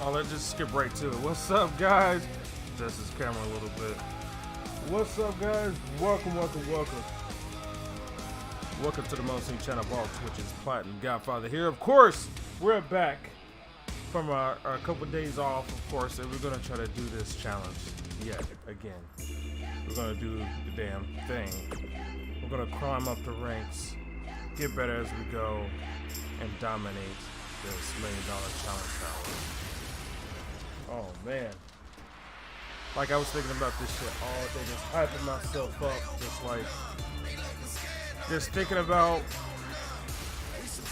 Oh, let's just skip right to it. What's up, guys? Adjust this camera a little bit. What's up, guys? Welcome. Welcome to the Most Seen channel of all Twitch's Platinum Godfather here. Of course, we're back from our couple days off, of course, and we're going to try to do this challenge yet again. We're going to do the damn thing. We're going to climb up the ranks, get better as we go, and dominate this $1 million challenge tower. Oh, man. Like, I was thinking about this shit all day, just hyping myself up, just thinking about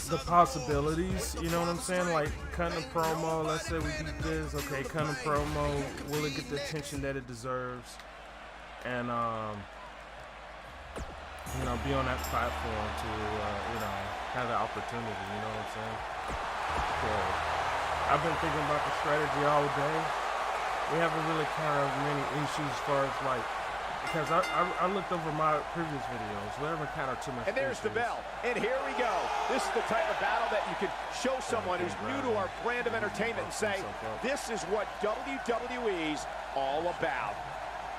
the possibilities, you know what I'm saying? Like, cutting a promo, let's say we beat this, okay, cutting a promo, will it get the attention that it deserves? And, you know, be on that platform to, you know, have the opportunity, you know what I'm saying? So, I've been thinking about the strategy all day. We haven't really kind of many issues as far as like, because I looked over my previous videos. We haven't kind of too much. And there's issues. the bell. And here we go. This is the type of battle that you can show someone who's new to our brand of entertainment and say, this is what WWE's all about.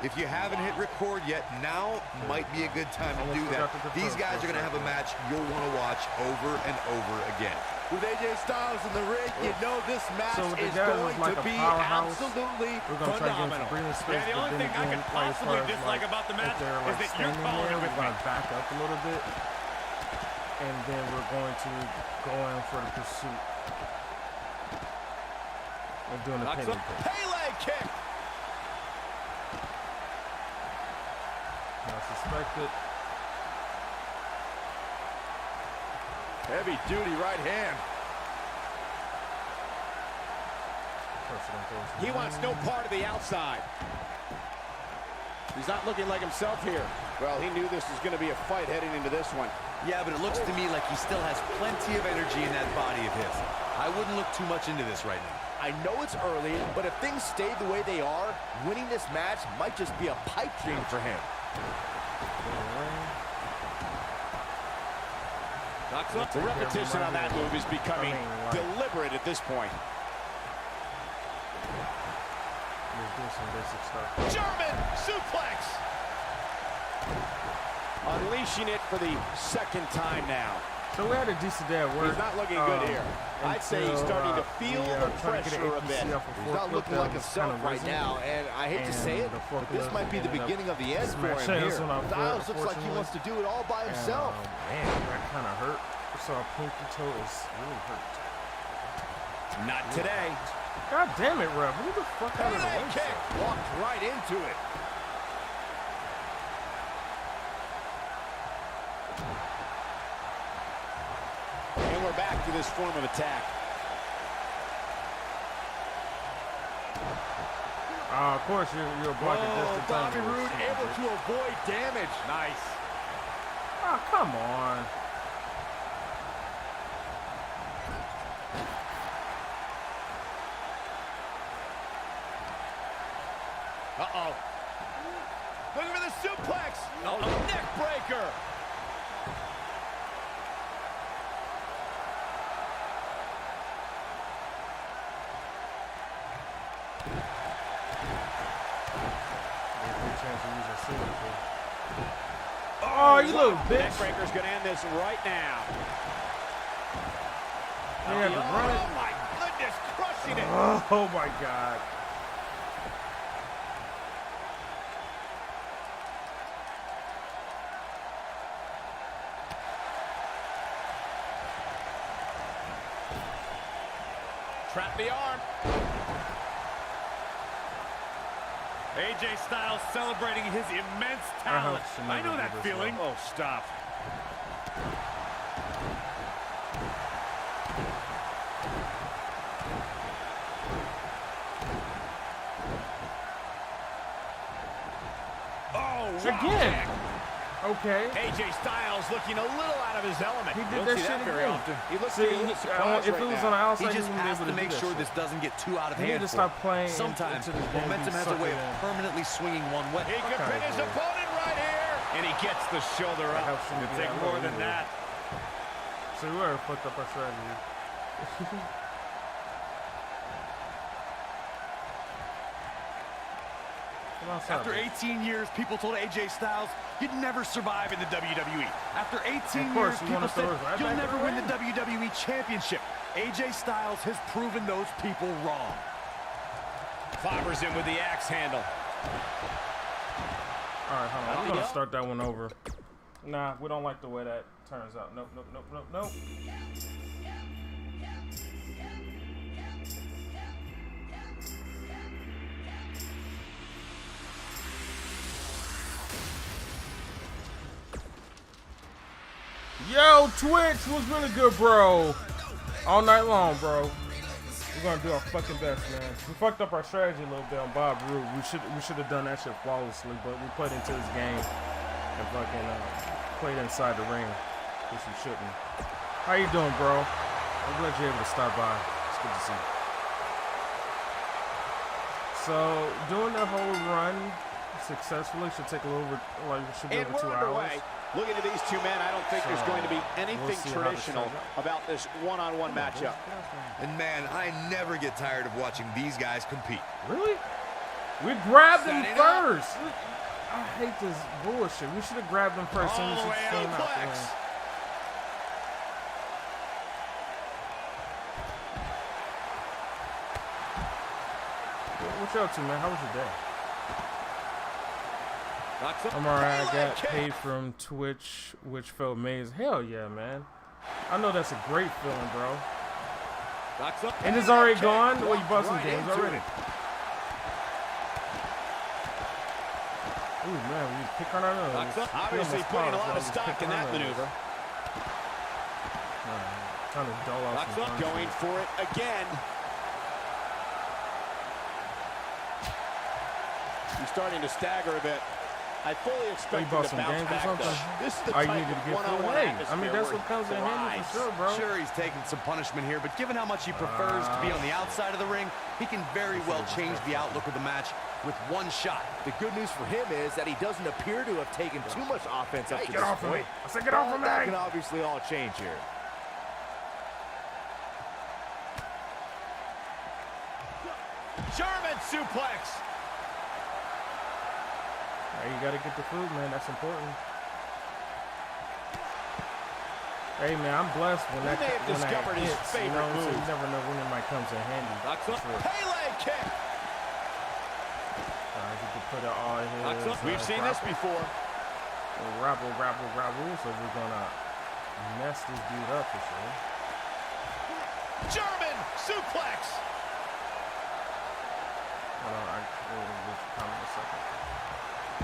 If you haven't hit record yet, now might be a good time to do that. These guys are going to have a match you'll want to watch over and over again. With AJ Styles in the ring, you know this match is going to be absolutely phenomenal. Yeah, the only thing I can possibly dislike about the match is that you're calling it with me. Back up a little bit, and then we're going to go in for the pursuit. We're doing the Pele kick. Pele kick. I suspect it. Heavy duty right hand. He wants no part of the outside. He's not looking like himself here. Well, he knew this was going to be a fight heading into this one. Yeah, but it looks to me like he still has plenty of energy in that body of his. I wouldn't look too much into this right now. I know it's early, but if things stay the way they are, winning this match might just be a pipe dream for him. The repetition on that move is becoming deliberate at this point. German suplex! Unleashing it for the second time now. So we had a decent day at work. He's not looking good here. I'd say he's starting to feel the pressure a bit. He's not looking like himself right now, and I hate to say it, but this might be the beginning of the end for him here. Styles looks like he wants to do it all by himself. Man, that kind of hurt. So our pinky toe is really hurt. Not today. God damn it, Rev. Who the fuck out of the way? Kick. Walked right into it. And we're back to this form of attack. Of course, you're blocking just in time. Bobby Roode able to avoid damage. Nice. Oh, come on. Uh-oh. Looking for the suplex. Oh, neck breaker. Oh, you little bitch. Neck breaker's going to end this right now. Yeah, oh, my goodness, crushing it. Oh, my God. Trap the arm. AJ Styles celebrating his immense talent. I know that feeling. Oh, stop. Oh, again. Okay. AJ Styles looking a little out of his element. He did that shit very often. He looks See, if it was on the outside, he just has to make sure this doesn't get too out of hand. He need to stop playing. Sometimes momentum has a way of permanently swinging one way. He could pin his opponent right here. And he gets the shoulder up. It'll take more than that. So we already fucked up our strategy. After 18 years, people told AJ Styles, you'd never survive in the WWE. After 18 years, people said, you'll never win the WWE Championship. AJ Styles has proven those people wrong. Clobbers in with the axe handle. All right, hold on. I'm going to start that one over. Nah, we don't like the way that turns out. Nope, nope, nope, nope, nope. Yo, Twitch was really good, bro. All night long, bro. We're gonna do our fucking best, man. We fucked up our strategy a little bit on Bob Roode. We should have done that shit flawlessly, but we played into his game and fucking played inside the ring, which we shouldn't. How you doing, bro? I'm glad you're able to stop by. It's good to see you. So doing that whole run successfully should take a little bit, like it should be over 2 hours. Looking at these two men, I don't think there's going to be anything traditional about this one-on-one matchup. And man, I never get tired of watching these guys compete. Really? We grabbed them first. I hate this bullshit. We should have grabbed them first. All the way out flex. What you up to, man? How was your day? I'm alright. I got paid from Twitch, which felt amazing. Hell yeah, man. I know that's a great feeling, bro. And it's already gone? Well, you bought some games already. Ooh, man, we pick on our nose. Obviously putting a lot of stock in that maneuver. Trying to dull off some going for it again. He's starting to stagger a bit. I fully expect him to bounce back, though. This is the type of one-on-one atmosphere. I mean, that's what comes in handy for sure, bro. Sure, he's taking some punishment here, but given how much he prefers to be on the outside of the ring, he can very well change the outlook of the match with one shot. The good news for him is that he doesn't appear to have taken too much offense up to this point. I said get off of me. That can obviously all change here. German suplex. Hey, you gotta get the food, man. That's important. Hey, man, I'm blessed when that hits. You know, so you never know when it might come in handy. Pele kick. You can put it all in his. We've seen this before. Rabble. So we're gonna mess this dude up for sure. German suplex. Hold on, I'll comment a second.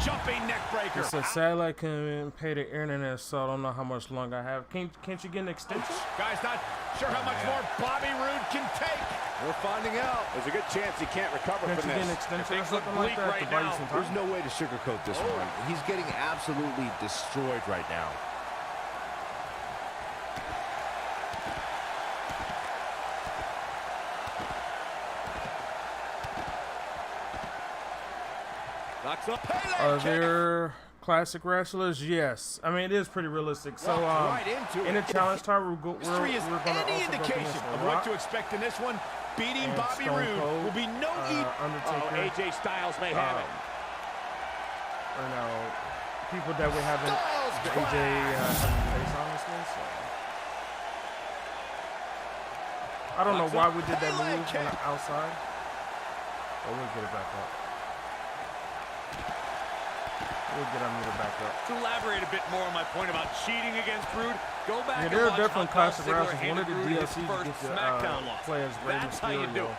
Jumping neck breaker. It says, sadly, I couldn't pay the internet, so I don't know how much longer I have. Can't you get an extension? Guys, not sure how much more Bobby Roode can take. We're finding out. There's a good chance he can't recover from this. Can't you get an extension or something like that to buy you some time? There's no way to sugarcoat this one. He's getting absolutely destroyed right now. Are there classic wrestlers? Yes. I mean, it is pretty realistic. So, in the challenge time, we're going to also go of what to expect in this one. Beating Bobby Roode will be no easy. AJ Styles may have it. You know, people that we haven't AJ faced, honestly. So. I don't know why we did that move on the outside. But we'll get it back up. We'll get our meter back up. To elaborate a bit more on my point about cheating against Roode, go back and there are watch definitely classic wrestlers. One of the Roode DLCs you get to play as Rey Mysterio.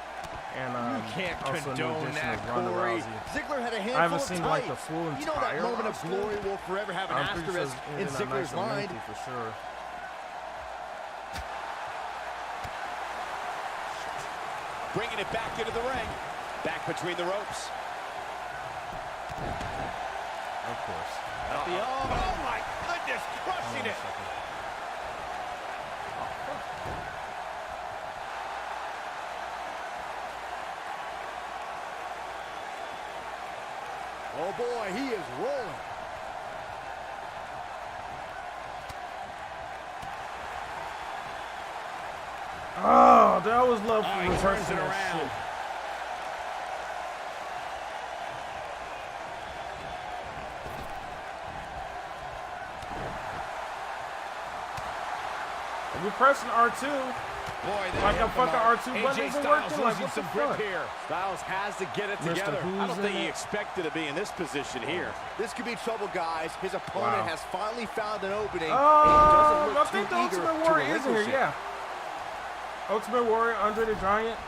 And you can't also condone that, Corey. Ziggler had a handful I haven't seen like the full entire. You know that moment of glory will forever have an asterisk in Ziggler's mind. For sure. Bringing it back into the ring. Back between the ropes. Of course. Oh my goodness, crushing it. Oh boy, he is rolling. Oh, that was love for reversing that shit. You're pressing R2. Boy, like a fucking R2 button isn't working. Like, losing some grip here. Styles has to get it together. I don't think he expected to be in this position here. This could be trouble, guys. His opponent has finally found an opening. I think the Ultimate Warrior is here, yeah. Ultimate Warrior, Andre the Giant.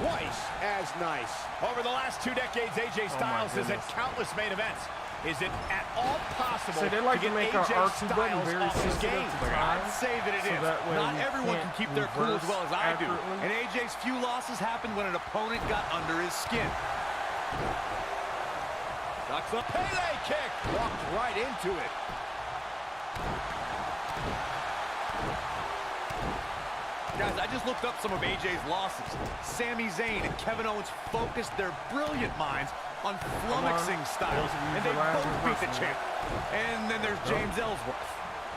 Twice as nice. Over the last 2 decades, AJ Styles has had countless main events. Is it at all possible they like to get make AJ R2 button very off his game? I'd say that it is. Not everyone can keep their cool as well as I do. And AJ's few losses happened when an opponent got under his skin. Ducks the Pele kick. Walked right into it. Guys, I just looked up some of AJ's losses. Sami Zayn and Kevin Owens focused their brilliant minds on flummoxing Styles, and they both beat the champ. And then there's James Ellsworth.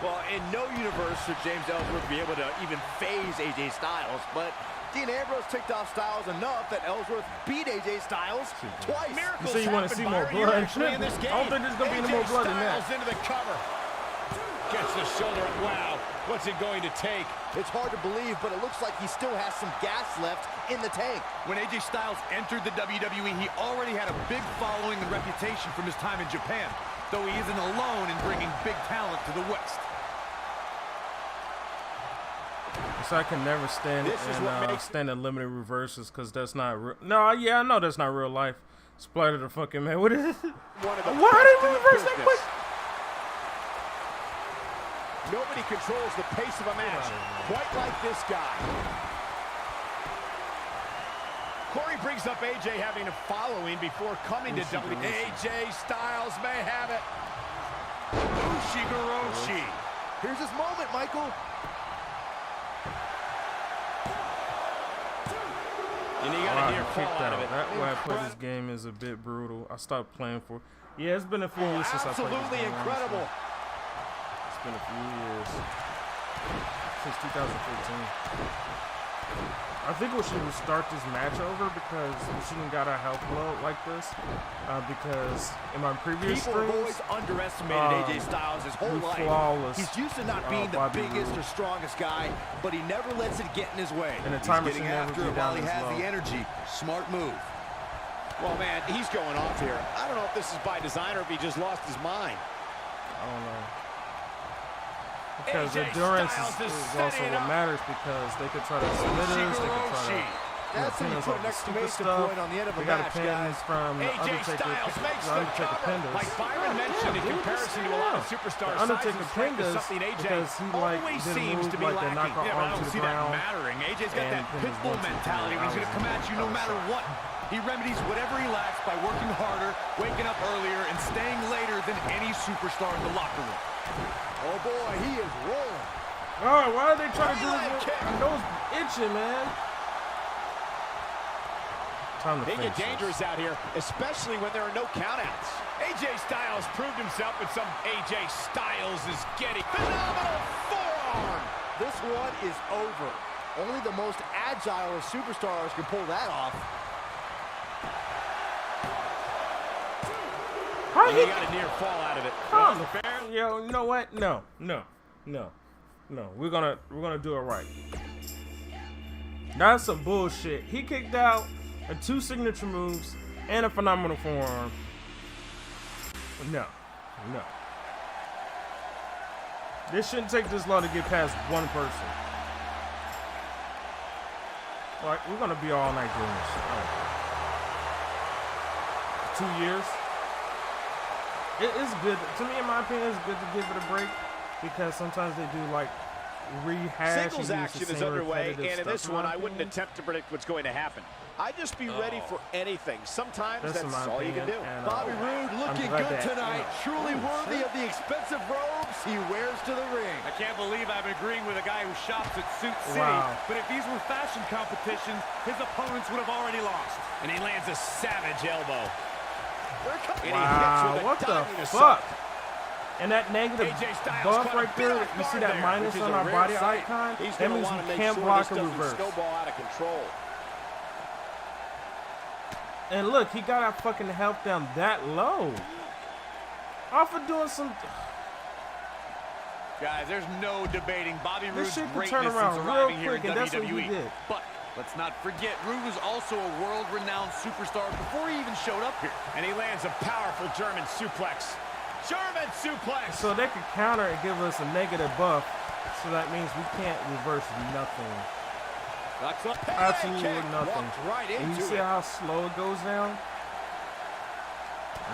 Well, in no universe should James Ellsworth be able to even phase AJ Styles, but Dean Ambrose ticked off Styles enough that Ellsworth beat AJ Styles twice. Miracles you want to see more blood in this game. I don't think there's going to be any more blood in that. Into the cover. Gets the shoulder up. Wow. What's it going to take? It's hard to believe, but it looks like he still has some gas left in the tank. When AJ Styles entered the WWE, he already had a big following and reputation from his time in Japan, though he isn't alone in bringing big talent to the West. So I can never stand in limited reverses because that's not real. No, yeah, I know that's not real life. Splatter the fucking man. What is it? Why did we reverse that quick? Nobody controls the pace of a match quite like this guy. Corey brings up AJ having a following before coming to WWE. AJ Styles may have it. Ushigoroshi. Here's his moment, Michael. And you got to hear fall out of it. That way I play this game is a bit brutal. I stopped playing for. Yeah, it's been a few years since I played this game. Absolutely incredible. Been a few years since 2014. I think we should start this match over because we shouldn't got a health blow like this. Because in my previous streams, people have always underestimated AJ Styles his whole life. Flawless, he's used to not being the biggest or strongest guy, but he never lets it get in his way. And the timer should never be down while he has the energy. Smart move. Well, man, he's going off here. I don't know if this is by design or if he just lost his mind. I don't know. Because endurance is also what matters because they could try to submit us, they could try to pin us off the stupid stuff. They got a pin from the Undertaker pinned us. Like Byron mentioned, in comparison to a lot of superstars, Undertaker pinned us because he didn't move like the knock our arm to the ground. AJ's got that pit bull mentality when he's going to come at you no matter what. He remedies whatever he lacks by working harder, waking up earlier, and staying later than any superstar in the locker room. Oh boy, he is rolling. Oh, why are they trying to do this? My nose itching, man. Time to get dangerous out here, especially when there are no countouts. AJ Styles proved himself with some AJ Styles is getting phenomenal forearm. This one is over. Only the most agile of superstars can pull that off. He got a near fall out of it. Yo, you know what? No. We're gonna do it right. That's some bullshit. He kicked out 2 signature moves and a phenomenal forearm. No. This shouldn't take this long to get past one person. Like, we're gonna be all night doing this. 2 years. It is good. To me, in my opinion, it's good to give it a break because sometimes they do like rehash. Singles action is underway, and in this one, I wouldn't attempt to predict what's going to happen. I'd just be ready for anything. Sometimes that's all you can do. And, Bobby Roode looking good tonight. Truly worthy of the expensive robes he wears to the ring. I can't believe I'm agreeing with a guy who shops at Suit City. But if these were fashion competitions, his opponents would have already lost. And he lands a savage elbow. Wow, what the fuck? And that negative buff right there, you see that minus on our body icon? That means we can't block a reverse. And look, he got our fucking health down that low. Off of doing some... Guys, there's no debating Bobby Roode's greatness turn around since real arriving here in quick, and that's what he WWE. did. But let's not forget, Roode was also a world-renowned superstar before he even showed up here. And he lands a powerful German suplex. German suplex! So they could counter and give us a negative buff, so that means we can't reverse nothing. Absolutely nothing. Right and you see how slow it goes down?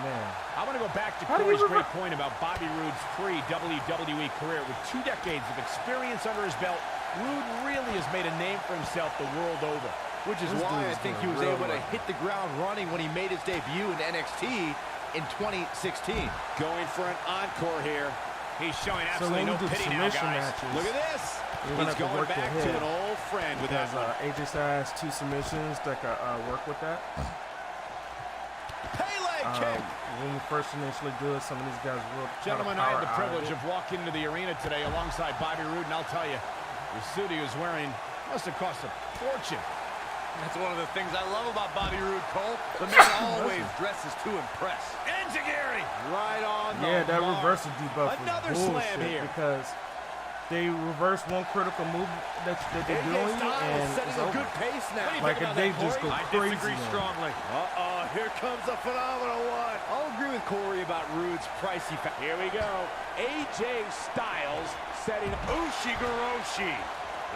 Man. I want to go back to Corey's great point about Bobby Roode's pre-WWE career. With 2 decades of experience under his belt, Roode really has made a name for himself the world over. Which is why I think he was able to hit the ground running when he made his debut in NXT in 2016. Going for an encore here. He's showing absolutely no pity now, guys. Look at this. He's going back to an old friend with that. AJ Styles has 2 submissions that can work with that. Kick. When we first initially do it, some of these guys will. Gentlemen, I had the privilege of walking into the arena today alongside Bobby Roode, and I'll tell you, the suit he was wearing must have cost a fortune. That's one of the things I love about Bobby Roode, Cole. The man always dresses to impress. Enziguri! Right on the Yeah, that mark. reversal debuff Another was bullshit slam here. because they reverse one critical move that they're doing, and setting it's a over. good pace now. Like if they just go I crazy. disagree strongly. Here comes a phenomenal one. I'll agree with Corey about Roode's pricey. Here we go. AJ Styles setting up Ushigoroshi.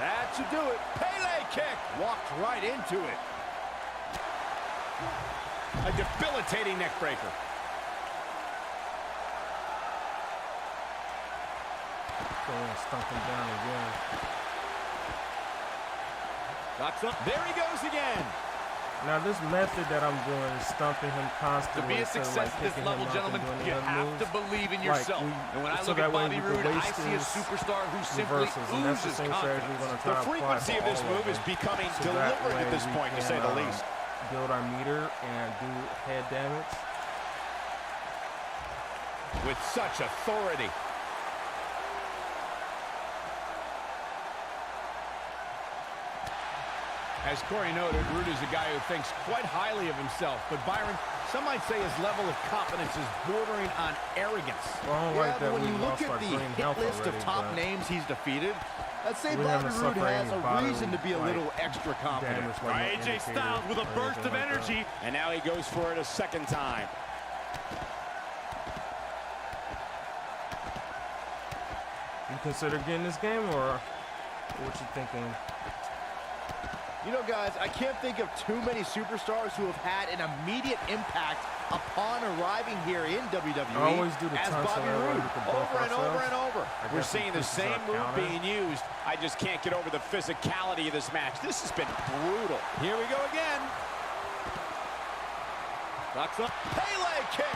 That should do it. Pele kick. Walked right into it. A debilitating neck breaker. Stomp him down again. There he goes again. Now this method that I'm doing is stumping him To constantly. be a success at this level, gentlemen, you have to believe in yourself. And when I look at Bobby Roode, I see a superstar who simply oozes confidence. The frequency of this move is becoming deliberate at this point, to say the least. Build our meter and do head damage. With such authority. As Corey noted, Roode is a guy who thinks quite highly of himself. But Byron, some might say his level of confidence is bordering on arrogance. Well, But when you look at the hit list of top names he's defeated, I'd say Bobby Roode has a reason to be a little extra confident. AJ Styles with a burst of energy. And now he goes for it a second time. You consider getting this game, or what you thinking? You know, guys, I can't think of too many superstars who have had an immediate impact upon arriving here in WWE as Bobby Roode, over and over and over. We're seeing the same move being used. I just can't get over the physicality of this match. This has been brutal. Here we go again. Pele kick.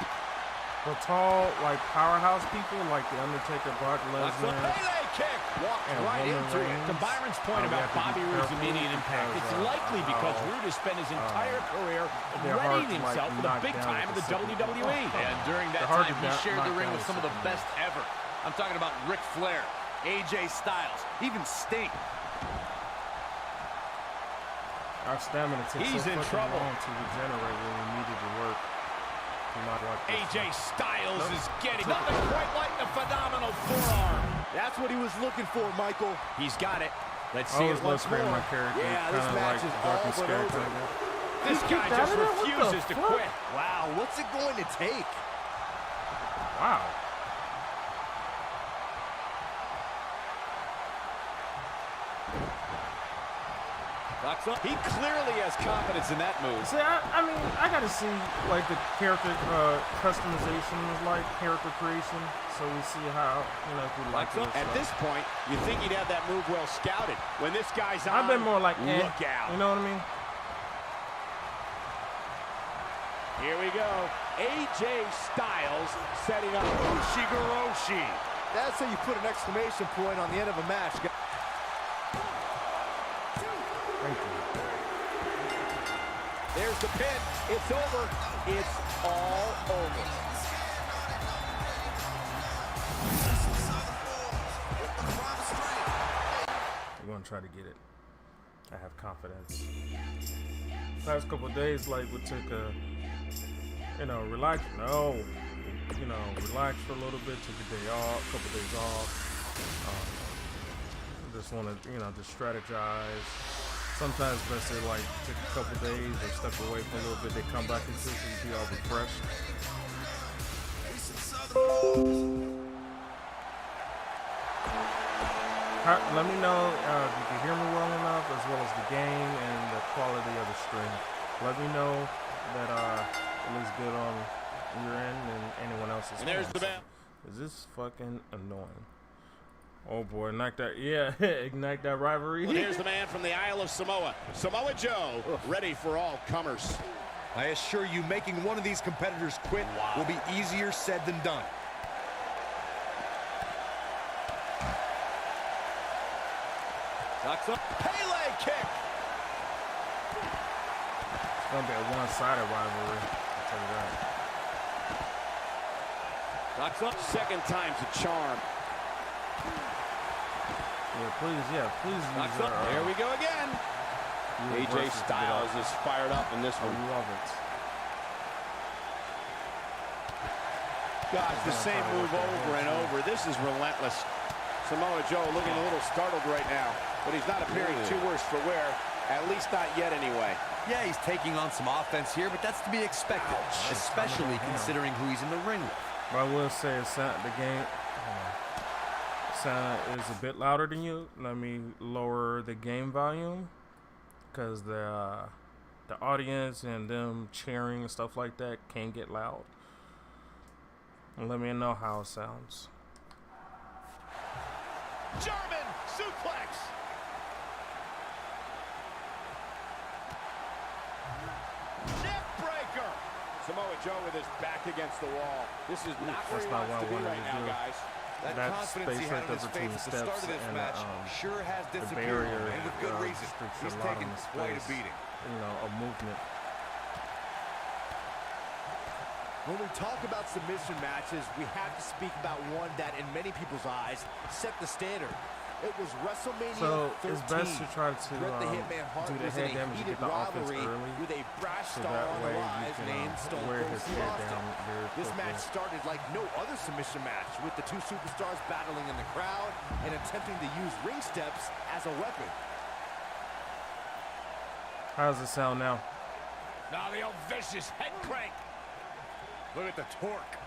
For tall, like powerhouse people, like The Undertaker, Brock Lesnar, Pele kick. Walked right into it. To Byron's point about Bobby Roode's immediate impact, it's likely because Roode has spent his entire career readying himself for the big time of the WWE. And during that time, he shared the ring with some of the best ever. I'm talking about Ric Flair, AJ Styles, even Sting. Our stamina takes so fucking long to regenerate when we needed to work. AJ Styles is getting nothing quite like the phenomenal forearm. That's what he was looking for, Michael. He's got it. Let's see it once more. Yeah, this match is all but over. This guy just refuses to quit. Wow, what's it going to take? Wow. He clearly has confidence in that move. See, I mean, I gotta see like the character customization, like character creation, so we see how, you know, if we like it. At this point, you think he'd have that move well scouted. When this guy's on, I've been more like, look out. You know what I mean? Here we go. AJ Styles setting up Ushigoroshi. That's how you put an exclamation point on the end of a match. Thank you. There's the pin. It's over. It's all over. We're gonna try to get it. I have confidence. Last couple of days, like we took a, you know, relax. No, you know, relax for a little bit. Took a day off, couple days off. Just want to, you know, just strategize. Sometimes best to like take a couple days or step away for a little bit. They come back into it so you be all refreshed. Let me know if you can hear me well enough, as well as the game and the quality of the stream. Let me know that it looks good on your end and anyone else's. And there's the bell. Is this fucking annoying? Oh boy, ignite that, yeah, ignite that rivalry. Well, here's the man from the Isle of Samoa, Samoa Joe, ready for all comers. I assure you, making one of these competitors quit will be easier said than done. Knocks up, Pele kick. It's gonna be a one-sided rivalry, I'll tell you that. Knocks up, second time's a charm. Yeah, please use our, there we go again. AJ Styles is fired up in this one. I love it. Gosh, the same move over and over. This is relentless. Samoa Joe looking a little startled right now, but he's not appearing too worse for wear, at least not yet anyway. Yeah, he's taking on some offense here, but that's to be expected, especially considering who he's in the ring with. But I will say the game sound is a bit louder than you. Let me lower the game volume, because the audience and them cheering and stuff like that can get loud. And let me know how it sounds. German suplex. Neck breaker. Samoa Joe with his back against the wall. This is not where he not wants to be what I right now, guys. That confidence he had on his face at the start of this match sure has disappeared, and with good reason. He's taken quite a beating. You know, a movement. When we talk about submission matches, we have to speak about one that, in many people's eyes, set the standard. It was WrestleMania 13. So it's best to try to Bret the Hitman Hart do the was head in a damage to heated get the offense rivalry early, with a brash so star that on way the you rise can named Stone wear Cold his Steve head Austin. down very This quickly. match started like no other submission match, with the two superstars battling in the crowd and attempting to use ring steps as a weapon. How does it sound now? Now the old vicious head crank. Look at the torque.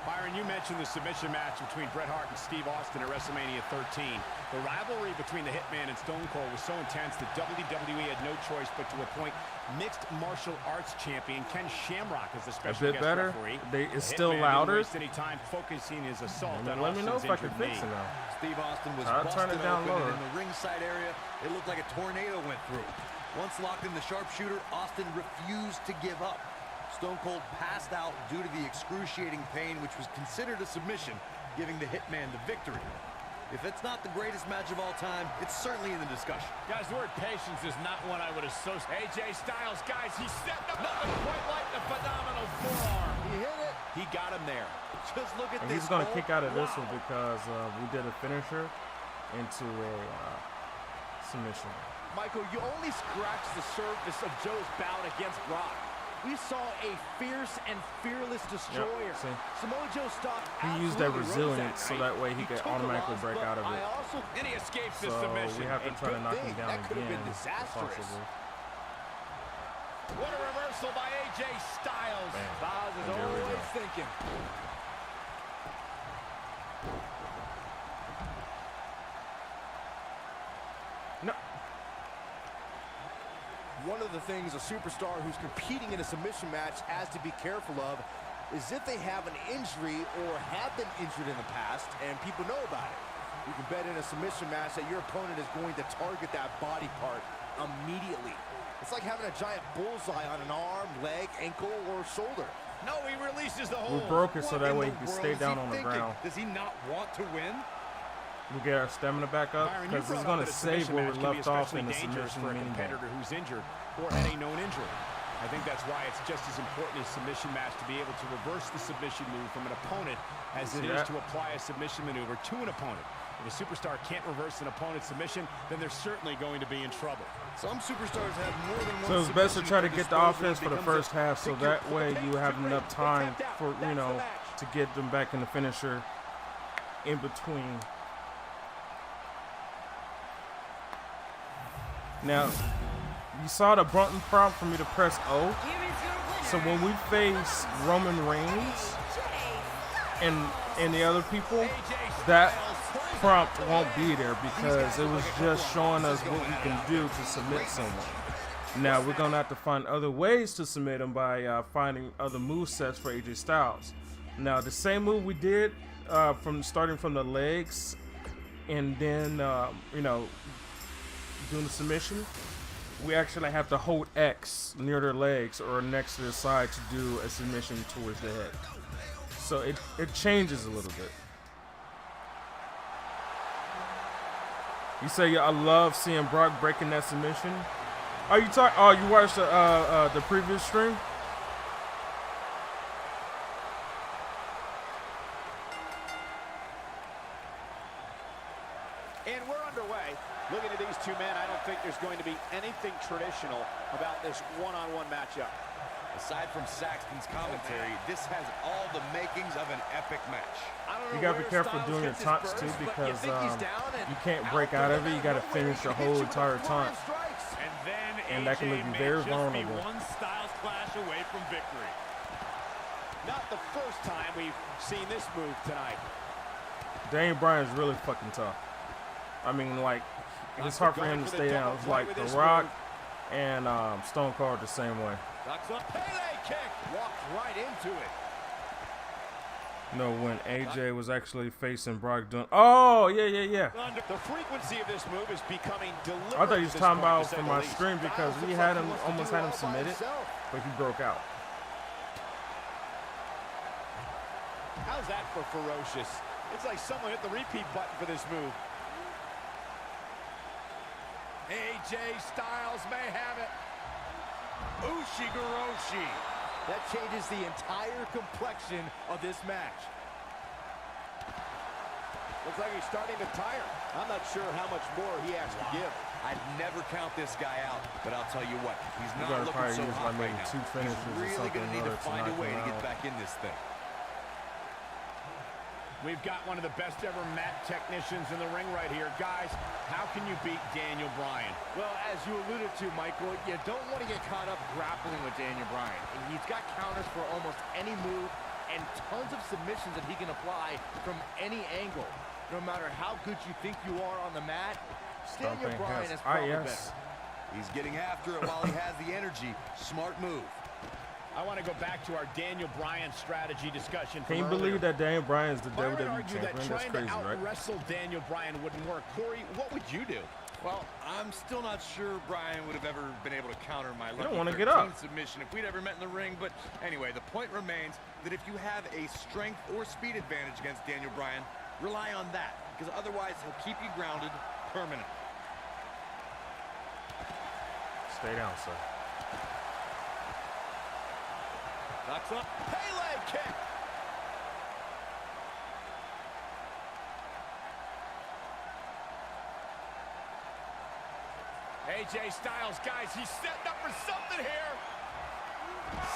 Byron, you mentioned the submission match between Bret Hart and Steve Austin at WrestleMania 13. The rivalry between the Hitman and Stone Cold was so intense that WWE had no choice but to appoint mixed martial arts champion Ken Shamrock as the special guest referee. It's still louder. Didn't waste any time focusing his assault on Let me know if I can fix it now. Steve Austin was turn it busted down open, lower. and in the ringside area, it looked like a tornado went through. Once locked in the sharpshooter, Austin refused to give up. Stone Cold passed out due to the excruciating pain, which was considered a submission, giving the Hitman the victory. If it's not the greatest match of all time, it's certainly in the discussion. Guys, the word patience is not one I would associate. AJ Styles, guys, he stepped up nothing quite like the phenomenal forearm. He hit it. He got him there. Just look at And this. he's going to kick out of this one because we did a finisher into a submission. Michael, you only scratched the surface of Joe's bout against Brock. We saw a fierce and fearless destroyer. Yep, Samoa Joe stopped. He used that resilience so that way he could automatically break out of it. And he escapes the So submission. we have to try to knock him down that could have again. been disastrous. Possibly. What a reversal by AJ Styles. Styles is And there we always go. thinking. No. One of the things a superstar who's competing in a submission match has to be careful of is if they have an injury or have been injured in the past and people know about it. You can bet in a submission match that your opponent is going to target that body part immediately. It's like having a giant bullseye on an arm, leg, ankle, or shoulder. No, he releases the We hold. broke it so What that in way the he can world stay is down he on the thinking? ground. Does he not want to win? We get our stamina back up Byron, you because it's brought going up to that a save submission where match we can be left off especially in the dangerous submission for a mini game. competitor who's injured or had a known injury. I think that's why it's just as important as submission match to be able to reverse the submission move from an opponent as it is to apply a submission maneuver to an opponent. If a superstar can't reverse an opponent's submission, then they're certainly going to be in trouble. Some superstars have more than one. So it's best to try to submission get the at offense for the disposal. first half, so that way you have enough time for, you know, to get them back in the finisher in between Now, you saw the button prompt for me to press O. So when we face Roman Reigns and the other people, that prompt won't be there because it was just showing us what we can do to submit someone. Now we're gonna have to find other ways to submit them by finding other move sets for AJ Styles. Now the same move we did from starting from the legs and then you know, doing the submission, we actually have to hold X near their legs or next to their side to do a submission towards the head. So it changes a little bit. You say, yeah, I love seeing Brock breaking that submission. Are you talking? Oh, you watched the previous stream? And we're underway. Looking at these two men, I don't think there's going to be anything traditional about this one-on-one matchup. Aside from Saxton's commentary, this has all the makings of an epic match. You gotta be careful doing your taunts too, because you can't break out of it. You gotta finish your whole entire taunt, and that can leave you very vulnerable. One Styles clash away from victory. Not the first time we've seen this move tonight. Daniel Bryan's really fucking tough. I mean, like, it's hard for him to stay down. It's like The Rock and Stone Cold the same way. Pele kick, walked right into it. No, when AJ was actually facing Brock doing. Oh, yeah. The frequency of this move is becoming deliberate. I thought he was talking about from my stream because we had him almost had him submitted, but he broke out. How's that for ferocious? It's like someone hit the repeat button for this move. AJ Styles may have it. Ushigoroshi. That changes the entire complexion of this match. Looks like he's starting to tire. I'm not sure how much more he has to give. I'd never count this guy out, but I'll tell you what, he's not looking so use hot like right now. two finishes He's really going to need to find a way to get back in this thing. We've got one of the best ever mat technicians in the ring right here. Guys, how can you beat Daniel Bryan? Well, as you alluded to, Michael, you don't want to get caught up grappling with Daniel Bryan. He's got counters for almost any move and tons of submissions that he can apply from any angle. No matter how good you think you are on the mat, Daniel Bryan is probably better. He's getting after it while he has the energy. Smart move. I want to go back to our Daniel Bryan strategy discussion. Can you believe that Daniel Bryan is the WWE champion? That's crazy, right? Wrestle Daniel Bryan wouldn't work. Corey, what would you do? Well, I'm still not sure Bryan would have ever been able to counter my lucky don't want to get up. submission if we'd ever met in the ring. But anyway, the point remains that if you have a strength or speed advantage against Daniel Bryan, rely on that, because otherwise he'll keep you grounded permanently. Stay down, sir. Knocks up. Pele kick. AJ Styles, guys, he's setting up for something here.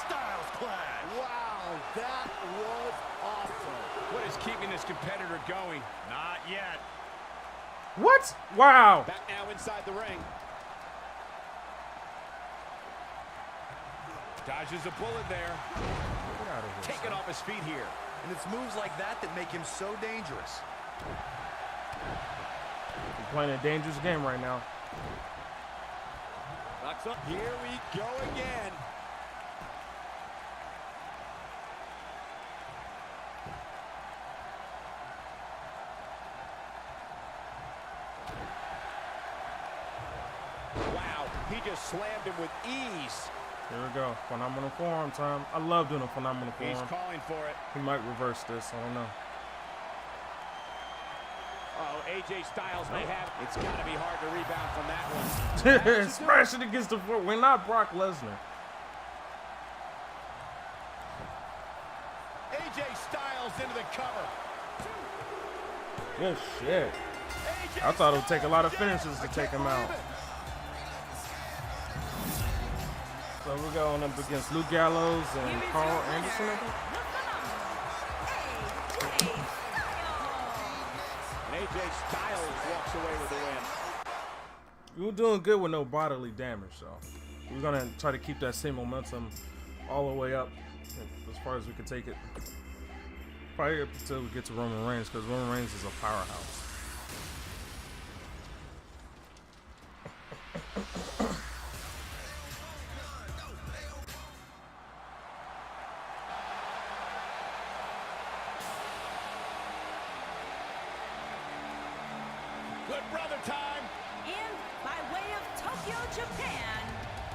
Styles clash. Wow, that was awesome. What is keeping this competitor going? Not yet. What? Wow. Back now inside the ring. Dodges a bullet there. Get out of here, Taking off his feet here. And it's moves like that that make him so dangerous. He's playing a dangerous game right now. Knocks up. Here we go again. Wow, he just slammed him with ease. Here we go. Phenomenal forearm time. I love doing a phenomenal forearm. He's calling for it. He might reverse this. I don't know. Oh, AJ Styles may have. It's got to be hard to rebound from that one. Smash it against the floor. We're not Brock Lesnar. AJ Styles into the cover. Good shit. I thought it would take a lot of finishes to take him out. So we're going up against Luke Gallows and Carl Anderson, I think. And AJ Styles walks away with the win. We were doing good with no bodily damage, so we're gonna try to keep that same momentum all the way up as far as we can take it. Probably up until we get to Roman Reigns, because Roman Reigns is a powerhouse. Good brother time. And by way of Tokyo, Japan,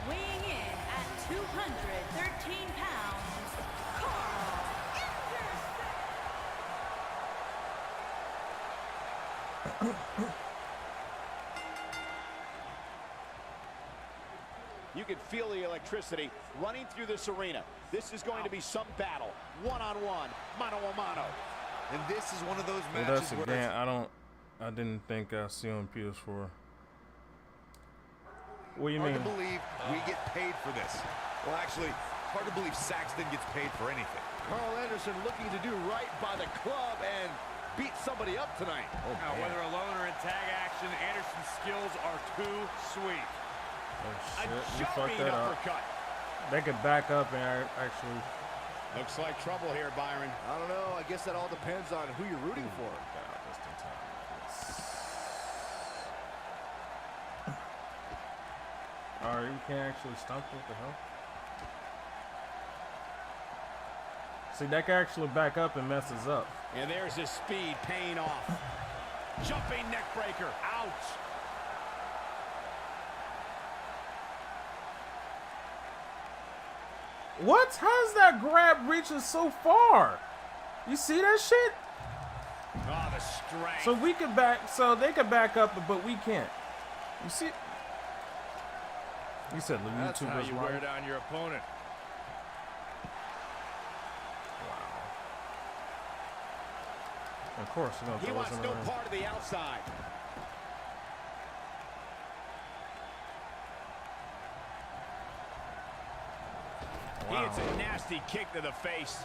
weighing in at 213 pounds, Carl Anderson. You can feel the electricity running through this arena. This is going to be some battle. One-on-one, mano-a-mano. And this is one of those Well, matches that's where again, I didn't think CMP was for. What do you hard mean? to believe we get paid for this. Well, actually, hard to believe Saxton gets paid for anything. Carl Anderson looking to do right by the club and beat somebody up tonight. Now, whether alone or in tag action, Anderson's skills are too sweet. Oh, A shit, we fucked jumping that up. uppercut. They could back up and actually. Looks like trouble here, Byron. I don't know. I guess that all depends on who you're rooting for. God, just in time. Alright, you can't actually stump. What the hell? See, that can actually back up and messes up. And there's his speed paying off. Jumping neck breaker. Ouch. What? How's that grab reaching so far? You see that shit? Oh, the strength. So we could back, so they could back up, but we can't. You see? You said the That's how YouTubers you wear right? down your opponent. Of course, you know, He wants no part of the outside. He hits a nasty kick to the face.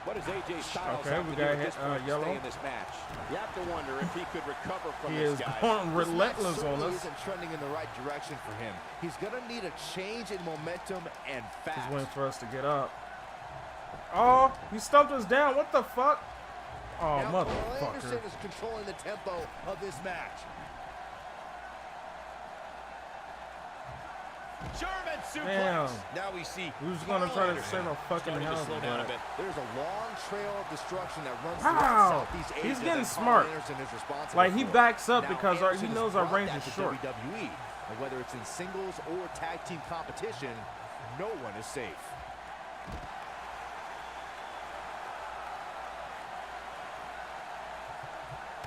What does AJ Styles Okay, have we to do got at this hit, point to yellow. stay in this match? You have to wonder if he could recover from He this is guy. going This match relentless on certainly us. isn't trending in the right direction for him. He's gonna need a change in momentum and fast. He's waiting for us to get up. Oh, he stumped us down. What the fuck? Oh, Now, Carl Anderson motherfucker. is controlling the tempo of this match. German suplex. Damn. Now we see. Who's gonna try to Anderson save a fucking starting to hell? slow down a bit. There's a long trail of destruction that runs Wow. throughout Southeast Asia. He's getting that Carl smart. Anderson is responsible Like, he for. backs up Now, because Anderson he has knows our brought range that is to short. WWE. And whether it's in singles or tag team competition, no one is safe.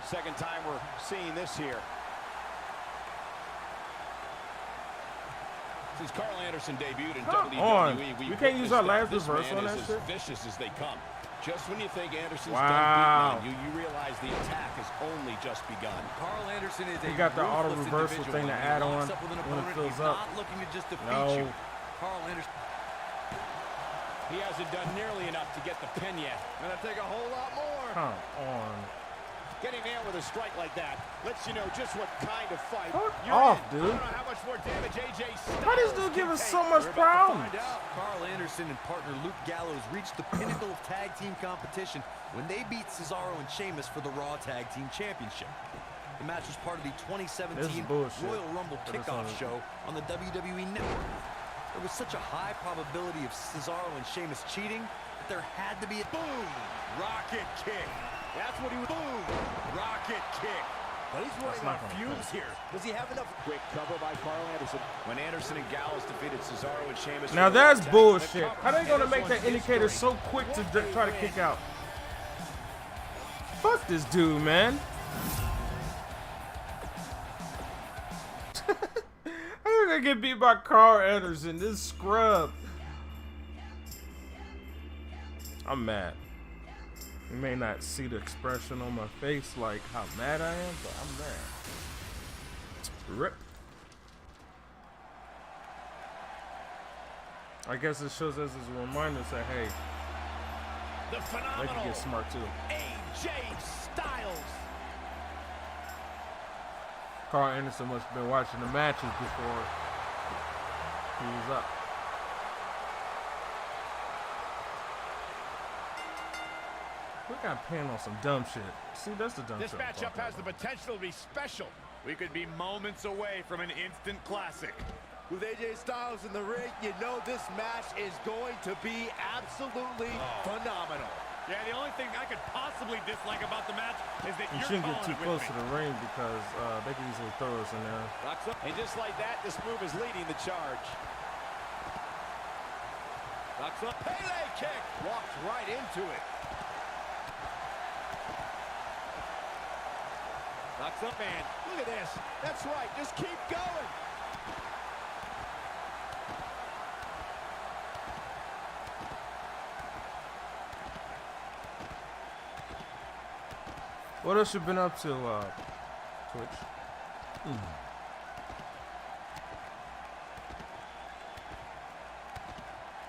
Second time we're seeing this here. Since Carl Anderson debuted in Come WWE, on. we We can't use our last this reverse man on that is shit? as vicious as they come. Just when you think Anderson's Wow. done beating on you, you realize the attack has only just begun. Carl Anderson is He a got the auto ruthless reversal individual. thing to When he add locks on up with an when it opponent, fills he's up. not looking to just defeat No. you. Carl Anderson. He hasn't done nearly enough to get the pin yet. Gonna take a whole lot more. Come on. Getting there with a strike like that lets you know just what kind of fight Fuck you're off, in. dude. I don't know how much more damage AJ Styles Why does dude give can us take. so much We're about to problems? find out. Carl Anderson and partner Luke Gallows reached the pinnacle of tag team competition when they beat Cesaro and Sheamus for the Raw Tag Team Championship. The match was part of the 2017 bullshit. Royal Rumble But it's kickoff on- show on the WWE Network. There was such a high probability of Cesaro and Sheamus cheating that there had to be a Boom! Rocket kick. That's what he would. Boom! Rocket kick. But he's running not on gonna fumes here. Does he have enough? Quick cover by Carl Anderson. When Anderson and Gallows defeated Cesaro and Sheamus. Now for the that's tag, bullshit. the cover. How they gonna And make this that one's indicator history. so quick to try to kick out? Fuck this dude, man. I'm gonna get beat by Carl Anderson, this scrub. I'm mad. You may not see the expression on my face like how mad I am, but I'm mad. Rip. I guess it shows us as a reminder, say, hey, The they phenomenal can get smart too. AJ Styles. Carl Anderson must have been watching the matches before he was up. We got pinned on some dumb shit. See, that's the dumb shit. This matchup has the potential to be special. We could be moments away from an instant classic. With AJ Styles in the ring, you know this match is going to be absolutely phenomenal. Yeah, the only thing I could possibly dislike about the match is that you shouldn't get too close to the ring because they can easily throw us in there. And just like that, this move is leading the charge. Knocks up. Pele kick. Walks right into it. Knocks up, man. Look at this. That's right. Just keep going. What else you been up to, Twitch?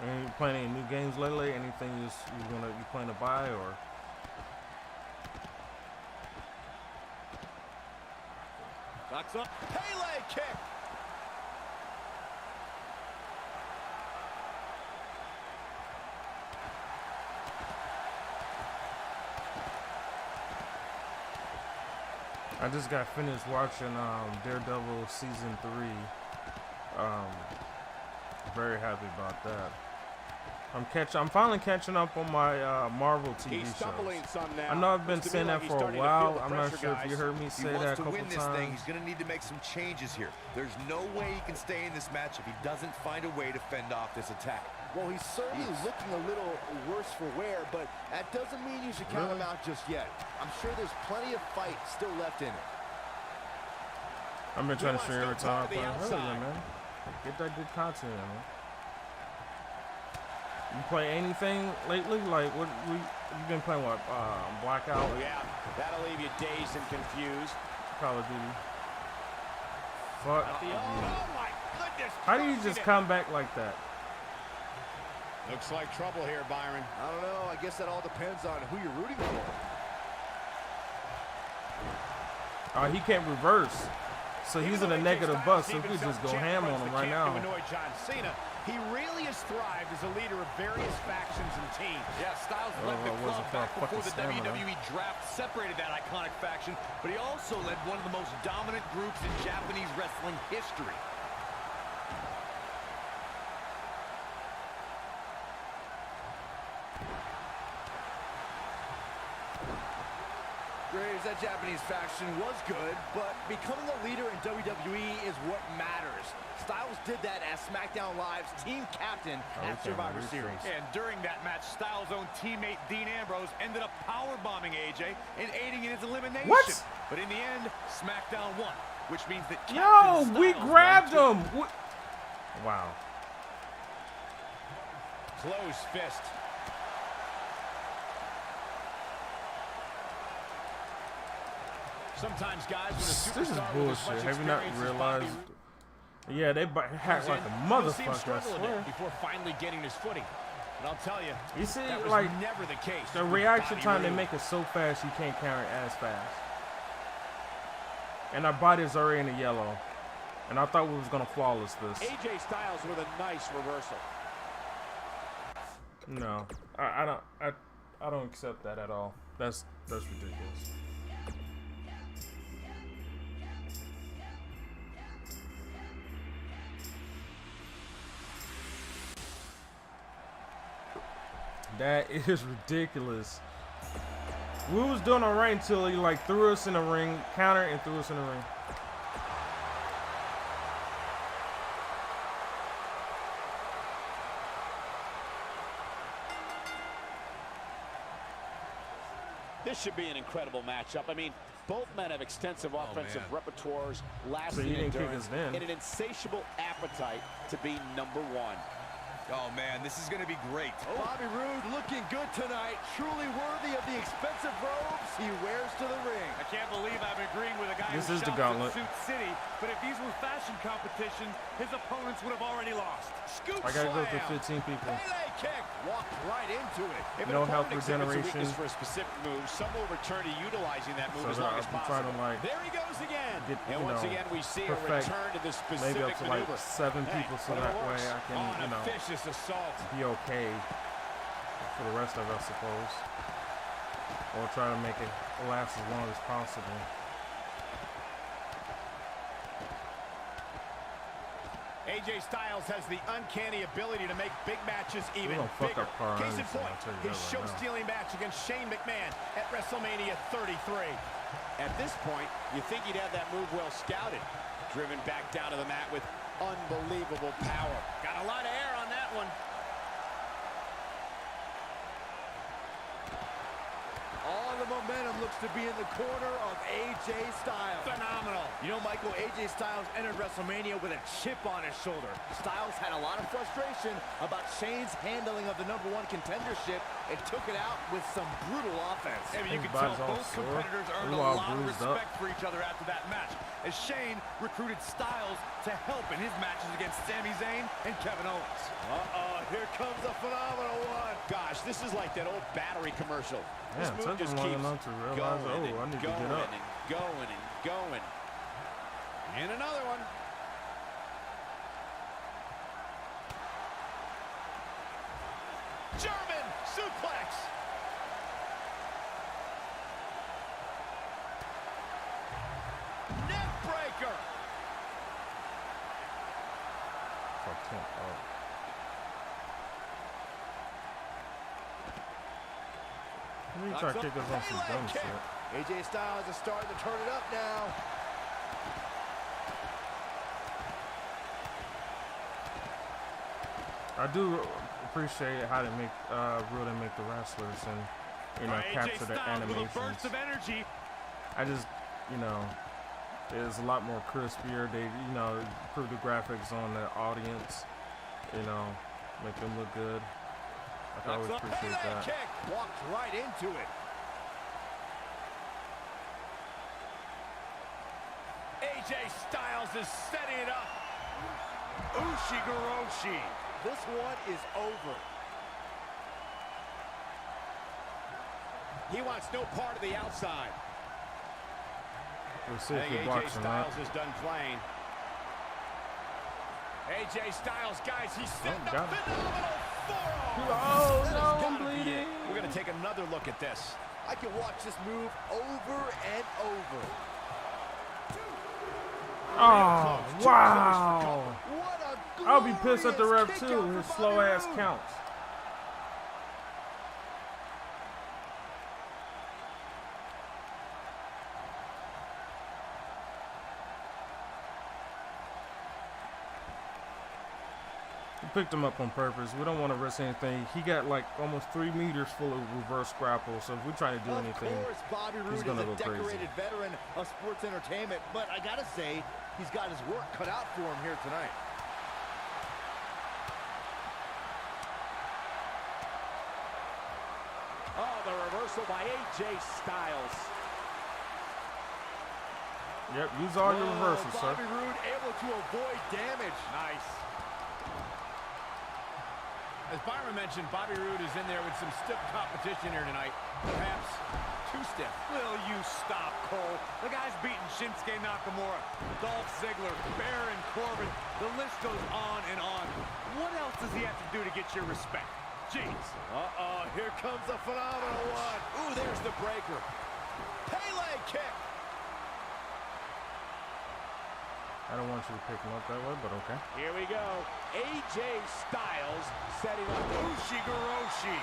Are you playing any new games lately? Anything you plan to buy or? Knocks up. Pele kick. I just got finished watching Daredevil season 3. Very happy about that. I'm finally catching up on my Marvel TV shows. I know I've been saying that for a while. I'm not sure if you heard me say that a couple times. He's going to need to make some changes here. There's no way he can stay in this match if he doesn't find a way to fend off this attack. Well, he's certainly looking a little worse for wear, but that doesn't mean you should count him out just yet. I'm sure there's plenty of fight still left in it. I've been trying to stream every time I play. Hell yeah, man. Get that good content, man. You play anything lately? Like, what you been playing? What? Blackout? Oh, yeah, that'll leave you dazed and confused. Call of Duty. Fuck. Oh my goodness! How do you just come back like that? Looks like trouble here, Byron. I don't know. I guess that all depends on who you're rooting for. He can't reverse. So he's in a negative bus, so we just go ham on him right now. John Cena. He really has thrived as a leader of various factions and teams. Yeah, Styles left the club back before the WWE draft separated that iconic faction, but he also led one of the most dominant groups in Japanese wrestling history. Graves, that Japanese faction was good, but becoming a leader in WWE is what matters. Styles did that as SmackDown Live's team captain at Survivor Series. And during that match, Styles' own teammate Dean Ambrose ended up powerbombing AJ and aiding in his elimination. What? But in the end, SmackDown won, which means that we grabbed him. Wow. Closed fist. Sometimes, guys, when a this is bullshit. Have you not realized? Yeah, they hack like a motherfucker. I swear. Before finally getting his footing. But I'll tell you, you see, that was like never the case. The reaction time they make it so fast you can't counter it as fast. And our body's already in the yellow. And I thought we was gonna flawless this. AJ Styles with a nice reversal. No, I don't accept that at all. That's ridiculous. That is ridiculous. We was doing a ring until he like threw us in the ring, counter and threw us in the ring. This should be an incredible matchup. I mean, both men have extensive offensive repertoires, lasting endurance, and an insatiable appetite to be #1. Oh, man, this is going to be great. Oh. Bobby Roode looking good tonight. Truly worthy of the expensive robes he wears to the ring. I can't believe I'm agreeing with a guy This who is the shouts gauntlet. at Suit City, but if these were fashion competitions, his opponents would have already lost. Scoop I gotta go slam. through 15 people. Pele kick. Walked right into it. If No an health opponent exhibits a regeneration. weakness for a specific move, some will return to utilizing that move So as long as I'm trying possible. to like There he goes again. get, And once again, we see a perfect return to the maybe up specific to like maneuver. 7 people, so but it that way works. I can, Oh, you an know, vicious assault. be okay for the rest of us, I suppose, or try to make it last as long as possible. AJ Styles has the uncanny ability to make big matches even gonna fuck bigger. up Carl Case in Anderson, point, I'll tell you his that right show-stealing match against Shane McMahon at WrestleMania 33. At this point, you think he'd have that move well scouted. Driven back down to the mat with unbelievable power. Got a lot of air on that one. All the momentum looks to be in the corner of AJ Styles. Phenomenal. You know, Michael, AJ Styles entered WrestleMania with a chip on his shoulder. Styles had a lot of frustration about Shane's handling of the #1 contendership and took it out with some brutal offense. I mean, you His can tell body's all both sore. competitors earned a Ooh, all lot of bruised respect up. for each other after that match, as Shane recruited Styles to help in his matches against Sami Zayn and Kevin Owens. Uh-oh, here comes a phenomenal one. Gosh, this is like that old battery commercial. Yeah, This it move took just him long keeps enough to realize, going oh, and I need to going get up. and going and going. And another one. German suplex. Neck breaker. Fuck him up. Let me try to kick us on some dumb Kick. shit. AJ Styles is starting to turn it up now. I do appreciate how they make really make the wrestlers and, you know, AJ capture the Styles with a animations. burst of energy. I just, you know, it's a lot more crispier. They, you know, improve the graphics on the audience, you know, make them look good. I always appreciate that. Kick. Walked right into it. AJ Styles is setting it up. Ushigoroshi. This one is over. He wants no part of the outside. We'll see I if he think blocks AJ or not. Styles is done playing. AJ Styles, guys, he's setting got up it. phenomenal forearm. Oh, That no, has I'm gotta be bleeding. it. We're going to take another look at this. I can watch this move over and over. Oh, wow. What a I'll be pissed at the ref glorious too. kick His out for slow Bobby ass Roode. counts. He picked him up on purpose. We don't want to risk anything. He got like almost 3 meters full of reverse grapple. So if we try to do anything, Of course, Bobby Roode is gonna a go crazy. decorated veteran of sports entertainment, but I gotta say, he's got his work cut out for him here tonight. Oh, the reversal by AJ Styles. yep, use all your reversals, sir. Bobby Roode able to avoid damage. Nice. As Byron mentioned, Bobby Roode is in there with some stiff competition here tonight. Perhaps too stiff. Will you stop, Cole? The guy's beating Shinsuke Nakamura, Dolph Ziggler, Baron Corbin. The list goes on and on. What else does he have to do to get your respect? Jeez. Uh-oh, here comes a phenomenal one. Ooh, there's the breaker. Pele kick. I don't want you to pick him up that way, but okay. Here we go. AJ Styles setting up Ushigoroshi.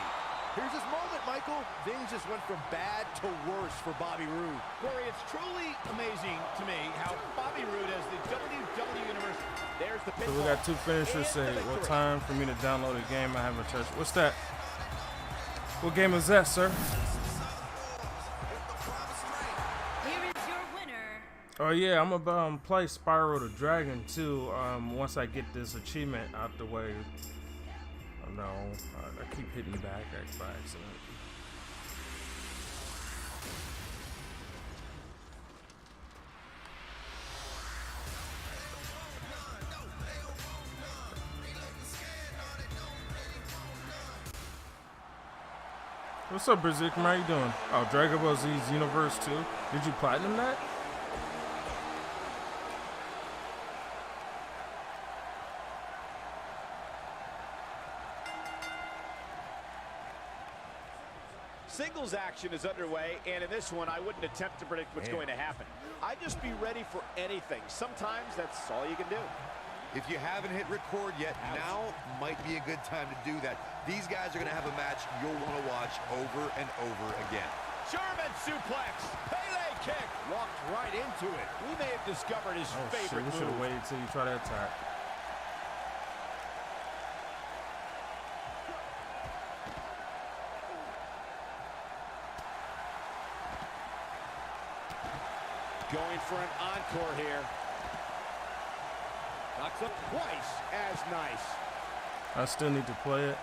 Here's his moment, Michael. Things just went from bad to worse for Bobby Roode. Corey, it's truly amazing to me how Bobby Roode as the WWE Universe. There's the So we got 2 finishers say, well, time for me to download a game I haven't touched. What's that? What game is that, sir? Here is your winner, Oh yeah, I'm about to play Spyro the Dragon too. Once I get this achievement out the way, Oh, no, I keep hitting back by accident. What's up, Berserk? How you doing? Oh, Dragon Ball Z's Universe 2. Did you platinum that? Singles action is underway, and in this one, I wouldn't attempt to predict what's going to happen. I'd just be ready for anything. Sometimes that's all you can do. If you haven't hit record yet, now might be a good time to do that. These guys are going to have a match you'll want to watch over and over again. German suplex, Pele kick, walked right into it. We may have discovered his favorite move. We should have waited till you try to attack. Going for an encore here. Knocks up twice as nice. I still need to play it.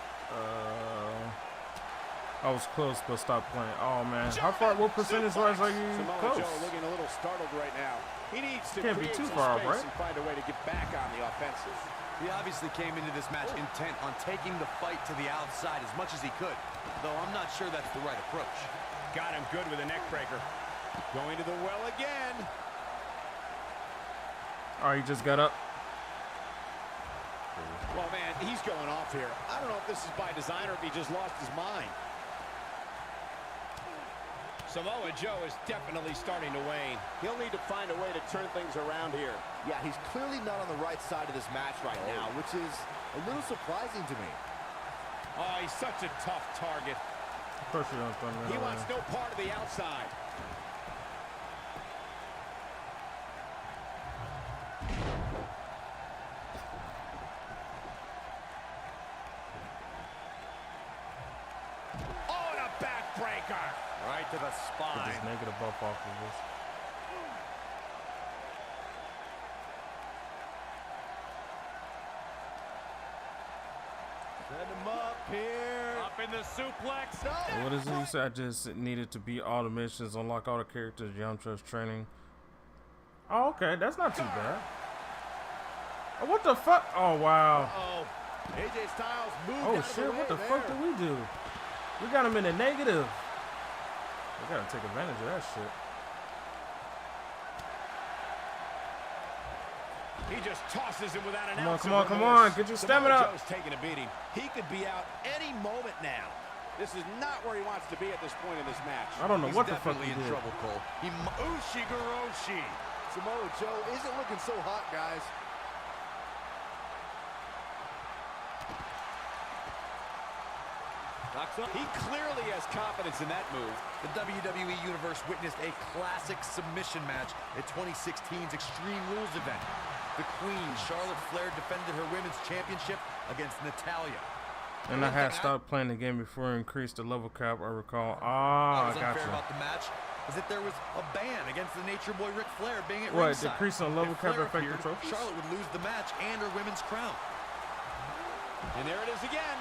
I was close, but stopped playing. Oh man, how far? What percentage wise are you close? Joe looking a little startled right now. He needs to can't be too far off, right? And find a way to get back on the offensive. He obviously came into this match intent on taking the fight to the outside as much as he could, though I'm not sure that's the right approach. Got him good with a neck breaker. Going to the well again. Oh, he just got up. Well, man, he's going off here. I don't know if this is by design or if he just lost his mind. Samoa Joe is definitely starting to wane. He'll need to find a way to turn things around here. Yeah, he's clearly not on the right side of this match right now, which is a little surprising to me. Oh, he's such a tough target. Of course you don't throw He wants no part of the outside. Right to the spine. Just negative buff off of this. Set him up here. Up in the suplex. No. What is it you said? I just needed to beat all the missions, unlock all the characters, Yamcha's training. Oh, okay. That's not too bad. Oh, what the fuck? Oh, wow. Uh-oh. AJ Styles moved Oh, shit. What the fuck did we do? We got him in the negative. We gotta take advantage of that shit. He just tosses him without an Come on, ounce come of on, come remorse. on. Get your stamina up. Joe's taking a beating. He could be out any moment now. This is not where he wants to be at this point in this match. I don't know what the fuck he in did. trouble, Cole. Ushigoroshi. Samoa Joe isn't looking so hot, guys. He clearly has confidence in that move. The WWE Universe witnessed a classic submission match at 2016's Extreme Rules event. The Queen, Charlotte Flair, defended her women's championship against Natalya. And I had stopped playing the game before I increased the level cap, I recall. Ah, I got you. About the match is that there was a ban against the Nature Boy Ric Flair being at What, ringside. decrease on level cap affect the trophies? Charlotte would lose the match and her women's crown. And there it is again.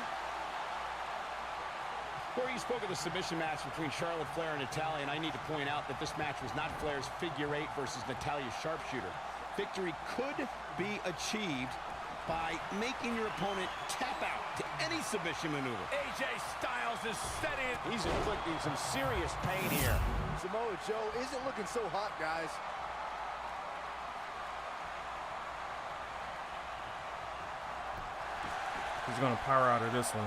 Corey, you spoke of the submission match between Charlotte Flair and Natalya, and I need to point out that this match was not Flair's figure eight versus Natalya's sharpshooter. Victory could be achieved by making your opponent tap out to any submission maneuver. AJ Styles is steady. He's inflicting some serious pain here. Samoa Joe isn't looking so hot, guys. He's gonna power out of this one.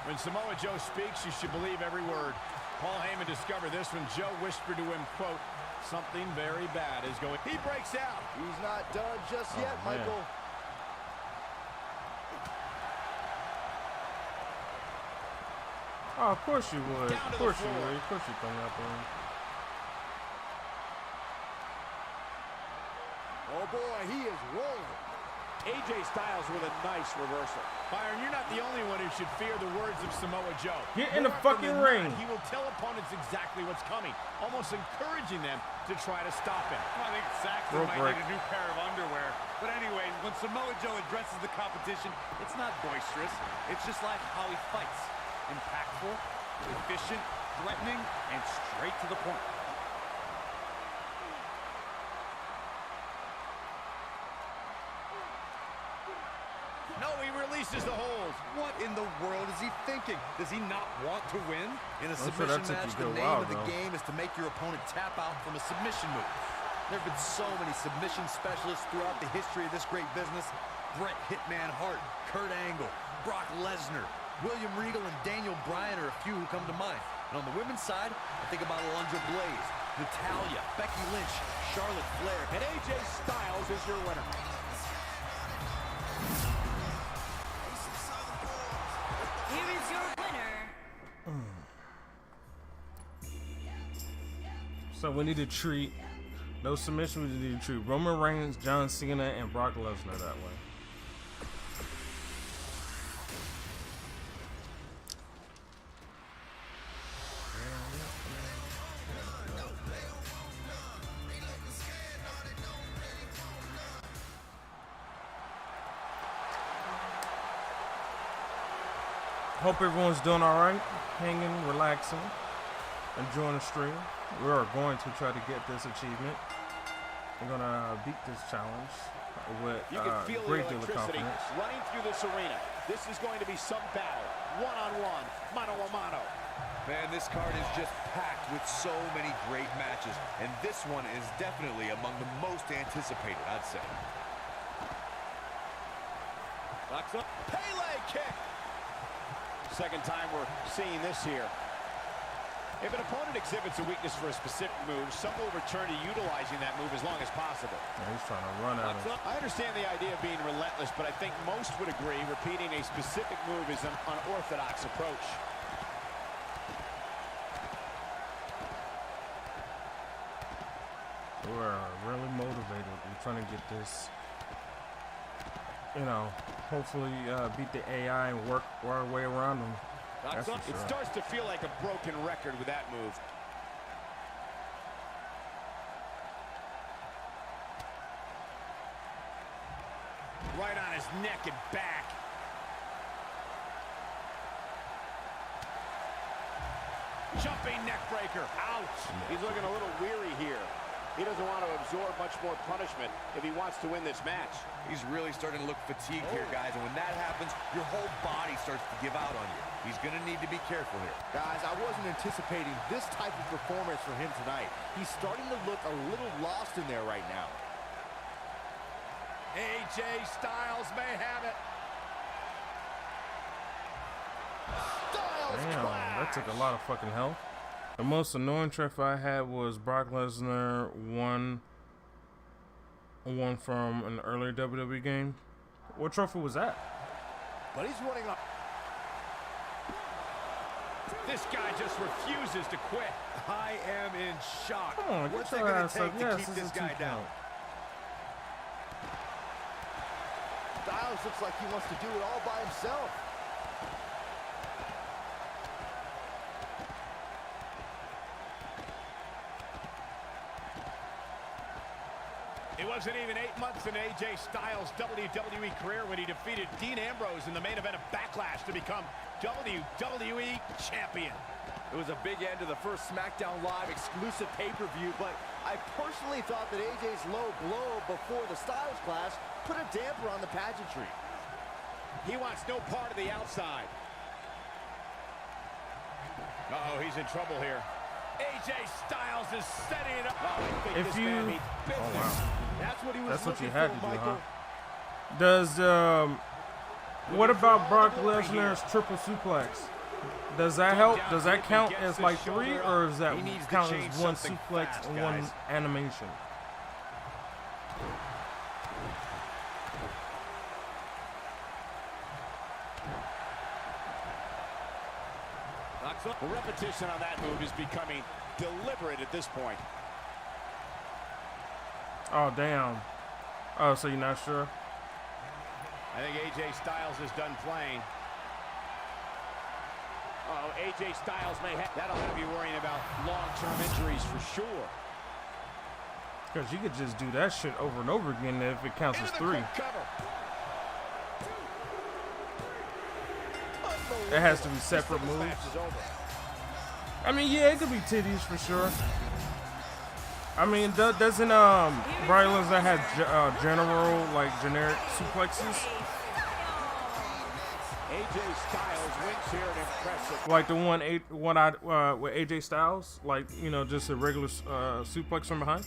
When Samoa Joe speaks, you should believe every word. Paul Heyman discovered this when Joe whispered to him, quote, something very bad is going. He breaks out. He's not done just yet, man. Michael. Oh, of course you would. Of course you would. Of course you throw me out there. Oh boy, he is rolling. AJ Styles with a nice reversal. Byron, you're not the only one who should fear the words of Samoa Joe. Get in the fucking ring. He will tell opponents exactly what's coming, almost encouraging them to try to stop him. I think Saxton might need a new pair of underwear. But anyway, when Samoa Joe addresses the competition, it's not boisterous. It's just like how he fights. Impactful, efficient, threatening, and straight to the point. No, he releases the hold. What in the world is he thinking? Does he not want to win? In a submission match, the name of the game is to make your opponent tap out from a submission move. There have been so many submission specialists throughout the history of this great business. Bret Hitman Hart, Kurt Angle, Brock Lesnar, William Regal, and Daniel Bryan are a few who come to mind. And on the women's side, I think about Alundra Blaze, Natalya, Becky Lynch, Charlotte Flair, and AJ Styles is your winner. Here is your winner. So we need to treat no submission. We need to treat Roman Reigns, John Cena, and Brock Lesnar that way. Hope everyone's doing all right, hanging, relaxing, enjoying the stream. We are going to try to get this achievement. We're gonna beat this challenge with a great deal of confidence. Running through this arena. This is going to be some battle, one-on-one, mano-a-mano. Man, this card is just packed with so many great matches, and this one is definitely among the most anticipated, I'd say. Locks up, Pele kick. Second time we're seeing this here. If an opponent exhibits a weakness for a specific move, some will return to utilizing that move as long as possible. Yeah, he's trying to run out of it. I understand the idea of being relentless, but I think most would agree repeating a specific move is an unorthodox approach. We're really motivated. We're trying to get this, you know, hopefully beat the AI and work our way around them. That's for sure. It starts to feel like a broken record with that move. Right on his neck and back. Jumping neck breaker. Ouch. He's looking a little weary here. He doesn't want to absorb much more punishment if he wants to win this match. He's really starting to look fatigued here, guys, and when that happens, your whole body starts to give out on you. He's going to need to be careful here. Guys, I wasn't anticipating this type of performance from him tonight. He's starting to look a little lost in there right now. AJ Styles may have it. Styles Damn, clash. that took a lot of fucking health. The most annoying trophy I had was Brock Lesnar won from an earlier WWE game. What trophy was that? But he's running up. This guy just refuses to quit. I am in shock. Come on, what's get it your going ass to take up. to Yes, keep this this is guy 2 down? count. Styles looks like he wants to do it all by himself. It wasn't even 8 months in AJ Styles' WWE career when he defeated Dean Ambrose in the main event of Backlash to become WWE Champion. It was a big end to the first SmackDown Live exclusive pay-per-view, but I personally thought that AJ's low blow before the Styles Clash put a damper on the pageantry. He wants no part of the outside. Uh-oh, he's in trouble here. AJ Styles is setting it up. Oh, I think this man means business. Oh, wow. That's what he was That's what looking you had for, to do, Michael. huh? Does what about Brock Lesnar's triple suplex? Does that help? Does that count as like 3, or does that count as 1 suplex and 1 animation? The repetition on that move is becoming deliberate at this point. Oh, damn. Oh, so you're not sure? I think AJ Styles is done playing. Uh-oh, AJ Styles may have... That'll have you worrying about long-term injuries for sure. Because you could just do that shit over and over again if it counts as 3. Cover. It has to be separate moves. I mean, yeah, it could be titties for sure. I mean, doesn't Brian Lesnar have general, like, generic suplexes? AJ Styles wins here an impressive. Like the one with AJ Styles, like, you know, just a regular suplex from behind.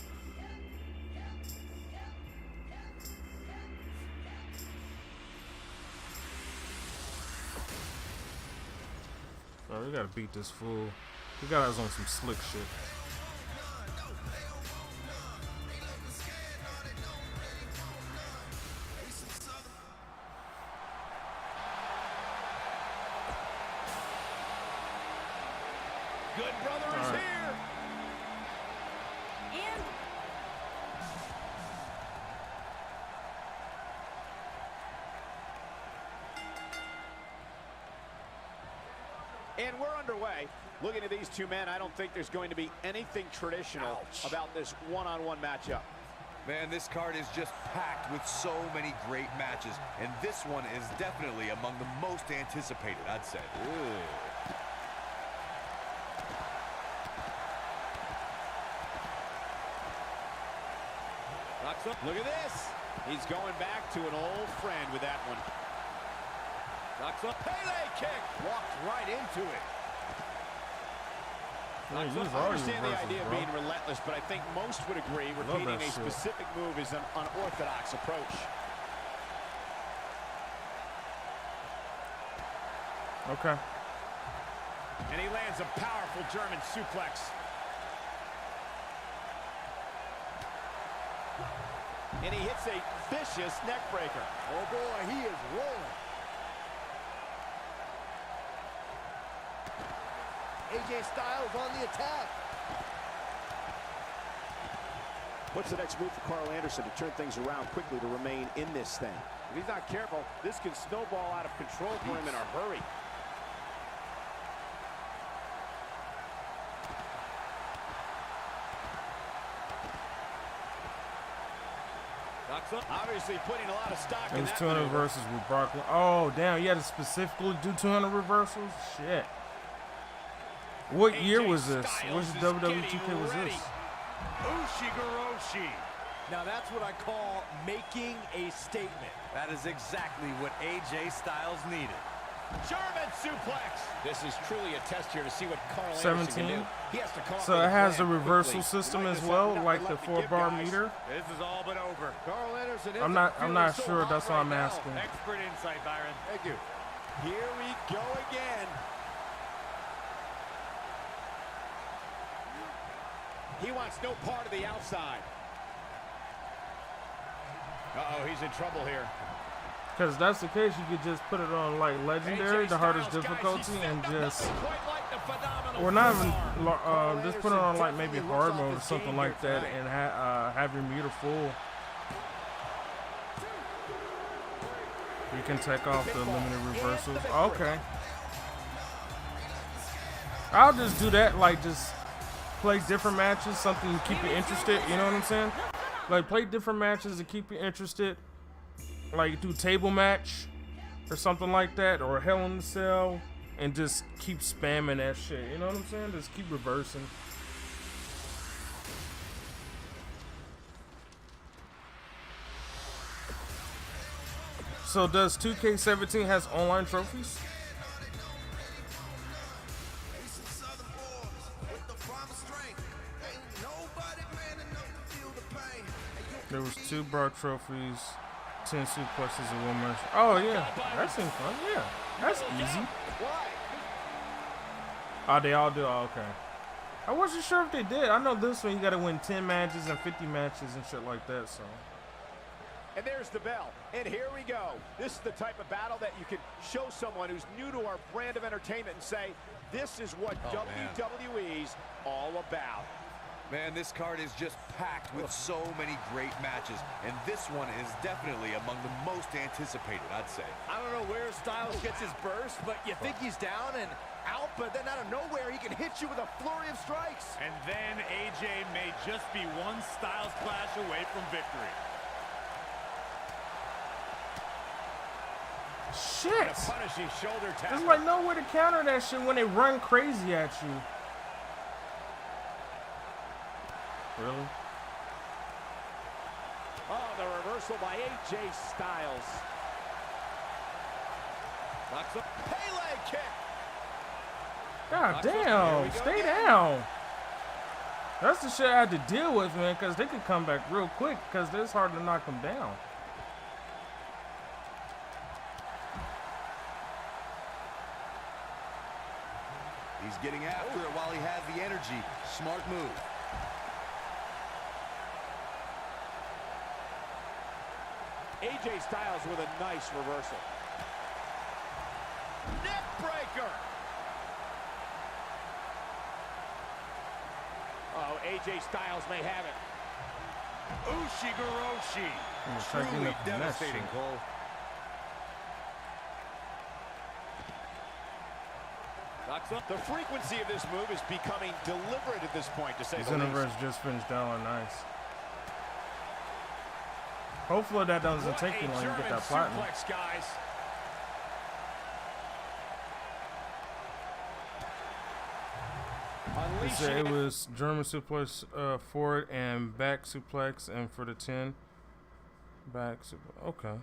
Oh, we gotta beat this fool. We got us on some slick shit. Good brother is here. And we're underway. Looking at these two men, I don't think there's going to be anything traditional about this one-on-one matchup. Man, this card is just packed with so many great matches, and this one is definitely among the most anticipated, I'd say. Look at this. He's going back to an old friend with that one. Knocks up. Pele kick. Walked right into it. I understand the idea of being relentless, but I think most would agree repeating a specific move is an unorthodox approach. Okay. And he lands a powerful German suplex. And he hits a vicious neck breaker. Oh boy, he is rolling. AJ Styles on the attack. What's the next move for Carl Anderson to turn things around quickly to remain in this thing? If he's not careful, this can snowball out of control for him in a hurry. Obviously putting a lot of stock in that. It was 200 reversals with Brock. Oh, damn. You had to specifically do 200 reversals? Shit. What year was this? Which WWE 2K was this? Ushigoroshi. Now that's what I call making a statement. That is exactly what AJ Styles needed. German suplex. This is truly a test here to see what Carl Anderson can do. He has to come so it has a reversal system as well, like the 4-bar meter. This is all but over. Carl Anderson. I'm not sure. That's why I'm asking. Expert insight, Byron. Thank you. Here we go again. He wants no part of the outside. Uh-oh, he's in trouble here. Because if that's the case, you could just put it on like legendary, the hardest difficulty, and just, or not even, just put it on like maybe hard mode or something like that, and have your meter full. You can take off the limited reversals. Okay. I'll just do that, like just play different matches, something to keep you interested, you know what I'm saying? Like play different matches to keep you interested. Like do table match or something like that, or Hell in the Cell, and just keep spamming that shit, you know what I'm saying? Just keep reversing. So does 2K17 has online trophies? There was 2 Brock trophies, 10 suplexes and 1 match. Oh yeah, that seems fun. Yeah, that's easy. Oh, they all do. Oh, okay. I wasn't sure if they did. I know this one you got to win 10 matches and 50 matches and shit like that. So. And there's the bell. And here we go. This is the type of battle that you can show someone who's new to our brand of entertainment and say, this is what WWE's all about. Man, this card is just packed with so many great matches, and this one is definitely among the most anticipated, I'd say. I don't know where Styles gets his burst, but you think he's down and out, but then out of nowhere, he can hit you with a flurry of strikes. And then AJ may just be one Styles clash away from victory. Shit! And a punishing shoulder tackle. There's like nowhere to counter that shit when they run crazy at you. Really? Oh, the reversal by AJ Styles. Knocks up. Pele kick. God damn, stay down. That's the shit I had to deal with, man, because they could come back real quick because it's hard to knock them down. He's getting after it while he has the energy. Smart move. AJ Styles with a nice reversal. Neck breaker. Oh, AJ Styles may have it. Ushigoroshi. Truly devastating, Cole. Knocks up. The frequency of this move is becoming deliberate at this point, to say the least. Xenoverse just finished down nice. Hopefully that doesn't take you long to get that platinum. Suplex, guys. He said it was German suplex forward and back suplex, and for the 10 back suplex. Okay.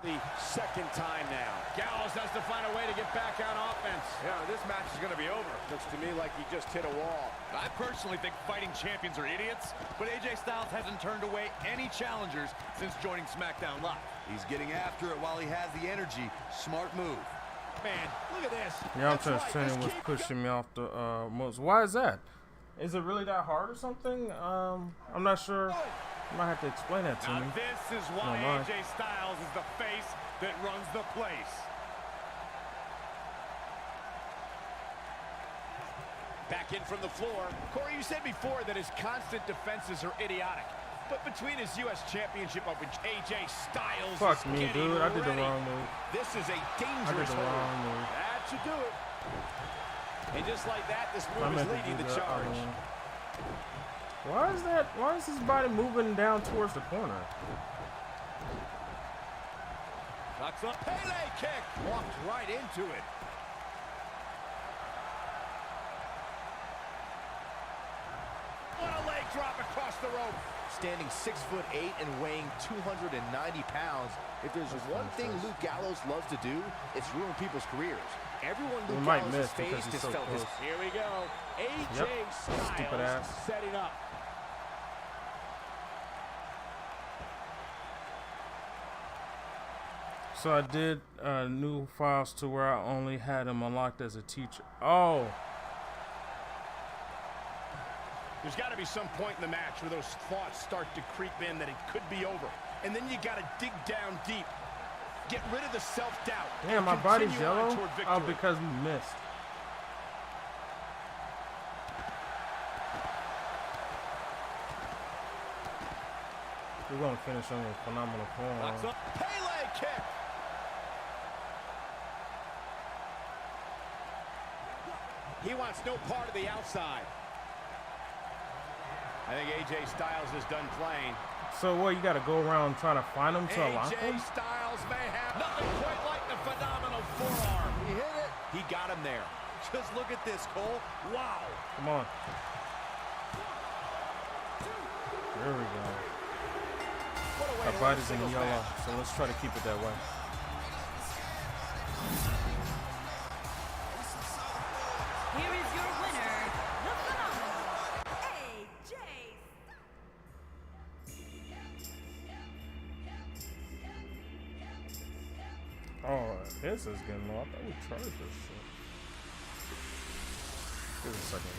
The second time now. Gallows has to find a way to get back on offense. Yeah, this match is going to be over. Looks to me like he just hit a wall. I personally think fighting champions are idiots, but AJ Styles hasn't turned away any challengers since joining SmackDown Live. He's getting after it while he has the energy. Smart move. Man, look at this. Yeah, I'm just training was pushing me off the most. Why is that? Is it really that hard or something? I'm not sure. You might have to explain that to me. This is why AJ Styles is the face that runs the place. Back in from the floor. Corey, you said before that his constant defenses are idiotic. But between his U.S. Championship up with AJ Styles, fuck me, dude. I did the wrong move. This is a dangerous move. That should do it. And just like that, this move is leading the charge. Why is his body moving down towards the corner? Knocks up. Pele kick. Walked right into it. What a leg drop across the rope. Standing 6'8" and weighing 290 pounds. If there's one thing Luke Gallows loves to do, it's ruin people's careers. Everyone Luke Gallows has faced has felt this. Here we go. AJ Styles setting up. So I did new files to where I only had him unlocked as a teacher. Oh. There's got to be some point in the match where those thoughts start to creep in that it could be over. And then you got to dig down deep. Get rid of the self-doubt. Damn, my body's yellow? Oh, because we missed. We're going to finish on a phenomenal form. Pele kick. He wants no part of the outside. I think AJ Styles is done playing. So what, you got to go around trying to find him to unlock him? AJ Styles may have nothing quite like the phenomenal forearm. He hit it. He got him there. Just look at this, Cole. Wow. Come on. There we go. Our body's in yellow, so let's try to keep it that way. Here is your winner, the phenomenal AJ. Oh, this is getting low. I thought we tried this shit. Give it a second.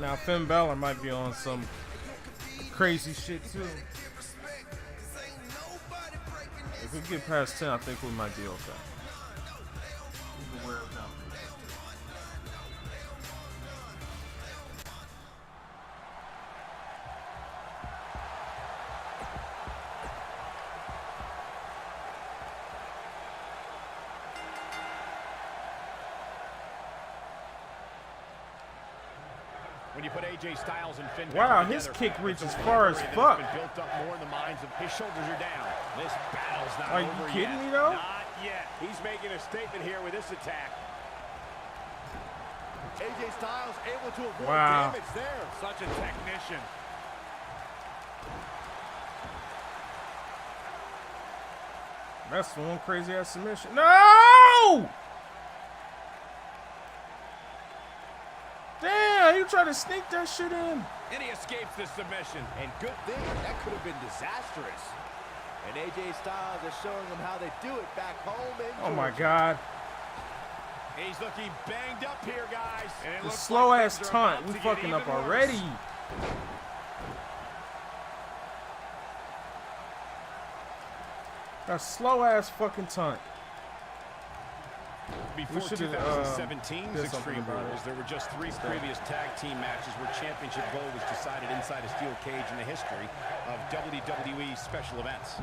Now Finn Balor might be on some crazy shit too. If we get past 10, I think we might be okay. You can wear it down. When you put AJ Styles and Finn wow, Balor his together, kick it's a reaches far as rivalry fuck. that has been built up more in the minds of his shoulders are down. This battle's not Are you over kidding yet. me though? Not yet. He's making a statement here with this attack. AJ Styles able to avoid wow. damage there. Such a technician. That's one crazy ass submission. No! Damn, you try to sneak that shit in. And he escapes the submission. And good thing, that could have been disastrous. And AJ Styles is showing them how they do it back home in Oh my Georgia. God. He's looking banged up here, guys. And it The looks slow like ass things are taunt. about We to get fucking up even worse. already. That slow ass fucking taunt. Before should've, 2017's did something Extreme about Rules, it. there were just 3 previous tag team matches where championship gold was decided inside a steel cage in the history of WWE special events. The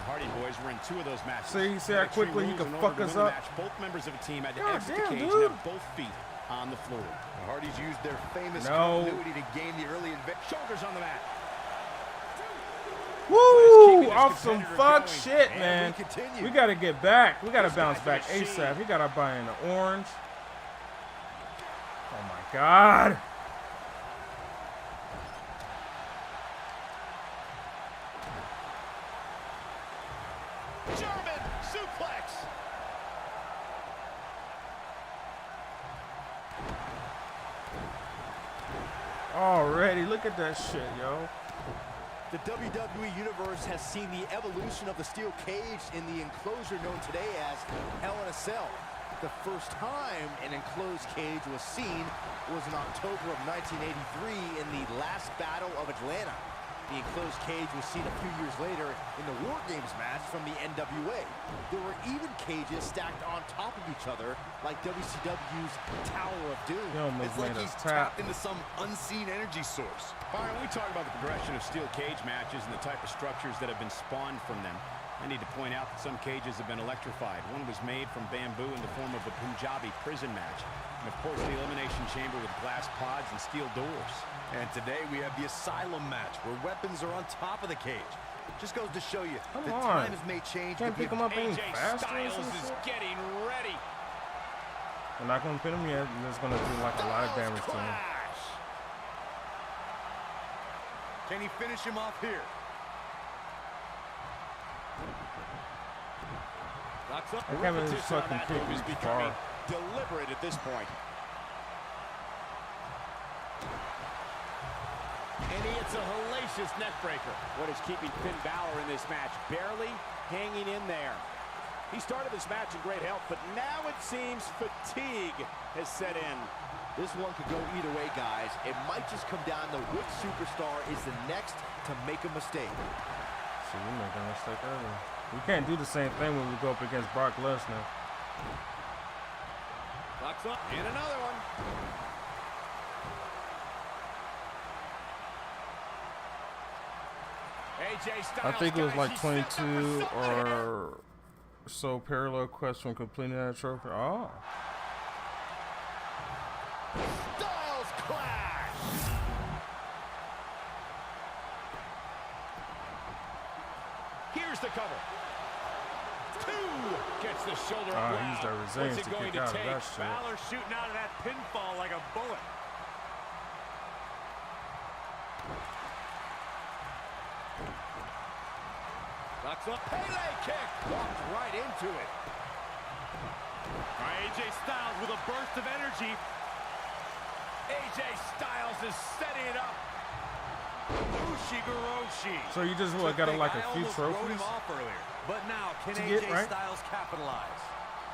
Hardy Boys were in 2 of those matches. See how Extreme quickly he Rules, could in order fuck to us win the up? match, both members of a team had to God exit damn, the cage dude. and have both feet on the floor. The Hardys used their famous No. continuity to gain the early advantage. Shoulders on the mat. Woo! this Off some competitor fuck going. shit, And man. we continue. We gotta get back. We gotta This bounce guy's back a machine. ASAP. He gotta buy in the orange. Oh my God. German suplex. Already, look at that shit, yo. The WWE Universe has seen the evolution of the steel cage in the enclosure known today as Hell in a Cell. The first time an enclosed cage was seen was in October of 1983 in the last Battle of Atlanta. The enclosed cage was seen a few years later in the War Games match from the NWA. There were even cages stacked on top of each other, like WCW's Tower of Doom. He almost It's like made he's us tap. tapped into some unseen energy source. Byron, we talk about the progression of steel cage matches and the type of structures that have been spawned from them. I need to point out that some cages have been electrified. One was made from bamboo in the form of a Punjabi prison match. And of course, the elimination chamber with glass pods and steel doors. And today we have the Asylum match, where weapons are on top of the cage. Just goes to show you, Come the on. times may change. Can't but the pick him up any AJ faster or Styles some is shit? getting ready. We're not gonna pin him yet. It's gonna do like a lot of damage to him. Clash. Can he finish him off here? Knocks up. I can't believe Repetition on fucking that kick move is reached becoming far. deliberate at this point. And he hits a hellacious neck breaker. What is keeping Finn Balor in this match? Barely hanging in there. He started this match in great health, but now it seems fatigue has set in. This one could go either way, guys. It might just come down to which superstar is the next to make a mistake. See, we made a mistake earlier. We can't do the same thing when we go up against Brock Lesnar. Locks up. And another one. AJ Styles, I think it was guys, like he stepped up 22 for something here. or so parallel quests from completing that trophy. Oh. Styles clash! Here's the cover. 2 gets the shoulder Ah, up. he used that What's resilience it to going kick to out of take? that shit. Balor shooting out of that pinfall like a bullet. Knocks up. Pele kick. Walked right into it. AJ Styles with a burst of energy. AJ Styles is setting it up. Ushigoroshi. So you just what, got like a few trophies? But now, can To AJ get, right? Styles capitalize?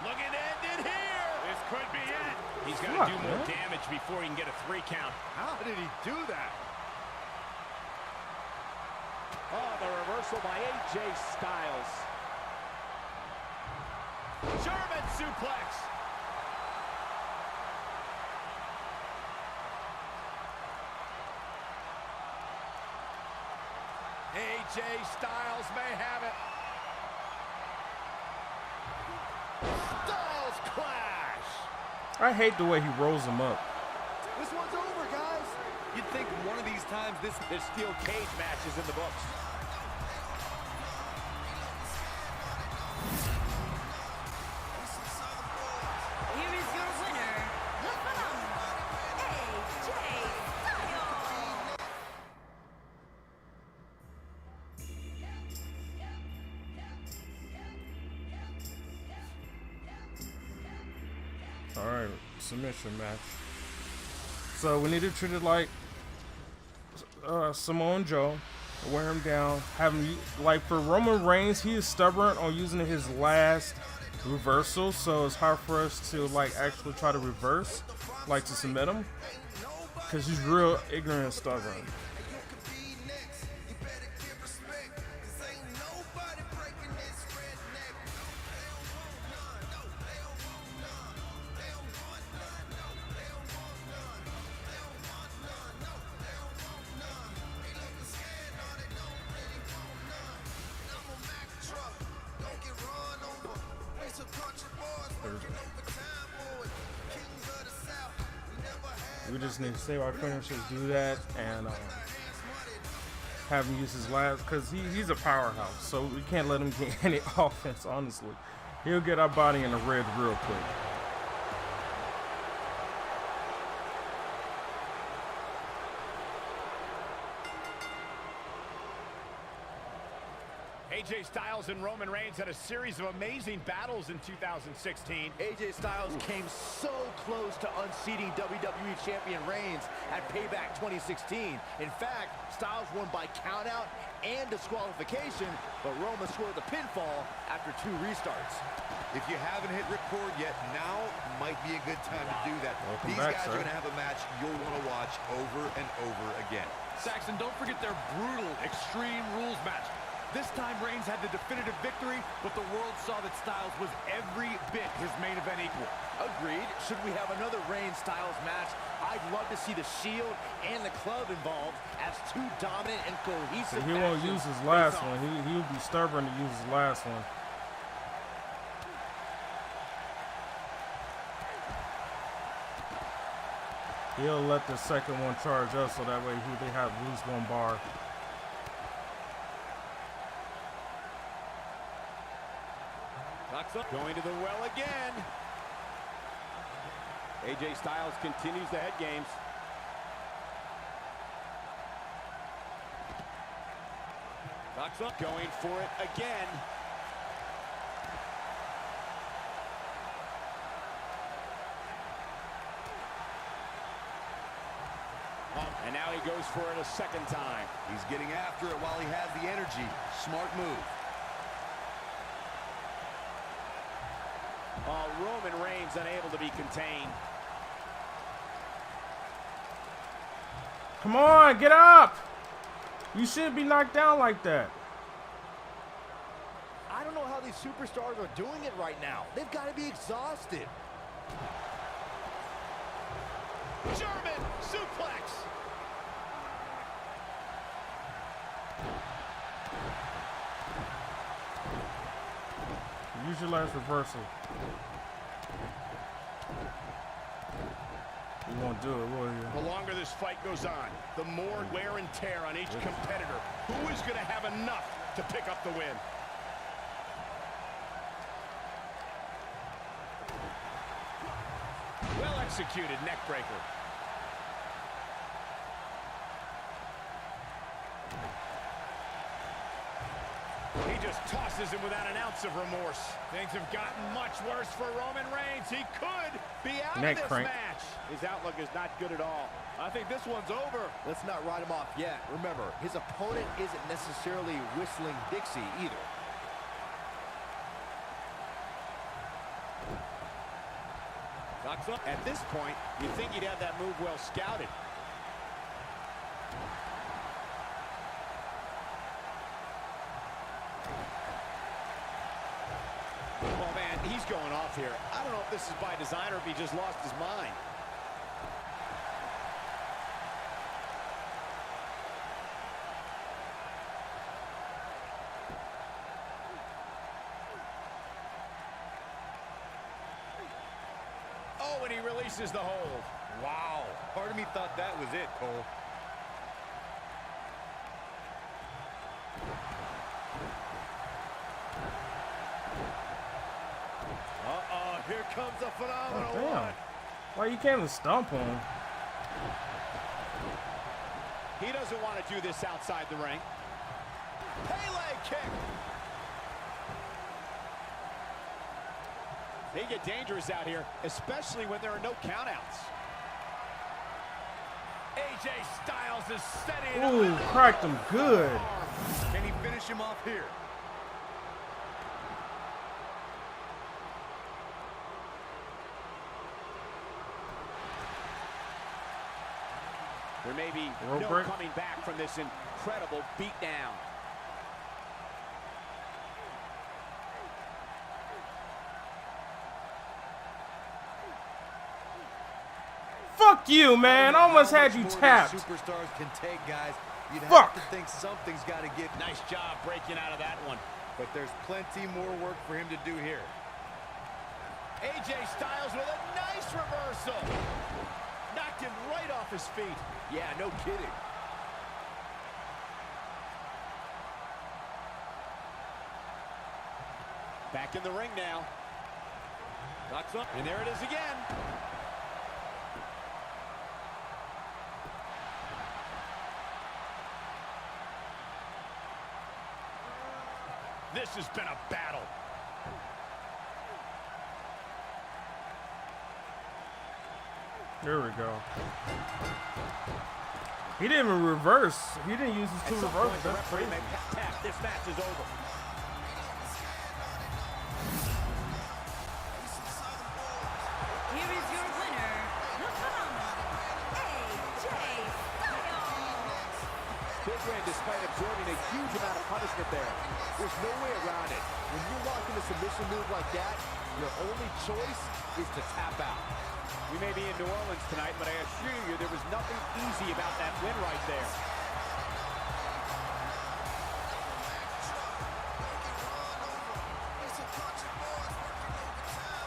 Looking to end it here. This could be it. He's got Fuck, to do more man. damage before he can get a 3 count. How did he do that? Oh, the reversal by AJ Styles. German suplex. AJ Styles may have it. Styles clash! I hate the way he rolls him up. This one's over, guys. You'd think one of these times this steel cage match is in the books. Here is your winner, the phenomenal AJ Styles. All right, submission match. So we need to treat it like Samoa Joe, wear him down, have him like for Roman Reigns. He is stubborn on using his last reversal, so it's hard for us to like actually try to reverse, like to submit him, because he's real ignorant and stubborn. We just need to save our finishers, do that, and have him use his last, because he's a powerhouse, so we can't let him get any offense, honestly. He'll get our body in the red real quick. AJ Styles and Roman Reigns had a series of amazing battles in 2016. AJ Styles came so close to unseating WWE Champion Reigns at Payback 2016. In fact, Styles won by countout and disqualification, but Roman scored the pinfall after 2 restarts. If you haven't hit record yet, now might be a good time to do that. These guys are going to have a match you'll want to watch over and over again. Saxton, don't forget their brutal Extreme Rules match. This time Reigns had the definitive victory, but the world saw that Styles was every bit his main event equal. Agreed. Should we have another Reigns-Styles match, I'd love to see the Shield and the Club involved as 2 dominant and cohesive He won't use his last one. He'll be stubborn to use his last one. He'll let the second one charge us, so that way they have lose 1 bar. Going to the well again. AJ Styles continues the head games. Knocks up. Going for it again. And now he goes for it a second time. He's getting after it while he has the energy. Smart move. Roman Reigns unable to be contained. Come on, get up! You shouldn't be knocked down like that. I don't know how these superstars are doing it right now. They've got to be exhausted. German suplex. Use your last reversal. You won't do it, will you? The longer this fight goes on, the more wear and tear on each competitor. Who is going to have enough to pick up the win? Well executed neck breaker. He just tosses him without an ounce of remorse. Things have gotten much worse for Roman Reigns. He could be out of this match. His outlook is not good at all. I think this one's over. Let's not write him off yet. Remember, his opponent isn't necessarily whistling Dixie either. Knocks up. At this point, you'd think he'd have that move well scouted. Oh, man, he's going off here. I don't know if this is by design or if he just lost his mind. Oh, and he releases the hold. Wow. Part of me thought that was it, Cole. Uh-oh, here comes a phenomenal one. Why you can't even stomp on him? He doesn't want to do this outside the ring. Pele kick. They get dangerous out here, especially when there are no countouts. AJ Styles is setting up. Ooh, cracked him good. Can he finish him off here? There may be no coming back from this incredible beatdown. Fuck you, man. I almost had you tapped. Superstars can take, guys. You'd Fuck. have to think something's got to give. Nice job breaking out of that one. But there's plenty more work for him to do here. AJ Styles with a nice reversal. Knocked him right off his feet. Yeah, no kidding. Back in the ring now. Knocks up, and there it is again. This has been a battle. There we go. He didn't even reverse. He didn't use his two reversals. That's crazy. This match is over. Here is your winner, the phenomenal AJ Styles. Big Ren, despite absorbing a huge amount of punishment there, there's no way around it. When you lock in a submission move like that, your only choice is to tap out. We may be in New Orleans tonight, but I assure you there was nothing easy about that win right there.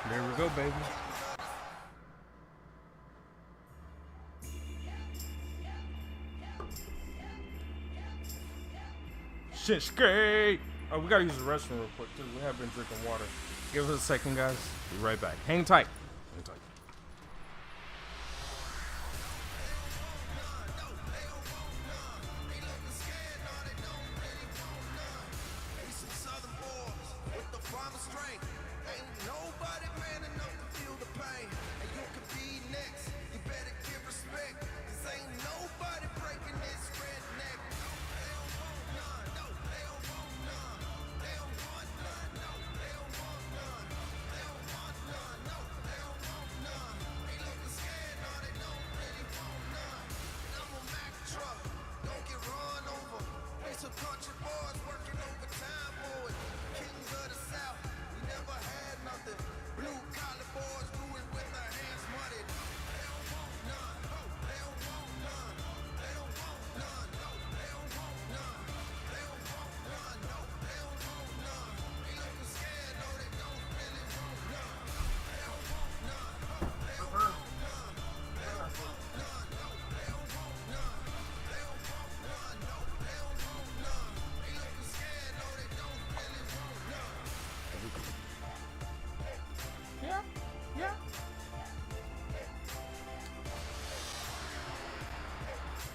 There we go, baby. Shinsuke! Oh, we gotta use the restroom real quick, too. We have been drinking water. Give us a second, guys. Be right back. Hang tight. Hang tight.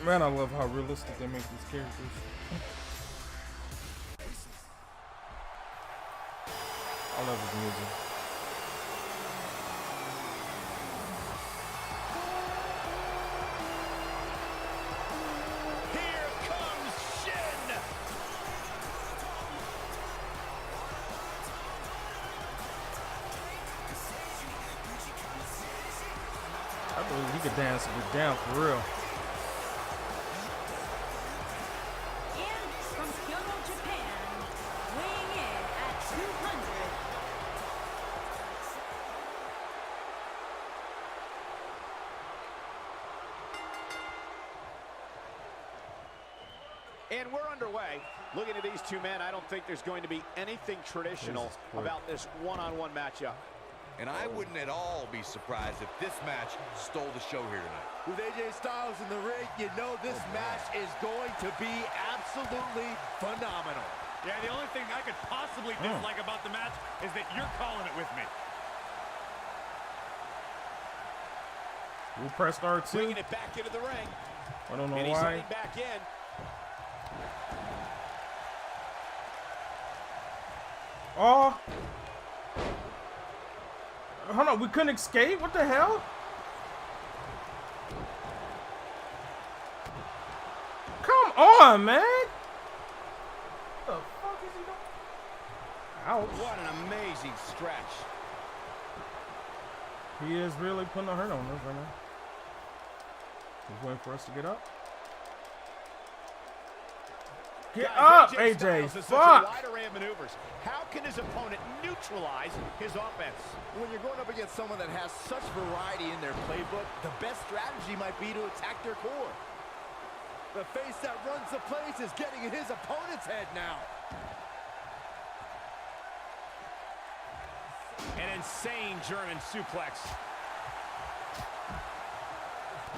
Man, I love how realistic they make these characters. I love his music. Here comes Shin. I believe he could dance a bit down for real. And we're underway. Looking at these two men, I don't think there's going to be anything traditional about this one-on-one matchup. And I wouldn't at all be surprised if this match stole the show here tonight. With AJ Styles in the ring, you know this match is going to be absolutely phenomenal. Yeah, the only thing I could possibly dislike about the match is that you're calling it with me. We'll press R2. Bringing it back into the ring. I don't know and he's why. heading back in. Oh. Hold on, we couldn't escape? What the hell? Come on, man. What the fuck is he doing? Ouch. What an amazing stretch. He is really putting a hurt on us right now. He's waiting for us to get up. Get up, AJ. Fuck. Wide array of maneuvers. How can his opponent neutralize his offense? When you're going up against someone that has such variety in their playbook, the best strategy might be to attack their core. The face that runs the place is getting in his opponent's head now. An insane German suplex.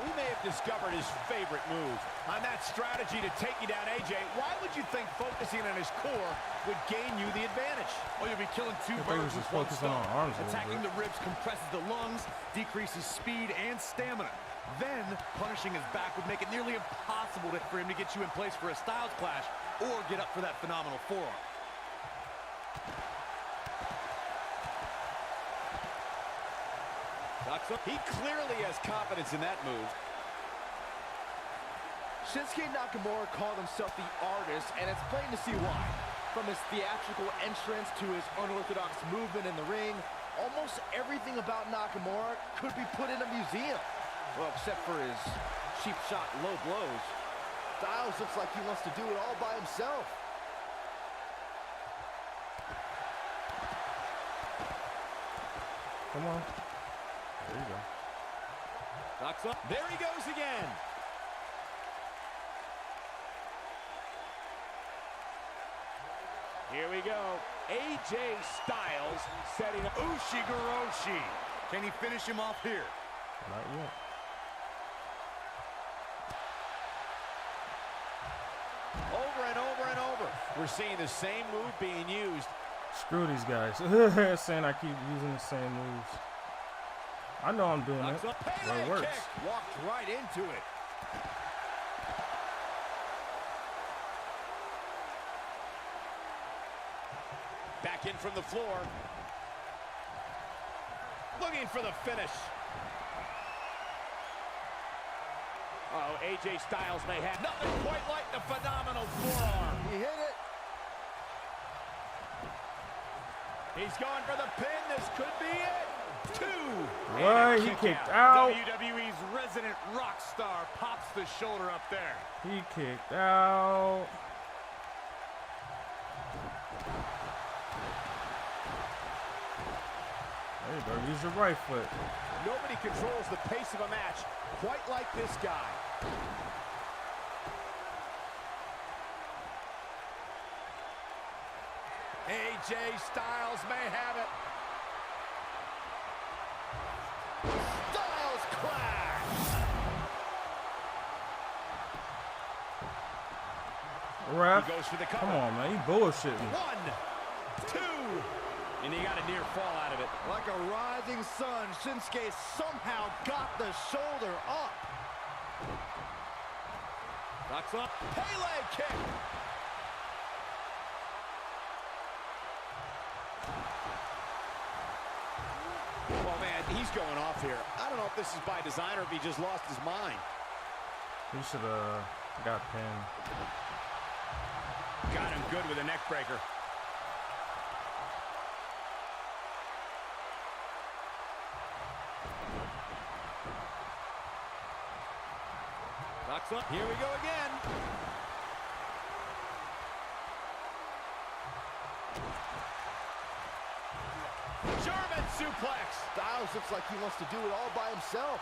We may have discovered his favorite move. On that strategy to take you down, AJ, why would you think focusing on his core would gain you the advantage? Well, you'll be killing two birds with one stone. Attacking the ribs compresses the lungs, decreases speed and stamina. Then, punishing his back would make it nearly impossible for him to get you in place for a Styles Clash or get up for that phenomenal forearm. He clearly has confidence in that move. Shinsuke Nakamura called himself the artist, and it's plain to see why. From his theatrical entrance to his unorthodox movement in the ring, almost everything about Nakamura could be put in a museum. Well, except for his cheap shot low blows. Styles looks like he wants to do it all by himself. Come on. There you go. Knocks up. There he goes again. Here we go. AJ Styles setting up Ushigoroshi. Can he finish him off here? Not yet. over and over and over. We're seeing the same move being used. Screw these guys. Saying I keep using the same moves. I know I'm doing it. Well, it works. Kick. Walked right into it. Back in from the floor. Looking for the finish. Uh-oh, AJ Styles may have nothing quite like the phenomenal forearm. He hit it. He's going for the pin. This could be it. 2. What? He kicked out. WWE's resident rock star pops the shoulder up there. He kicked out. There you go. Use your right foot. Nobody controls the pace of a match quite like this guy. AJ Styles may have it. Styles clash. Ref, He goes for the cover. come on, man. You bullshitting. 1, 2. And he got a near fall out of it. Like a rising sun, Shinsuke somehow got the shoulder up. Knocks up. Pele kick. Oh, man, he's going off here. I don't know if this is by design or if he just lost his mind. He should have got pinned. Got him good with a neck breaker. Knocks up. Here we go again. German suplex. Styles looks like he wants to do it all by himself.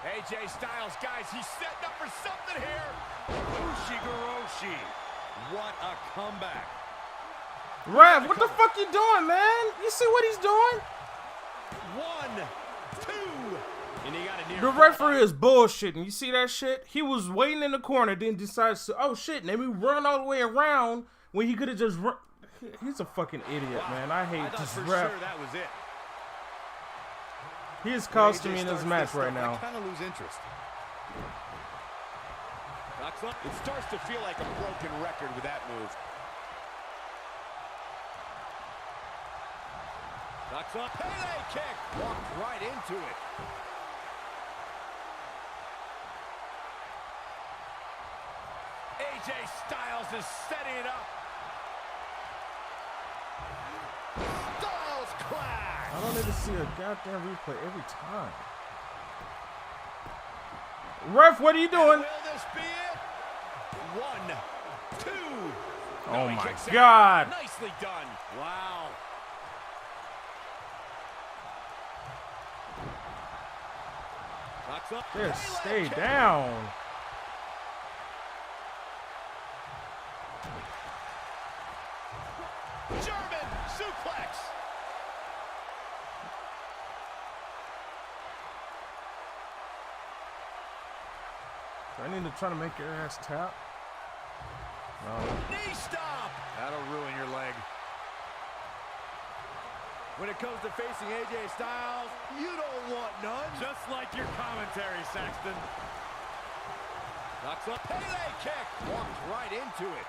AJ Styles, guys, he's setting up for something here. Ushigoroshi. What a comeback. Ref, what the fuck you doing, man? You see what he's doing? 1, 2. And he got a near The referee is bullshitting. You see that shit? He was waiting in the corner, then decides to, oh shit, let me run all the way around when he could have just run. He's a fucking idiot, man. I hate I thought this for ref. sure that was it. He is costing me in this match right now. I kind of lose interest. It starts to feel like a broken record with that move. Knocks up. Pele kick. Walked right into it. AJ Styles is setting it up. Styles clash. I don't need to see a goddamn replay every time. Ref, what are you doing? Will this be it? 1, 2. Oh my God. Nicely done. Wow. Knocks up. Just stay down. German suplex. I need to try to make your ass tap. No. Knee stop. That'll ruin your leg. When it comes to facing AJ Styles, you don't want none. Just like your commentary, Saxton. Knocks up. Pele kick. Walked right into it.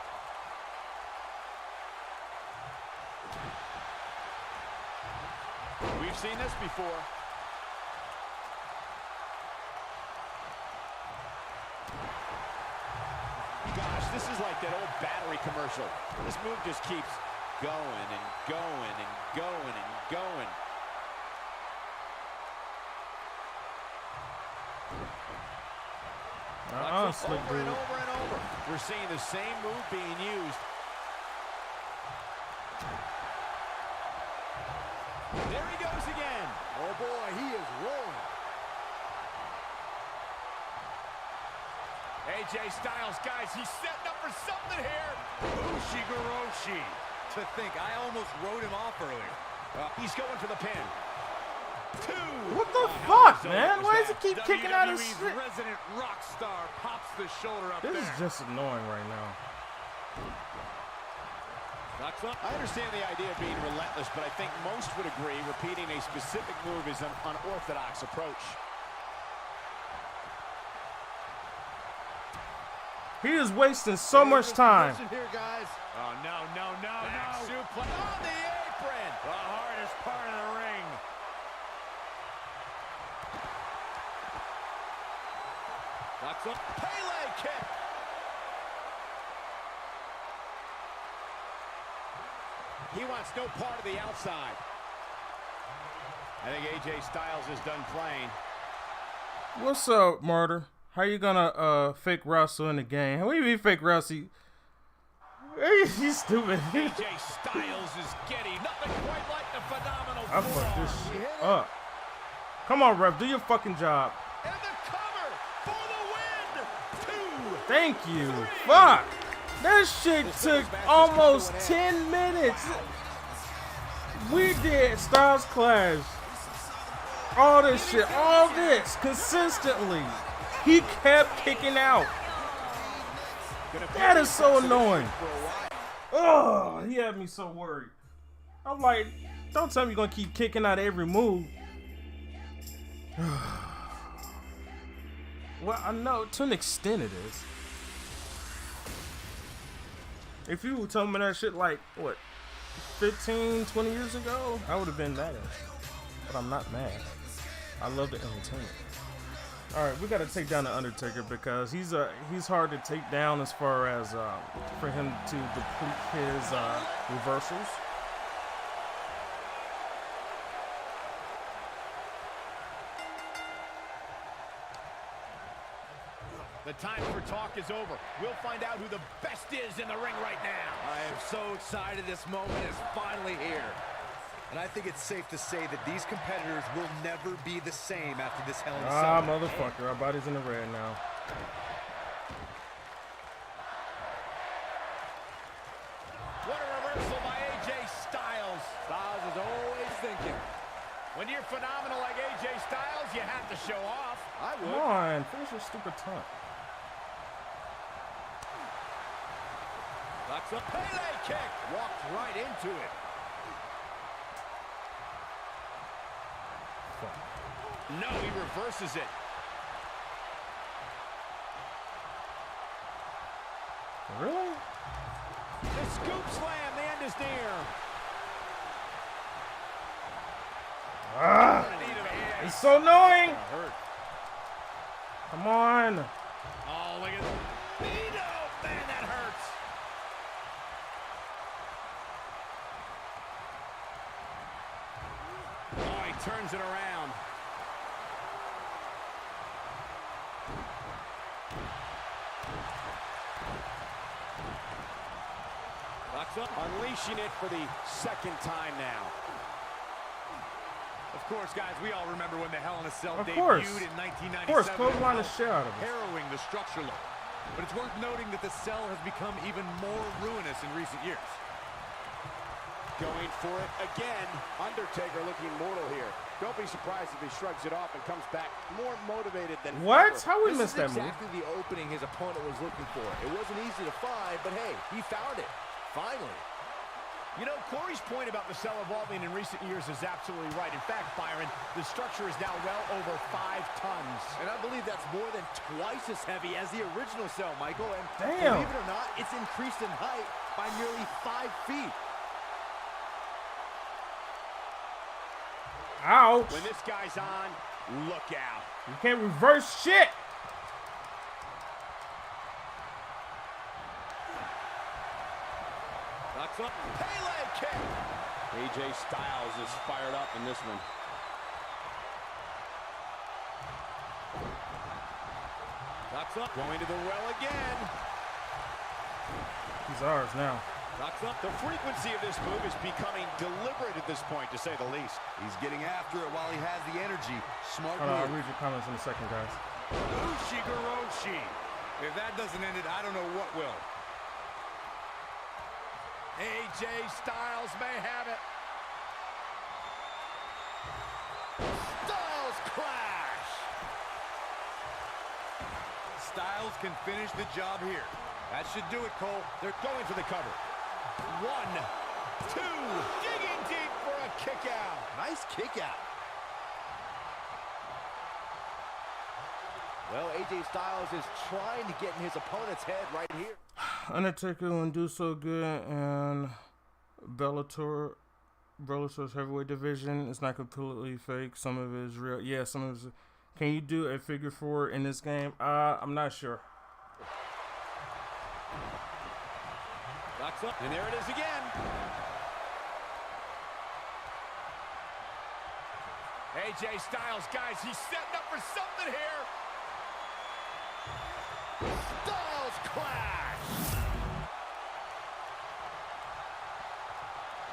We've seen this before. Gosh, this is like that old battery commercial. This move just keeps going and going and going and going. Slick over and dude. over and over. We're seeing the same move being used. There he goes again. Oh boy, he is rolling. AJ Styles, guys, he's setting up for something here. Ushigoroshi. To think, I almost wrote him off earlier. He's going for the pin. 2. What the fuck, man? Why does he keep kicking out his WWE's shit? resident rock star pops the shoulder up This there. is just annoying right now. I understand the idea of being relentless, but I think most would agree repeating a specific move is an unorthodox approach. He is wasting so much time. Here, guys. Oh, no. Back suplex on the apron. The hardest part of the ring. Knocks up. Pele kick. He wants no part of the outside. I think AJ Styles is done playing. What's up, Martyr? How you gonna fake wrestle in the game? How do you mean fake wrestle? He's stupid. AJ Styles is getting nothing quite like the phenomenal I fucked this forearm. shit up. Come on, ref, do your fucking job. And the cover for the win. 2. Thank you. Fuck. That shit took almost 10 minutes. We did Styles Clash. All this shit, all this, consistently. He kept kicking out. That is so annoying. Oh, he had me so worried. I'm like, don't tell me you're gonna keep kicking out every move. Well, I know to an extent it is. If you would tell me that shit like, what, 15, 20 years ago, I would have been mad at it. But I'm not mad. I love the entertainment. Alright, we gotta take down the Undertaker because he's hard to take down as far as for him to deplete his reversals. The time for talk is over. We'll find out who the best is in the ring right now. I am so excited this moment is finally here. And I think it's safe to say that these competitors will never be the same after this Hell in a Cell. Ah, motherfucker, our body's in the red now. What a reversal by AJ Styles. Styles is always thinking. When you're phenomenal like AJ Styles, you have to show off. I Come would. on, finish your stupid taunt. Knocks up. Pele kick. Walked right into it. No, he reverses it. Really? The scoop slam, the end is near. It's so annoying. Come on. Oh, look at Vito. Man, that hurts. Oh, he turns it around. Locks up, unleashing it for the second time now. Of course, guys, we all remember when the Hell in a Cell debuted in 1997. Of course, clothesline the shit out of it. Harrowing the structure look. But it's worth noting that the Cell has become even more ruinous in recent years. Going for it again. Undertaker looking mortal here. Don't be surprised if he shrugs it off and comes back more motivated than what? ever. How we missed that move? Exactly the opening his opponent was looking for. It wasn't easy to find, but hey, he found it. Finally. You know, Corey's point about the Cell evolving in recent years is absolutely right. In fact, Byron, the structure is now well over 5 tons. And I believe that's more than twice as heavy as the original Cell, Michael. And damn, believe it or not, it's increased in height by nearly 5 feet. Ouch. When this guy's on, look out. You can't reverse shit. Knocks up. Pele kick. AJ Styles is fired up in this one. Knocks up. Going to the well again. He's ours now. Knocks up. The frequency of this move is becoming deliberate at this point, to say the least. He's getting after it while he has the energy. Smart Hold on, I'll move. read your comments in a second, guys. Ushigoroshi. If that doesn't end it, I don't know what will. AJ Styles may have it. Styles clash. Styles can finish the job here. That should do it, Cole. They're going for the cover. 1, 2, digging deep for a kick out. Nice kick out. Well, AJ Styles is trying to get in his opponent's head right here. Undertaker wouldn't do so good in Bellator's heavyweight division. It's not completely fake. Some of it is real. Yeah, some of it is. Can you do a figure 4 in this game? I'm not sure. Knocks up, and there it is again. AJ Styles, guys, he's setting up for something here. Styles clash.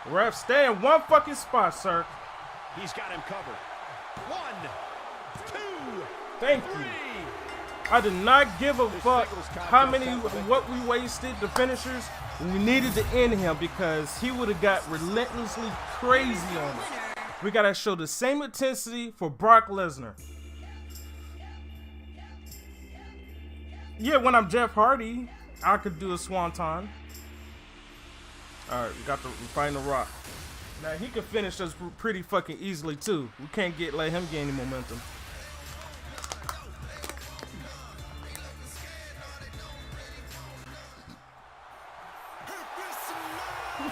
Ref, stay in one fucking spot, sir. He's got him covered. 1, 2, thank 3. you. I did not give a fuck how many, what we wasted, the finishers. We needed to end him because he would have got relentlessly crazy on us. We got to show the same intensity for Brock Lesnar. Yeah, when I'm Jeff Hardy, I could do a swanton. All right, we fighting The Rock. Now, he could finish us pretty fucking easily, too. We can't let him gain any momentum.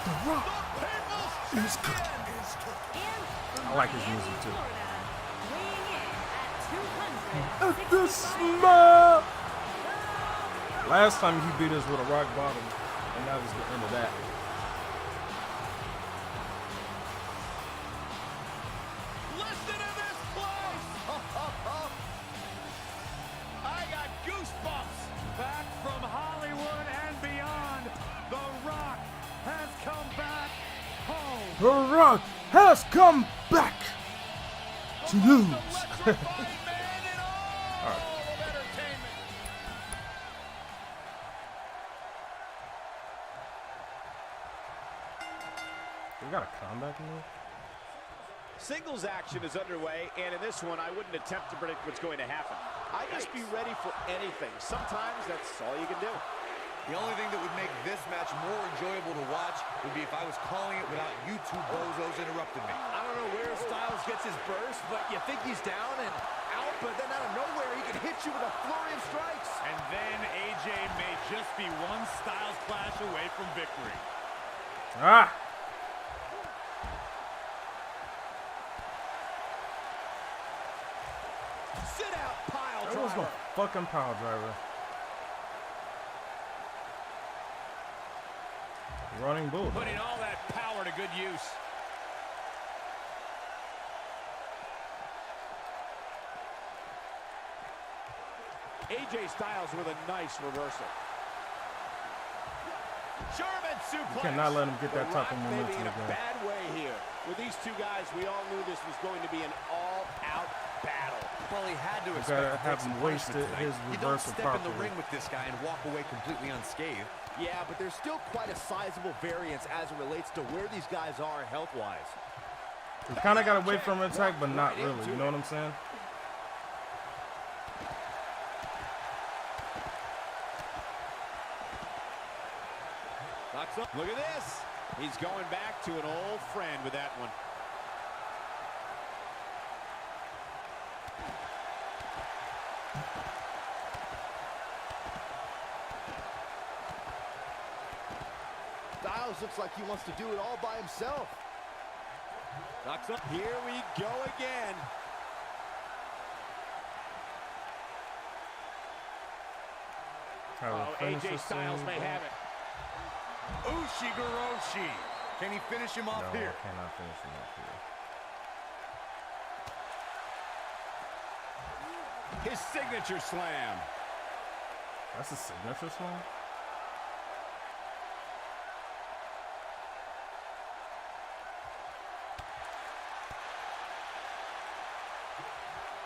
The Rock is cooking. I like his music too. At the smile. Last time he beat us with a rock bottom, and that was the end of that. Listen to this place! I got goosebumps. Back from Hollywood and beyond, The Rock has come back home. The Rock has come back to lose. We got a comeback in there? Singles action is underway, and in this one, I wouldn't attempt to predict what's going to happen. I'd just be ready for anything. Sometimes that's all you can do. The only thing that would make this match more enjoyable to watch would be if I was calling it without you two bozos interrupting me. I don't know where Styles gets his burst, but you think he's down and out, but then out of nowhere he can hit you with a flurry of strikes. And then AJ may just be one Styles clash away from victory. Ah! Sit out pile driver. That was no fucking pile driver. Running bull. Putting all that power to good use. AJ Styles with a nice reversal. German suplex. You cannot let him get that type of momentum maybe in a again. bad way here. With these two guys, we all knew this was going to be an all-out battle. Well, he had to You expect gotta to have take some him wasted punishment his tonight. You don't reversal step in the properly. ring with this guy and walk away completely unscathed. Yeah, but there's still quite a sizable variance as it relates to where these guys are health-wise. You kind of got to wait for him to attack, but not really. You know what I'm saying? Look at this. He's going back to an old friend with that one. Styles looks like he wants to do it all by himself. Knocks up. Here we go again. AJ Styles may have it. Ushigoroshi. Can he finish him off No, here? I cannot finish him off here. His signature slam. That's a signature slam?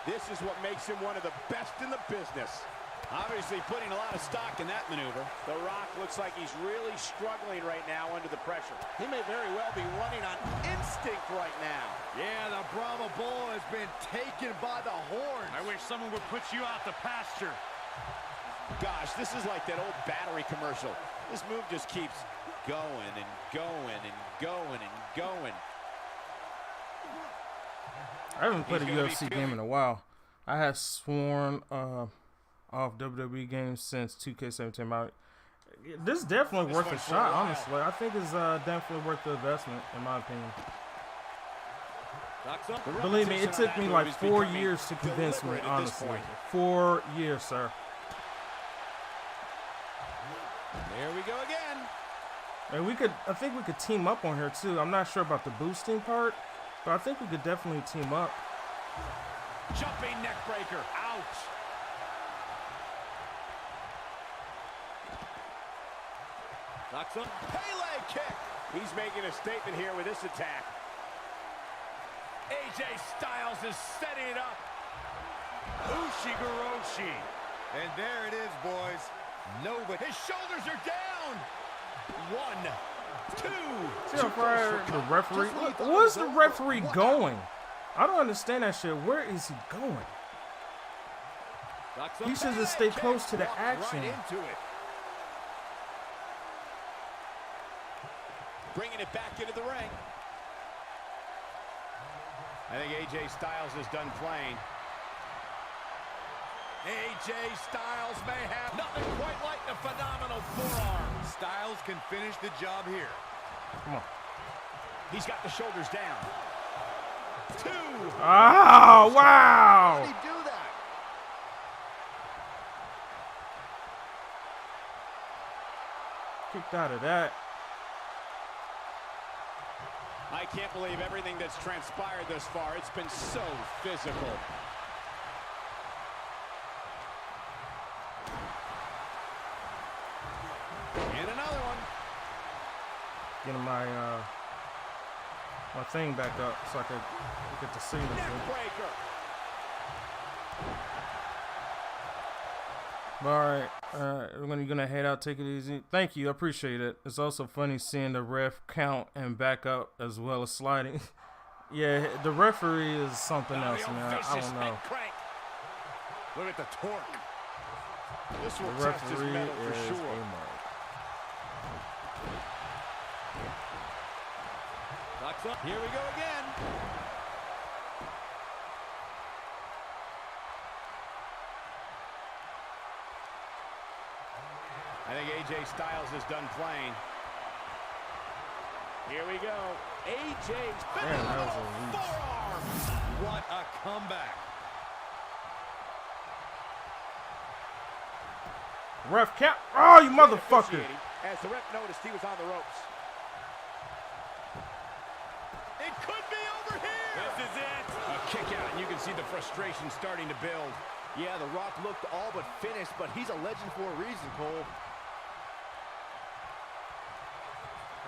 This is what makes him one of the best in the business. Obviously putting a lot of stock in that maneuver. The Rock looks like he's really struggling right now under the pressure. He may very well be running on instinct right now. Yeah, the Brahma Bull has been taken by the horns. I wish someone would put you out to pasture. Gosh, this is like that old battery commercial. This move just keeps going and going and going and going. I haven't played a UFC game in a while. I have sworn off WWE games since 2K17. This is definitely worth a shot, honestly. I think it's definitely worth the investment, in my opinion. Believe me, it took me like 4 years to convince me, honestly. 4 years, sir. There we go again. And I think we could team up on here too. I'm not sure about the boosting part, but I think we could definitely team up. Jumping neck breaker. Ouch. Knocks up. Pele kick. He's making a statement here with this attack. AJ Styles is setting it up. Ushigoroshi. And there it is, boys. Nobody. His shoulders are down. 1, 2. See how far the referee? Where's the referee going? I don't understand that shit. Where is he going? He should just stay close to the action. Right into it. Bringing it back into the ring. I think AJ Styles is done playing. AJ Styles may have nothing quite like the phenomenal forearm. Styles can finish the job here. Come on. He's got the shoulders down. 2. Oh, wow. How did he do that? Kicked out of that. I can't believe everything that's transpired thus far. It's been so physical. And another one. Getting my my thing back up so I could get the signature. Neck breaker. All right, we're gonna head out. Take it easy. Thank you, I appreciate it. It's also funny seeing the ref count and back up as well as sliding. Yeah, the referee is something else, man. I don't know. Look at the torque. This will The test his referee mettle is for sure. a mark. Locks up. Here we go again. I think AJ Styles is done playing. Here we go. AJ's forearm. What a comeback. Ref cap. Oh, you motherfucker. As the ref noticed, he was on the ropes. It could be over here. This is it. A kick out, and you can see the frustration starting to build. Yeah, The Rock looked all but finished, but he's a legend for a reason, Cole.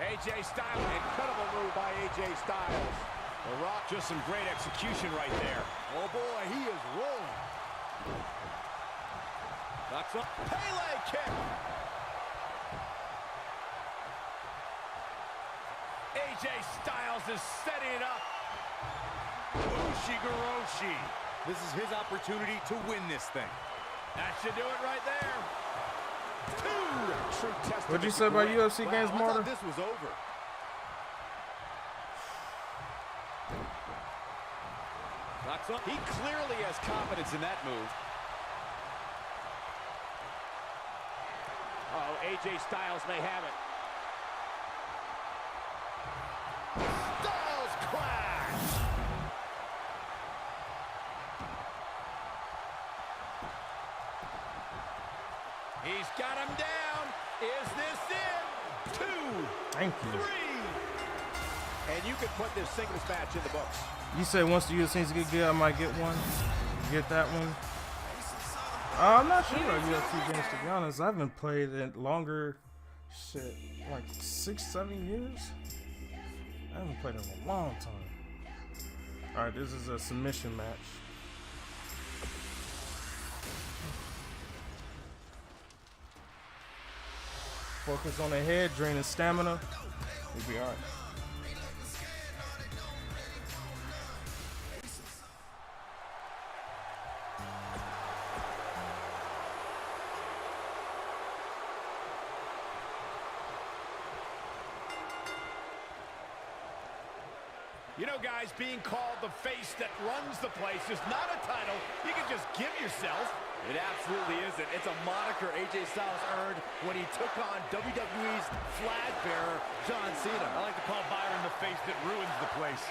AJ Styles. Incredible move by AJ Styles. The Rock. Just some great execution right there. Oh, boy, he is rolling. Knocks up. Pele kick. AJ Styles is setting it up. Ushigoroshi. This is his opportunity to win this thing. That should do it right there. True test. What'd you say about UFC games, Marta? This was over. Knocks up. He clearly has confidence in that move. Uh-oh, AJ Styles may have it. Styles crash! He's got him down. Is this it? 2, Thank you. 3. And you can put this singles match in the books. You say once the UFCs get good, I might get one. Get that one. I'm not sure about UFC games, to be honest. I haven't played it longer, shit, like 6-7 years. I haven't played it in a long time. All right, this is a submission match. Focus on the head, draining stamina. We'll be all right. You know, guys, being called the face that runs the place is not a title you can just give yourself. It absolutely isn't. It's a moniker AJ Styles earned when he took on WWE's flag bearer, John Cena. I like to call Byron the face that ruins the place.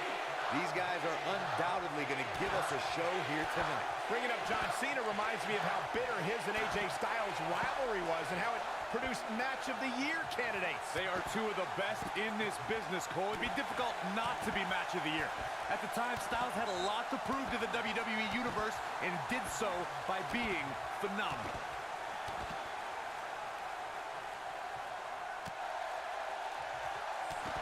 These guys are undoubtedly going to give us a show here tonight. Bringing up John Cena reminds me of how bitter his and AJ Styles rivalry was and how it produced Match of the Year candidates. They are two of the best in this business, Cole. It'd be difficult not to be Match of the Year. At the time, Styles had a lot to prove to the WWE Universe and did so by being phenomenal.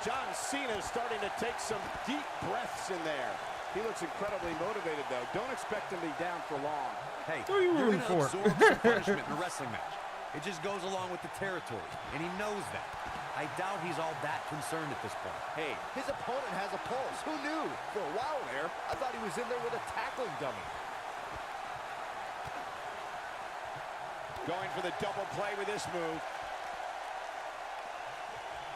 John Cena is starting to take some deep breaths in there. He looks incredibly motivated, though. Don't expect him to be down for long. Hey, who are you you're rooting for? absorb some punishment in a wrestling match. It just goes along with the territory, and he knows that. I doubt he's all that concerned at this point. Hey, his opponent has a pulse. Who knew? For a while there, I thought he was in there with a tackling dummy. Going for the double play with this move.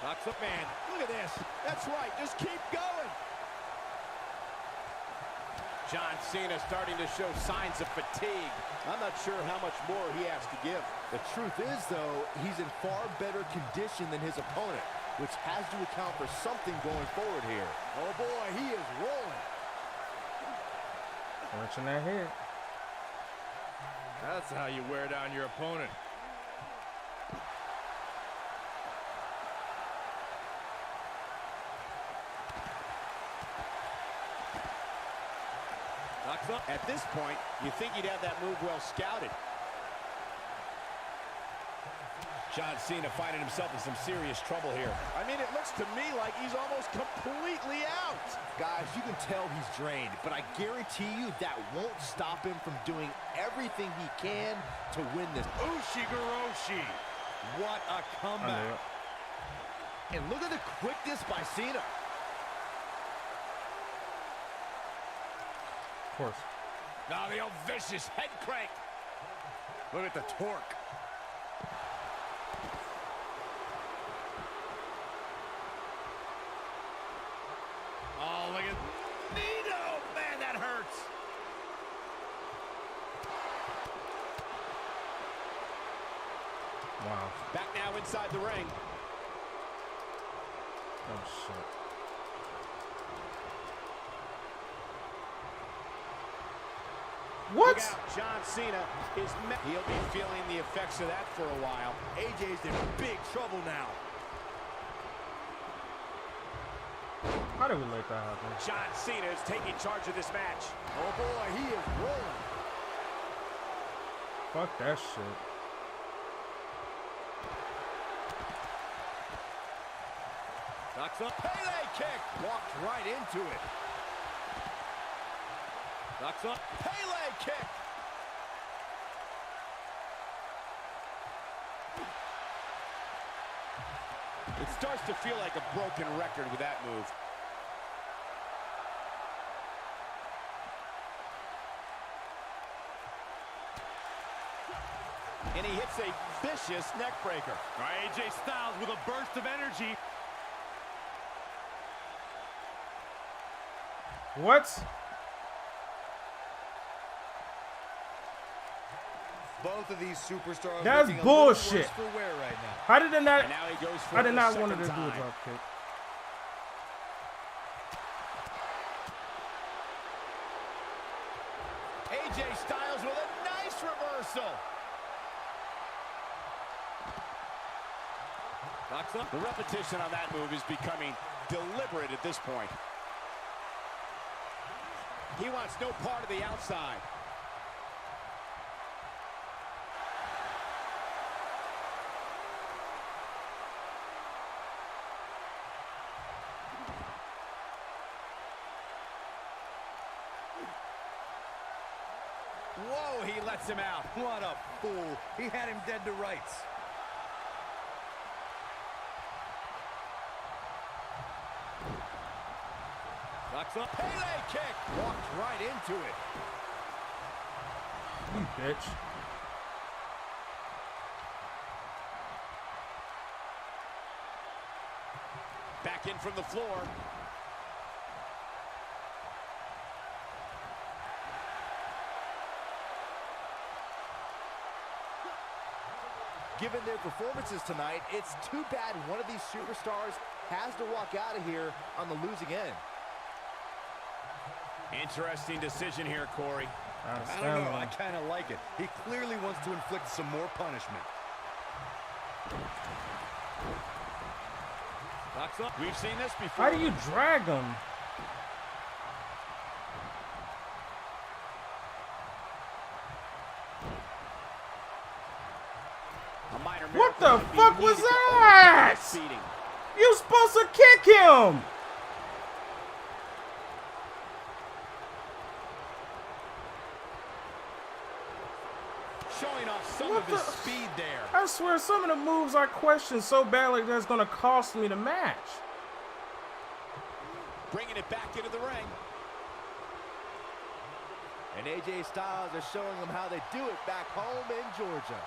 Knocks up man. Look at this. That's right. Just keep going. John Cena starting to show signs of fatigue. I'm not sure how much more he has to give. The truth is, though, he's in far better condition than his opponent, which has to account for something going forward here. Oh, boy, he is rolling. Watching that head. That's how you wear down your opponent. Knocks up. At this point, you think he'd have that move well scouted. John Cena finding himself in some serious trouble here. I mean, it looks to me like he's almost completely out. Guys, you can tell he's drained, but I guarantee you that won't stop him from doing everything he can to win this. Ushigoroshi. What a comeback. And look at the quickness by Cena. Of course. Now the old vicious head crank. Look at the torque. inside the ring. Oh, shit. What? John Cena is... He'll be feeling the effects of that for a while. AJ's in big trouble now. How did we let that happen? John Cena is taking charge of this match. Oh boy, he is rolling. Fuck that shit. Knocks up. Pele kick. Walked right into it. Knocks up. Pele kick. It starts to feel like a broken record with that move. And he hits a vicious neck breaker. All right, AJ Styles with a burst of energy. What? Both of these superstars. That's bullshit. For wear right now. How did not? And now he goes for I did not the want to do a second drop time. kick. AJ Styles with a nice reversal. Knocks up. The repetition on that move is becoming deliberate at this point. He wants no part of the outside. Whoa, he lets him out. What a fool. He had him dead to rights. Knocks up. Pele kick. Walked right into it. You bitch. Back in from the floor. Given their performances tonight, it's too bad one of these superstars has to walk out of here on the losing end. Interesting decision here, Corey. I don't know. I kind of like it. He clearly wants to inflict some more punishment. Knocks up. We've seen this before. How do you drag him? A minor What miracle the might be fuck was needed to that? overcome this beating. You supposed to kick him. Showing off some What of his the- speed there. I swear some of the moves I question so badly that's gonna cost me the match. Bringing it back into the ring. And AJ Styles is showing them how they do it back home in Georgia.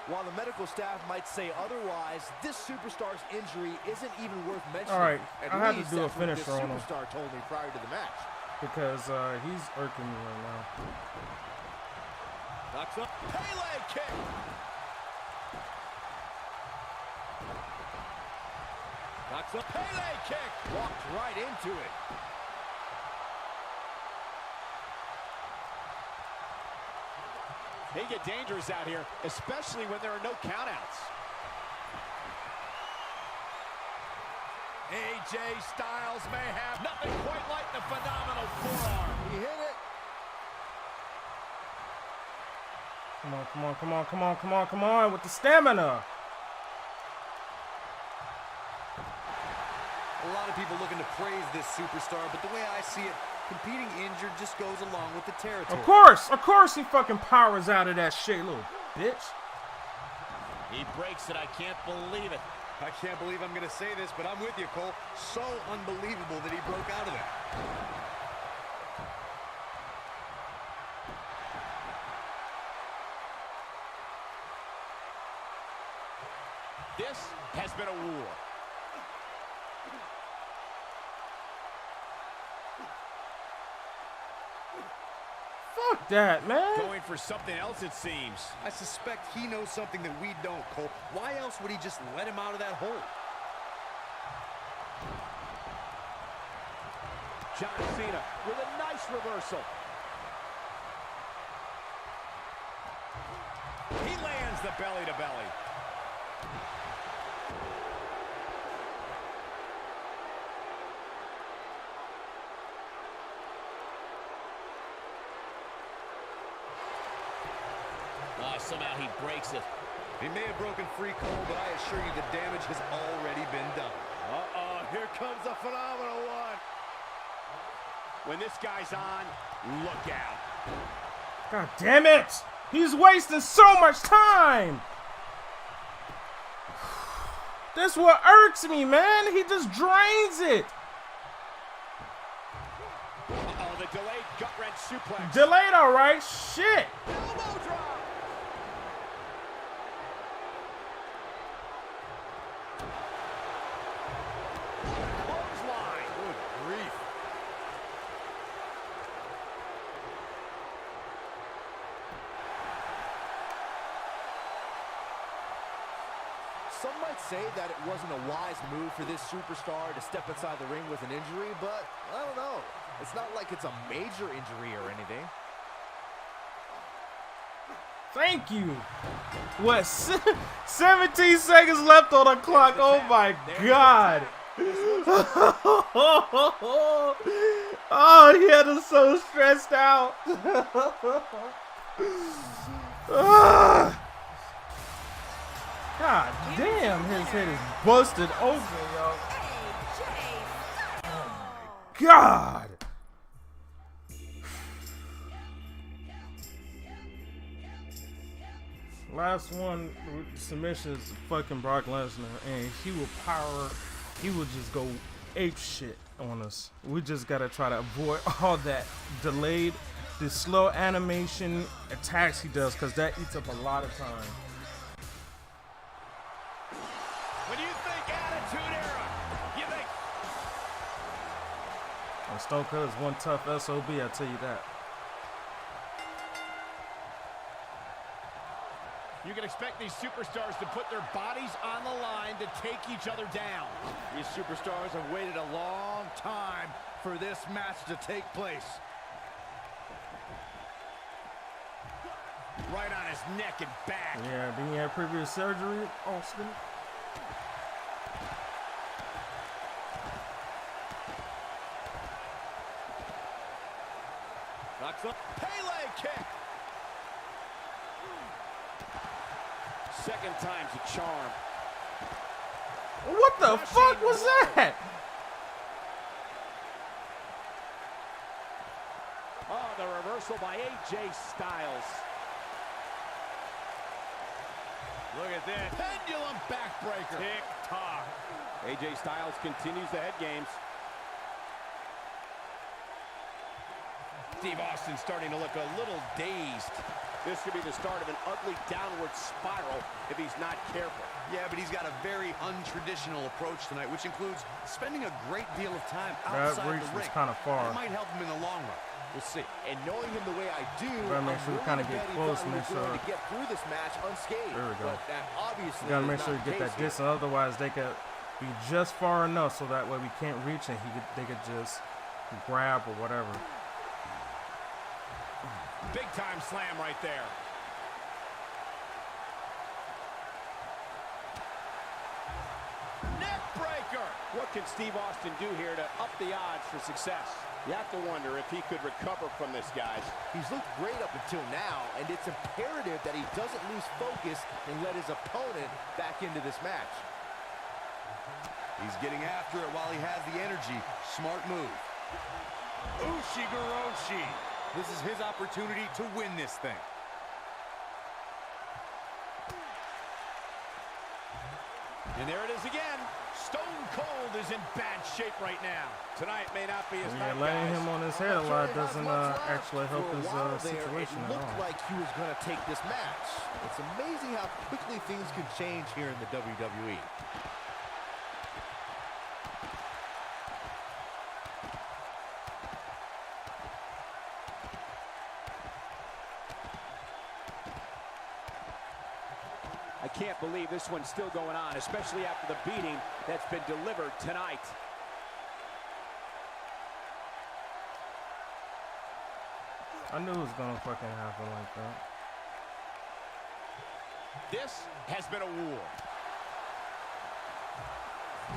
While the medical staff might say otherwise, this superstar's injury isn't even worth mentioning. All right, At I had to least do a that's what finisher this on him. superstar told me prior to the match. Because he's irking me right now. Knocks up. Pele kick. Knocks up. Pele kick. Walked right into it. They get dangerous out here, especially when there are no countouts. AJ Styles may have nothing quite like the phenomenal forearm. He hit it. Come on, come on, come on, come on, come on, come on with the stamina. A lot of people looking to praise this superstar, but the way I see it, competing injured just goes along with the territory. Of course he fucking powers out of that shit, little bitch. He breaks it. I can't believe it. I can't believe I'm going to say this, but I'm with you, Cole. So unbelievable that he broke out of that. This has been a war. Fuck that, man. Going for something else, it seems. I suspect he knows something that we don't, Cole. Why else would he just let him out of that hole? John Cena with a nice reversal. He lands the belly to belly. Somehow he breaks it. He may have broken free, Cole, but I assure you the damage has already been done. Uh-oh, here comes a phenomenal one. When this guy's on, look out. God damn it! He's wasting so much time! This what irks me, man. He just drains it. Uh-oh, the delayed gut-wrench suplex. Delayed, all right. Shit. Elbow drop. Clothesline. Good grief. Some might say that it wasn't a wise move for this superstar to step inside the ring with an injury, but I don't know. It's not like it's a major injury or anything. Thank you. What? 17 seconds left on the clock. Oh my God. Oh, he had us so stressed out. God damn, his head is busted open, yo. God. Last one submission is fucking Brock Lesnar, and he will just go ape shit on us. We just gotta try to avoid all that delayed, the slow animation attacks he does, because that eats up a lot of time. What do you think, Attitude Era? You think? And Stone Cold is one tough SOB, I tell you that. You can expect these superstars to put their bodies on the line to take each other down. These superstars have waited a long time for this match to take place. Right on his neck and back. Yeah, didn't you have previous surgery, Austin? Knocks up. Pele kick. Second time's a charm. What the fuck was that? Oh, the reversal by AJ Styles. Look at this. Pendulum backbreaker. Tick-tock. AJ Styles continues the head games. Steve Austin starting to look a little dazed. This could be the start of an ugly downward spiral if he's not careful. Yeah, but he's got a very untraditional approach tonight, which includes spending a great deal of time That outside reach the was ring. kind of far. It might help him in the long run. We'll see. And knowing him the way I do, Gotta make sure we kinda get close, make make sure sure- to get through this match unscathed. There we go. But that obviously You gotta is make sure not you get the that case here. distance, otherwise they could be just far enough so that way we can't reach and they could just grab or whatever. Big time slam right there. Neck breaker. What can Steve Austin do here to up the odds for success? You have to wonder if he could recover from this, guys. He's looked great up until now, and it's imperative that he doesn't lose focus and let his opponent back into this match. He's getting after it while he has the energy. Smart move. Ushigoroshi. This is his opportunity to win this thing. And there it is again. Stone Cold is in bad shape right now. Tonight may not be his Yeah, night, laying guys. him on his head a lot doesn't actually help For a his while there, situation it at looked all. like he was going to take this match. It's amazing how quickly things can change here in the WWE. I can't believe this one's still going on, especially after the beating that's been delivered tonight. I knew it was gonna fucking happen like that. This has been a war.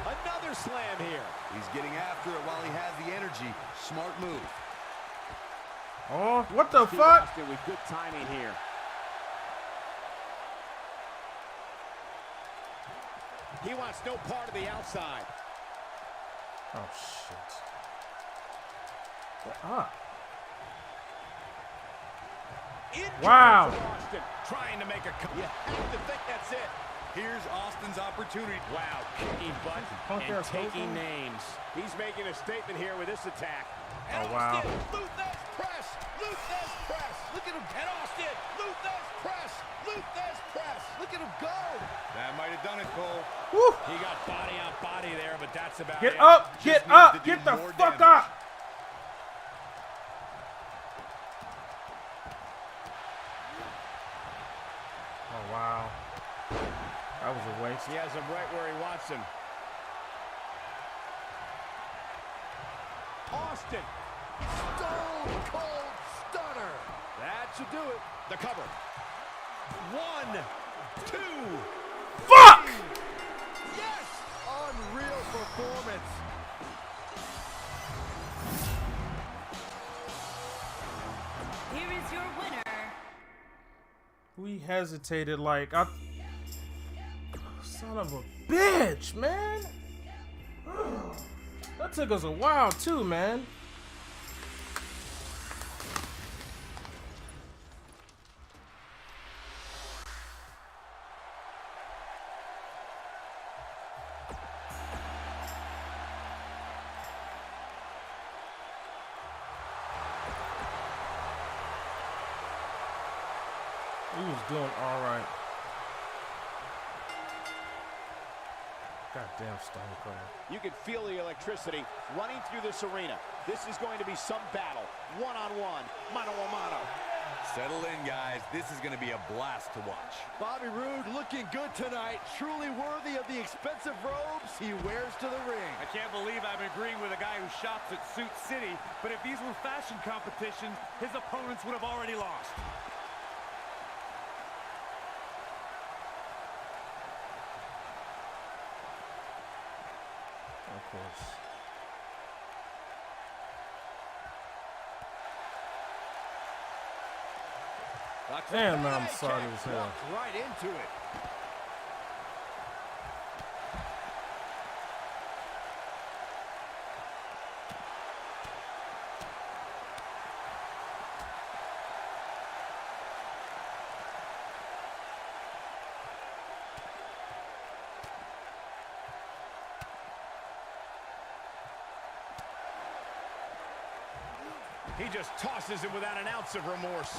Another slam here. He's getting after it while he has the energy. Smart move. Oh, what the Steve fuck? Austin with good timing here. He wants no part of the outside. Oh, shit. Get up. Wow. Austin trying to make a cut. You have to think that's it. Here's Austin's opportunity. Wow, kicking butt and taking names. He's making a statement here with this attack. Oh, wow. Austin, Luthez press. Luthez press. Look at him. And Austin, Luthez press. Luthez press. Look at him go. That might have done it, Cole. Woo. He got body on body there, but that's about Get it. up. Get up. Get the fuck up. Oh, wow. That was a waste. He has him right where he wants him. Austin. Stone Cold Stunner. That should do it. The cover. 1, 2. Fuck! Yes! Unreal performance. Here is your winner. We hesitated like son of a bitch, man. That took us a while too, man. He was doing all right. Goddamn Stone Cold. You can feel the electricity running through this arena. This is going to be some battle. One-on-one, mano-a-mano. Settle in, guys. This is going to be a blast to watch. Bobby Roode looking good tonight. Truly worthy of the expensive robes he wears to the ring. I can't believe I'm agreeing with a guy who shops at Suit City, but if these were fashion competitions, his opponents would have already lost. Of course. Damn, I'm sorry as hell. Right into it. He just tosses him without an ounce of remorse.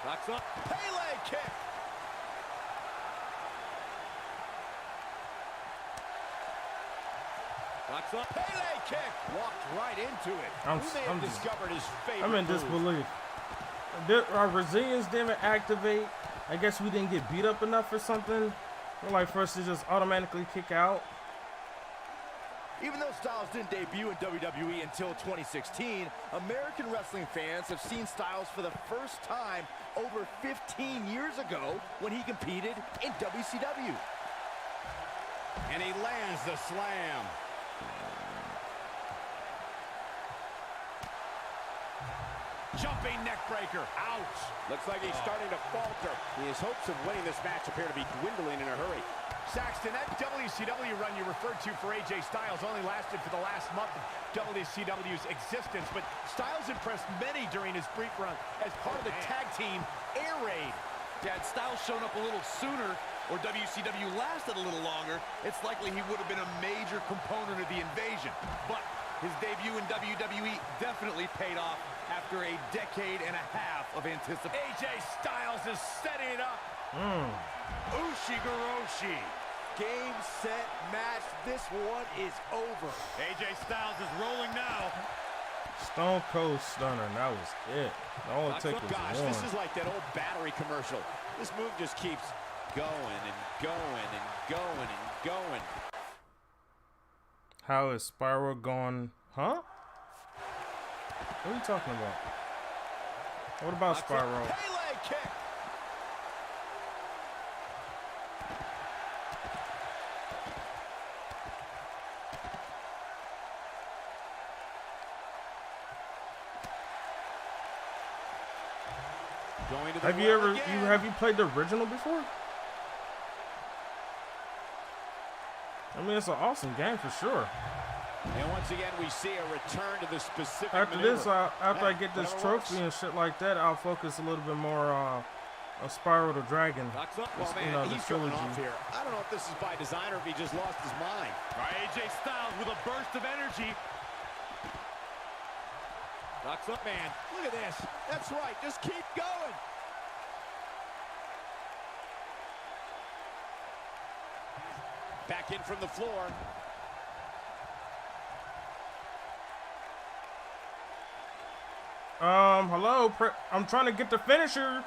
Knocks up. Pele kick. Knocks up. Pele kick. Walked right into it. I'm discovered his favorite I'm in disbelief. Our Brazilians didn't activate. I guess we didn't get beat up enough or something. Like for us to just automatically kick out. Even though Styles didn't debut in WWE until 2016, American wrestling fans have seen Styles for the first time over 15 years ago when he competed in WCW. And he lands the slam. Jumping neck breaker. Ouch. Looks like he's starting to falter. His hopes of winning this match appear to be dwindling in a hurry. Saxton, that WCW run you referred to for AJ Styles only lasted for the last month of WCW's existence, but Styles impressed many during his brief run as part of the tag team Air Raid. Yeah, had Styles shown up a little sooner or WCW lasted a little longer, it's likely he would have been a major component of the invasion. But his debut in WWE definitely paid off after a decade and a half of anticipation. AJ Styles is setting it up. Ushigoroshi. Game, set, match. This one is over. AJ Styles is rolling now. Stone Cold Stunner. That was it. All it took was gosh, one. This is like that old battery commercial. This move just keeps going and going and going and going. How is Spiral going? Huh? What are you talking about? What about Spiral? Pele kick. Going to the have you played the original before? I mean, it's an awesome game for sure. And once again, we see a return to the specific After maneuver. this, after I get this trophy and shit like that, I'll focus a little bit more on Spiral the Dragon. Well, man, you know, the he's going trilogy. off here. I don't know if this is by design or if he just lost his mind. All right, AJ Styles with a burst of energy. Knocks up, man. Look at this. That's right. Just keep going. Back in from the floor. Hello. I'm trying to get the finisher.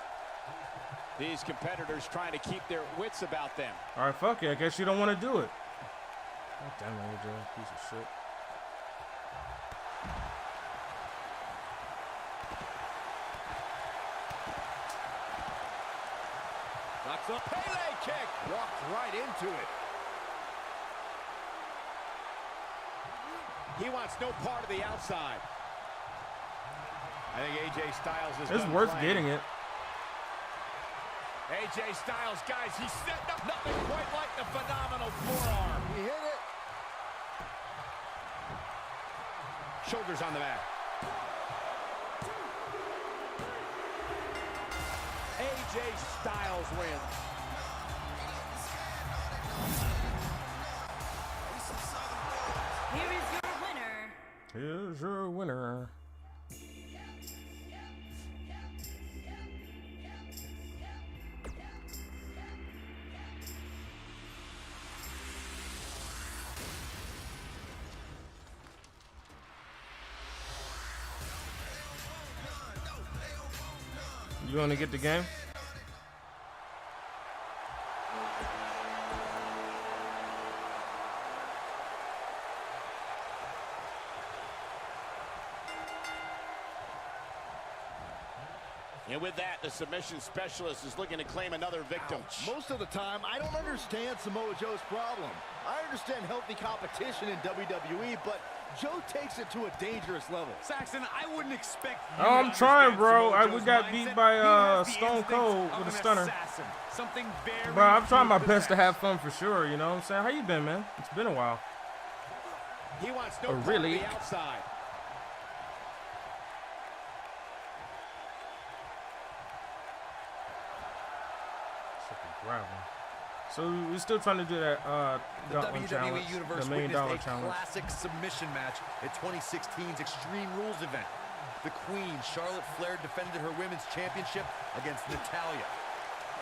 These competitors trying to keep their wits about them. All right, fuck it. I guess you don't want to do it. God damn it, AJ. Piece of shit. Knocks up. Pele kick. Walked right into it. He wants no part of the outside. I think AJ Styles is It's worth getting it. AJ Styles, guys, he's setting up nothing quite like the phenomenal forearm. He hit it. Shoulders on the mat. AJ Styles wins. Here is your winner. Here's your winner. You want to get the game? And with that, the submission specialist is looking to claim another victim. Most of the time, I don't understand Samoa Joe's problem. I understand healthy competition in WWE, but Joe takes it to a dangerous level. Saxton, I wouldn't expect you Oh, I'm trying, bro. Samoa We Joe's got mindset. beat by He has the Stone instincts Cold of with a an stunner. assassin. Something very Bro, I'm trying my few best to possess. have fun for sure, you know what I'm saying? How you been, man? It's been a while. He wants no Oh, part really? of the outside. So we're still trying to do that The Gauntlet WWE challenge, Universe the $1 million witnessed a challenge. classic submission match at 2016's Extreme Rules event. The Queen, Charlotte Flair, defended her women's championship against Natalya.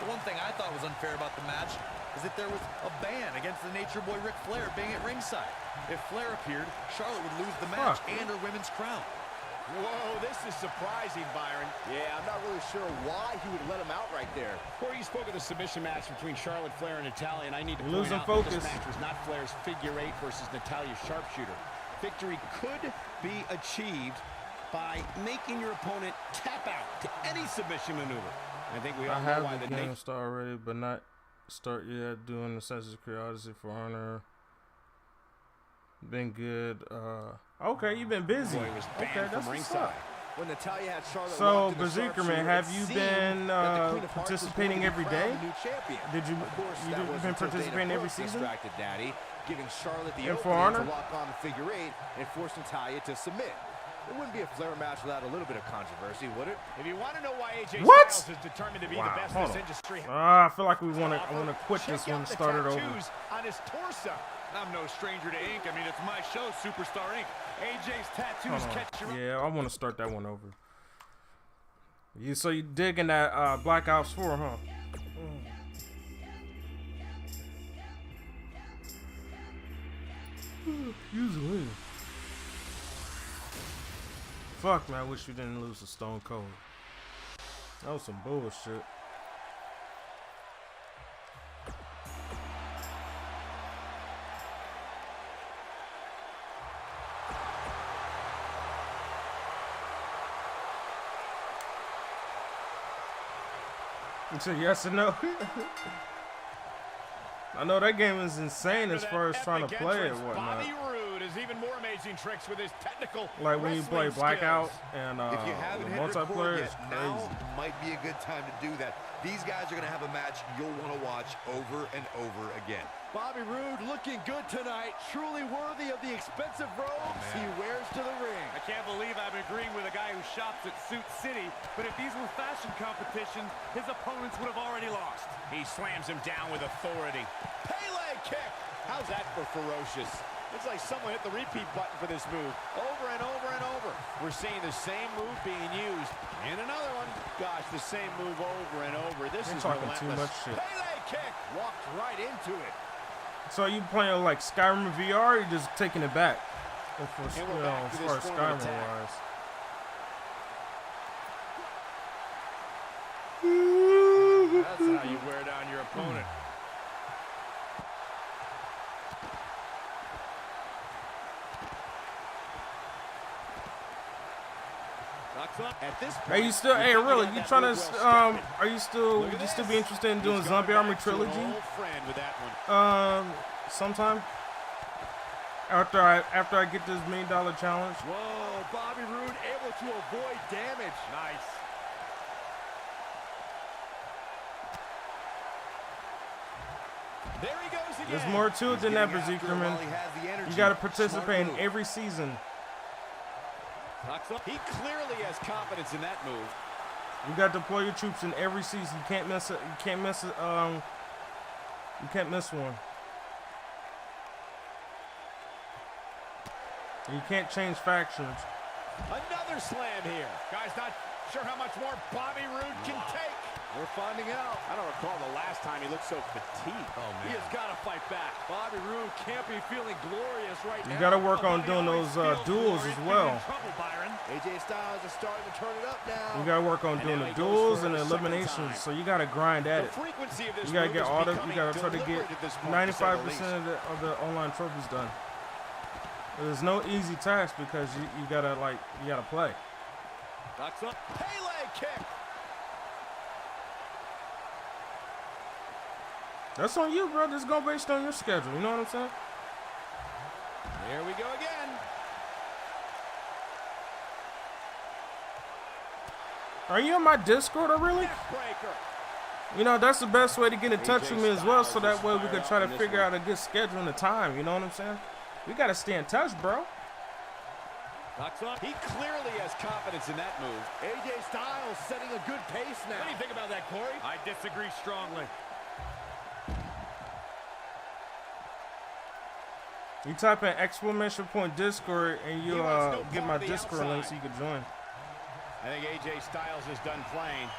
The one thing I thought was unfair about the match is that there was a ban against the Nature Boy Ric Flair being at ringside. If Flair appeared, Charlotte would lose the match and her women's crown. Whoa, this is surprising, Byron. Yeah, I'm not really sure why he would let him out right there. Corey, you spoke of the submission match between Charlotte Flair and Natalya, and I need to Losing point out that focus. this match was not Flair's figure eight versus Natalya's sharpshooter. Victory could be achieved by making your opponent tap out to any submission maneuver. I think we all I know have why the game start already, but not start yet. Doing Assassin's Creed Odyssey for Honor. Been good. Okay, you've been busy. Boy was banned Okay, from that's what's ringside. up. When Natalya had Charlotte So, locked in the Berserker sharpshooter, Man, have it you seemed been that the Queen of Hearts was participating going to be every crowned day? the new champion. Did you? Of course, You've that was been until Dana participating every Brooke season? distracted Daddy, giving Charlotte the And For opening to Honor? lock on the figure eight and force Natalya to submit. It wouldn't be a Flair match without a little bit of controversy, would it? If you want to know why AJ What? Styles is determined to be Wow, the best in hold this on. industry, I feel like I want to quit check this one and out the start it over. tattoos on his torso. I'm no stranger to ink. I mean, it's my show, Superstar Inc. AJ's tattoos Hold catch your on. Yeah, I want to start that one over. So you digging that Black Ops 4, huh? Excuse me. fuck, man. I wish you didn't lose to Stone Cold. That was some bullshit. You said yes or no? I know that game is insane as far as trying to play it and whatnot. Bobby Roode is even more amazing tricks with his technical like when you play Blackout and if you haven't hit multiplayer, record yet, now might be a good time to do that. These guys are going to have a match you'll want to watch over and over again. Bobby Roode looking good tonight. Truly worthy of the expensive robes he wears to the ring. I can't believe I'm agreeing with a guy who shops at Suit City, but if these were fashion competitions, his opponents would have already lost. He slams him down with authority. Pele kick. How's that for ferocious? Looks like someone hit the repeat button for this move. Over and over and over. We're seeing the same move being used. And another one. Gosh, the same move over and over. This is talking relentless. too much shit. Pele kick. Walked right into it. So are you playing like Skyrim VR or you just taking it back? As far as Skyrim wise. That's how you wear down your opponent. At this point, Are you still? Hey, really? You trying to? Are you still? Would you still be interested in doing Zombie Army Trilogy? Sometime. After I get this $1 million challenge. Whoa, Bobby Roode able to avoid damage. Nice. There he goes again. There's more to it than ever, Zekerman. You got to participate in every season. He clearly has confidence in that move. You got to deploy your troops in every season. You can't miss it. You can't miss it. You can't miss one. You can't change factions. Another slam here. Guys, not sure how much more Bobby Roode can take. We're finding out. I don't recall the last time he looked so fatigued. Oh, man. He has got to fight back. Bobby Roode can't be feeling glorious right now. You got to work on doing those duels as well. AJ Styles is starting to turn it up now. You got to work on doing the duels and the eliminations, so you got to grind at it. You got to get all the, you got to try to get 95% of the online trophies done. There's no easy task because you got to play. Ducks up. Pele kick. That's on you, bro. This is going based on your schedule. You know what I'm saying? There we go again. Are you on my Discord already? You know, that's the best way to get in touch with me as well, so that way we can try to figure out a good schedule and a time. You know what I'm saying? We got to stay in touch, bro. He clearly has confidence in that move. AJ Styles setting a good pace now. What do you think about that, Corey? I disagree strongly. You type in ! Discord and you get my Discord link so you can join. I think AJ Styles is done playing.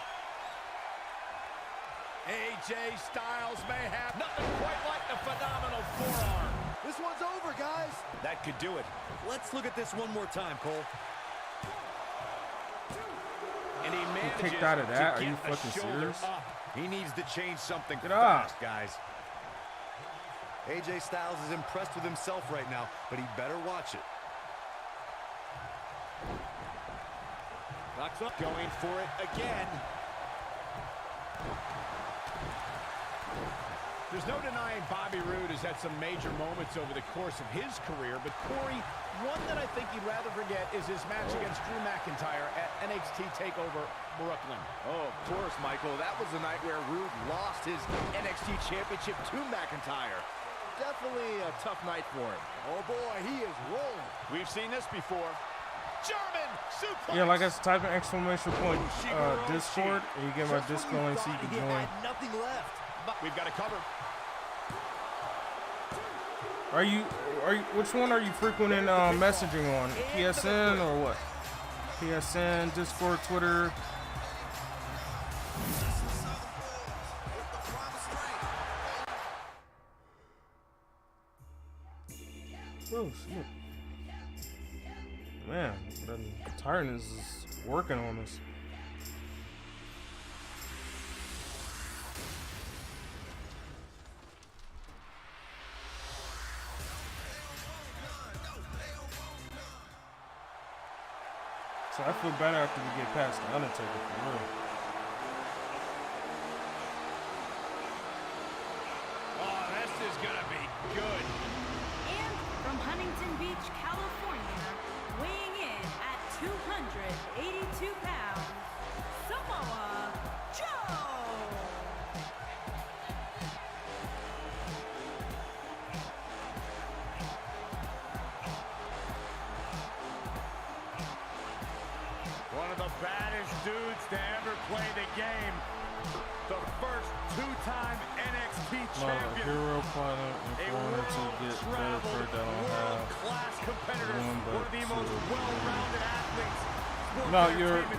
AJ Styles may have nothing quite like the phenomenal forearm. This one's over, guys. That could do it. Let's look at this one more time, Cole. And he manages kicked out of that? to Are you get the fucking shoulder serious? up. He needs to change something Get fast, up. guys. AJ Styles is impressed with himself right now, but he better watch it. Going for it again. There's no denying Bobby Roode has had some major moments over the course of his career, but Corey, one that I think you'd rather forget is his match against Drew McIntyre at NXT TakeOver Brooklyn. Oh, of course, Michael. That was the night where Roode lost his NXT Championship to McIntyre. Definitely a tough night for him. Oh, boy, he is rolling. We've seen this before. German suplex. Yeah, like I said, type in ! Discord and you get my Discord link so you can join. Nothing left. We've got it covered. Are you which one are you frequenting messaging on? PSN or what? PSN, Discord, Twitter. Oh shit. Man, the tiredness is working on us. So I feel better after we get past the Undertaker for real. Oh, this is gonna be good. And from Huntington Beach, California, weighing in at 282 pounds, Samoa Joe. One of the baddest dudes to ever play the game. The first two-time NXT champion. Hero planet A and wanted to get better for that on world-class competitor. One of the most well-rounded athletes. No,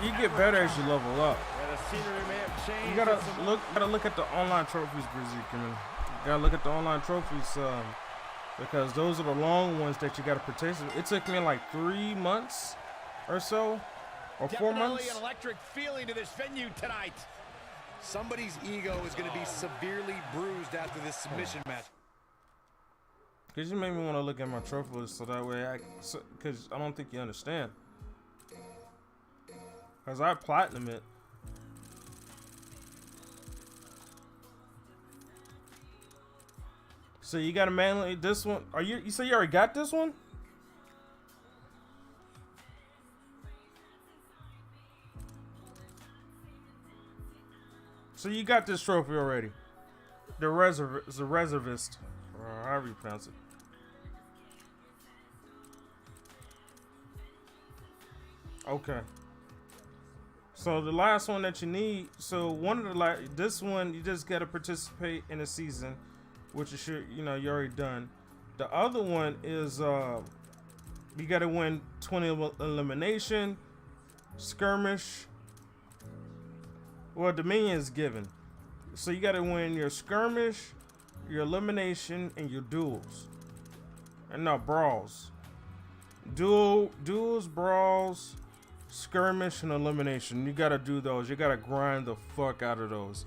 you get better as you level up. Yeah, the scenery may have changed. You gotta look at the online trophies, Brizzy. You gotta look at the online trophies, because those are the long ones that you gotta participate. It took me like 3 months or so, or 4 months. Definitely an electric feeling to this venue tonight. Somebody's ego is going to be severely bruised after this submission match. Cause you made me want to look at my trophy list so that way cause I don't think you understand. Cause I platinum it. So you gotta manually this one. You say you already got this one? So you got this trophy already. The reservist. Or however you pronounce it. Okay. So the last one that you need, so one of the this one you just gotta participate in a season, which is you already done. The other one is you gotta win 20 elimination, skirmish. Well, Dominion is given, so you gotta win your skirmish, your elimination, and your duels. And no brawls. Duels, brawls, skirmish, and elimination. You gotta do those. You gotta grind the fuck out of those.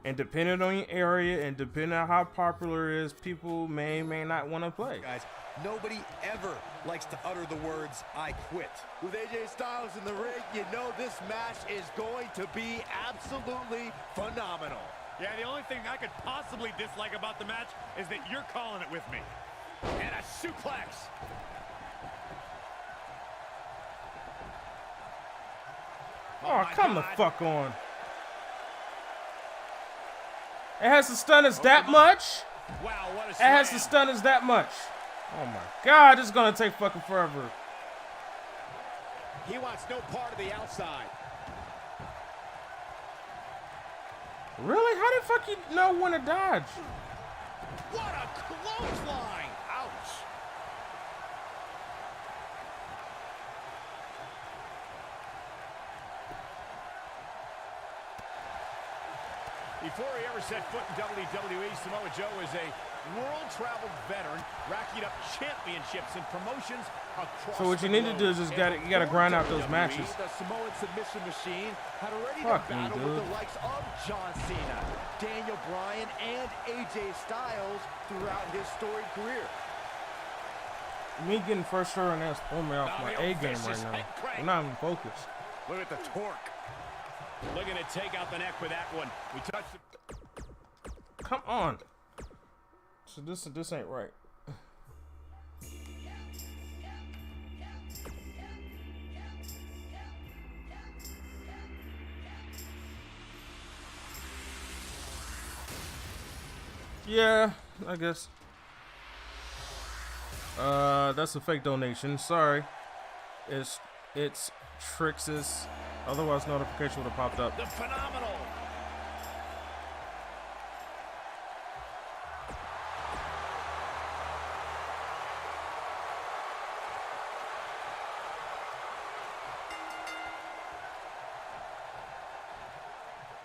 And depending on your area and depending on how popular it is, people may not want to play. Guys, nobody ever likes to utter the words, "I quit." With AJ Styles in the ring, you know this match is going to be absolutely phenomenal. Yeah, the only thing I could possibly dislike about the match is that you're calling it with me. And a suplex. Oh, come the fuck on. It has to stun us that much? Wow, what a It slam. has to stun us that much. Oh my god, this is gonna take fucking forever. He wants no part of the outside. Really? How the fuck you know when to dodge? What a clothesline. Ouch. Before he ever set foot in WWE, Samoa Joe is a world-traveled veteran, racking up championships and promotions across So what you need to do is just you gotta grind out those matches. The Samoan submission machine had already Fuck done me, battle dude. with the likes of John Cena, Daniel Bryan, and AJ Styles throughout his storied career. Me getting first sure and that's pulling me off my A game right now. I'm not even focused. Look at the torque. Looking to take out the neck with that one. We touched the... Come on. So this ain't right. Yeah, I guess. That's a fake donation. Sorry. It's Trix's. Otherwise, notification would have popped up. The phenomenal.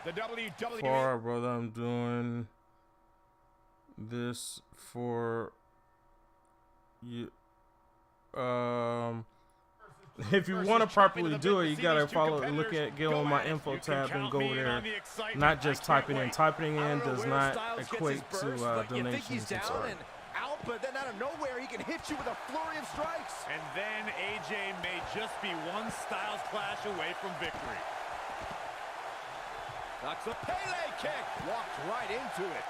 The WWE. For brother, I'm doing this for you. if you want to properly do it, you gotta follow, get on my info tab and go there. Not just typing in. Typing in does not equate to donations. I'm sorry. But then out of nowhere, he can hit you with a flurry of strikes. And then AJ may just be one Styles clash away from victory. Knocks a Pele kick. Walked right into it.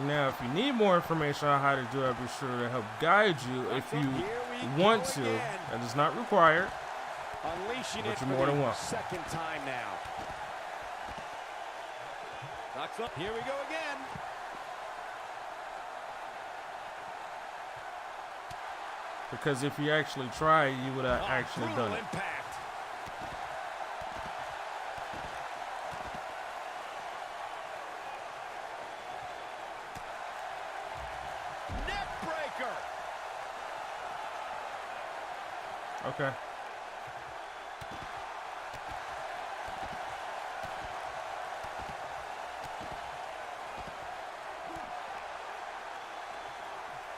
Now, if you need more information on how to do it, I'll be sure to help guide you if you want to. That is not required. Unleashing but it you're more than welcome. Second time now. Knocks up. Here we go again. Because if you actually tried, you would have actually done it. Impact. Neck breaker. Okay.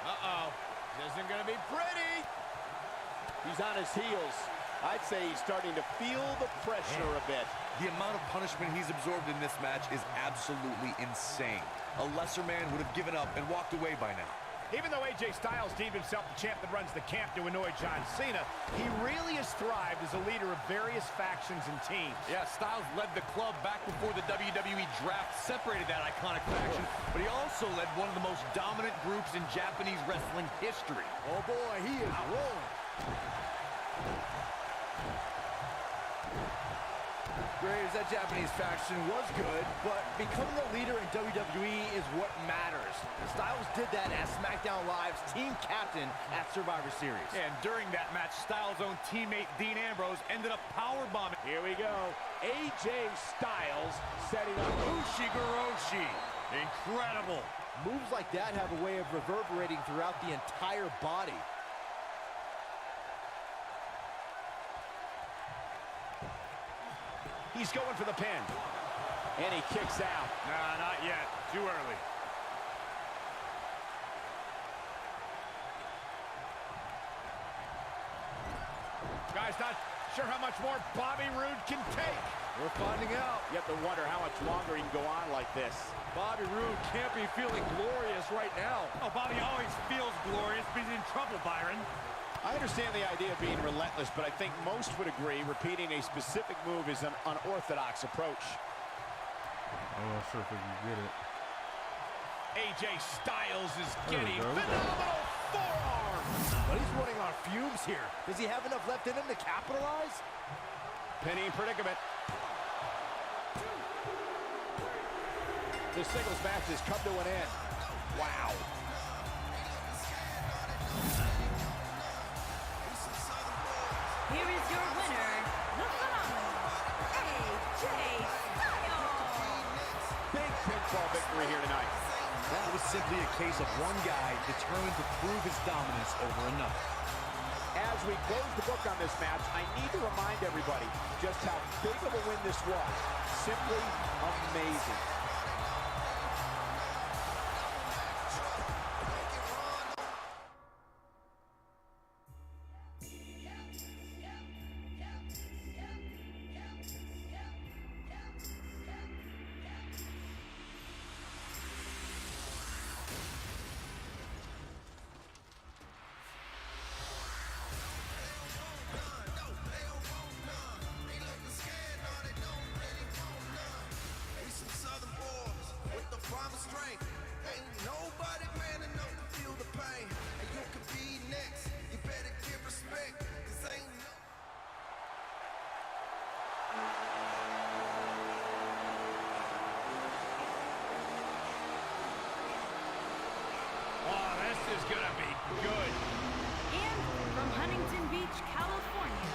Uh-oh. This isn't going to be pretty. He's on his heels. I'd say he's starting to feel the pressure a bit. The amount of punishment he's absorbed in this match is absolutely insane. A lesser man would have given up and walked away by now. Even though AJ Styles deemed himself the champ that runs the camp to annoy John Cena, he really has thrived as a leader of various factions and teams. Yeah, Styles led the club back before the WWE draft separated that iconic faction, but he also led one of the most dominant groups in Japanese wrestling history. Oh boy, he is rolling. Graves, that Japanese faction was good, but becoming a leader in WWE is what matters. Styles did that as SmackDown Live's team captain at Survivor Series. And during that match, Styles' own teammate Dean Ambrose ended up powerbombing. Here we go. AJ Styles setting up Ushigoroshi. Incredible. Moves like that have a way of reverberating throughout the entire body. He's going for the pin. And he kicks out. Nah, not yet. Too early. Guys, not sure how much more Bobby Roode can take. We're finding out. You have to wonder how much longer he can go on like this. Bobby Roode can't be feeling glorious right now. Oh, Bobby always feels glorious, but he's in trouble, Byron. I understand the idea of being relentless, but I think most would agree repeating a specific move is an unorthodox approach. I'm not sure if we can get it. AJ Styles is getting phenomenal forearm. But he's running on fumes here. Does he have enough left in him to capitalize? Pinning predicament. The singles match has come to an end. Wow. Here is your winner, the phenomenal AJ Styles. Big pinfall victory here tonight. That was simply a case of one guy determined to prove his dominance over another. As we close the book on this match, I need to remind everybody just how big of a win this was. Simply amazing. Is gonna be good. And from Huntington Beach, California,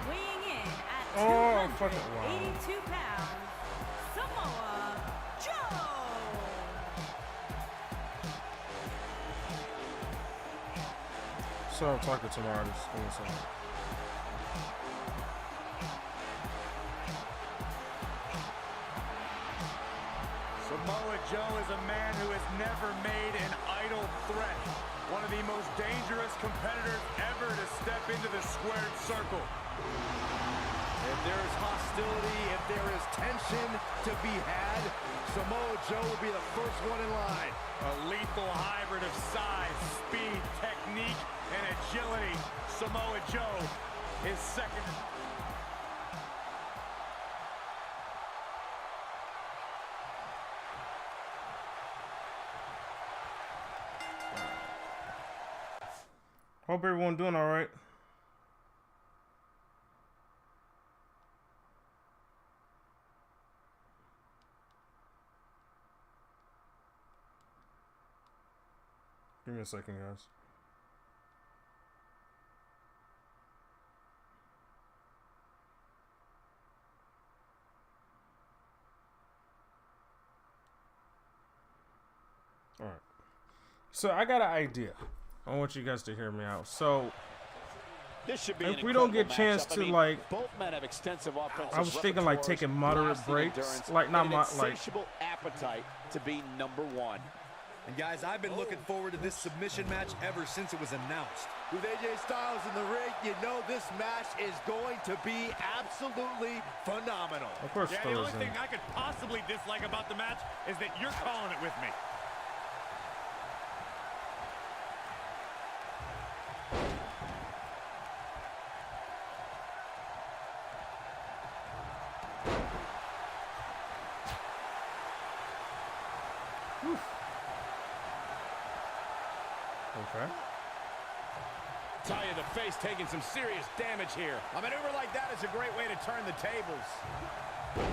weighing in at 282 pounds, Samoa Joe. So I'm talking tomorrow. Just give me a second. Samoa Joe is a man who has never made an idle threat. One of the most dangerous competitors ever to step into the squared circle. If there is hostility, if there is tension to be had, Samoa Joe will be the first one in line. A lethal hybrid of size, speed, technique, and agility. Samoa Joe is second. Hope everyone doing all right. Give me a second, guys. All right. So I got an idea. I want you guys to hear me out. So this should be if we don't get a chance to, like, both men have extensive offensive I was thinking like taking moderate breaks, like not like insatiable appetite to be number one. And guys, I've been looking forward to this submission match ever since it was announced. With AJ Styles in the ring, you know this match is going to be absolutely phenomenal. Of course, yeah, the only thing I could possibly dislike about the match is that you're calling it with me. Okay. Tell you, the face taking some serious damage here. A maneuver like that is a great way to turn the tables.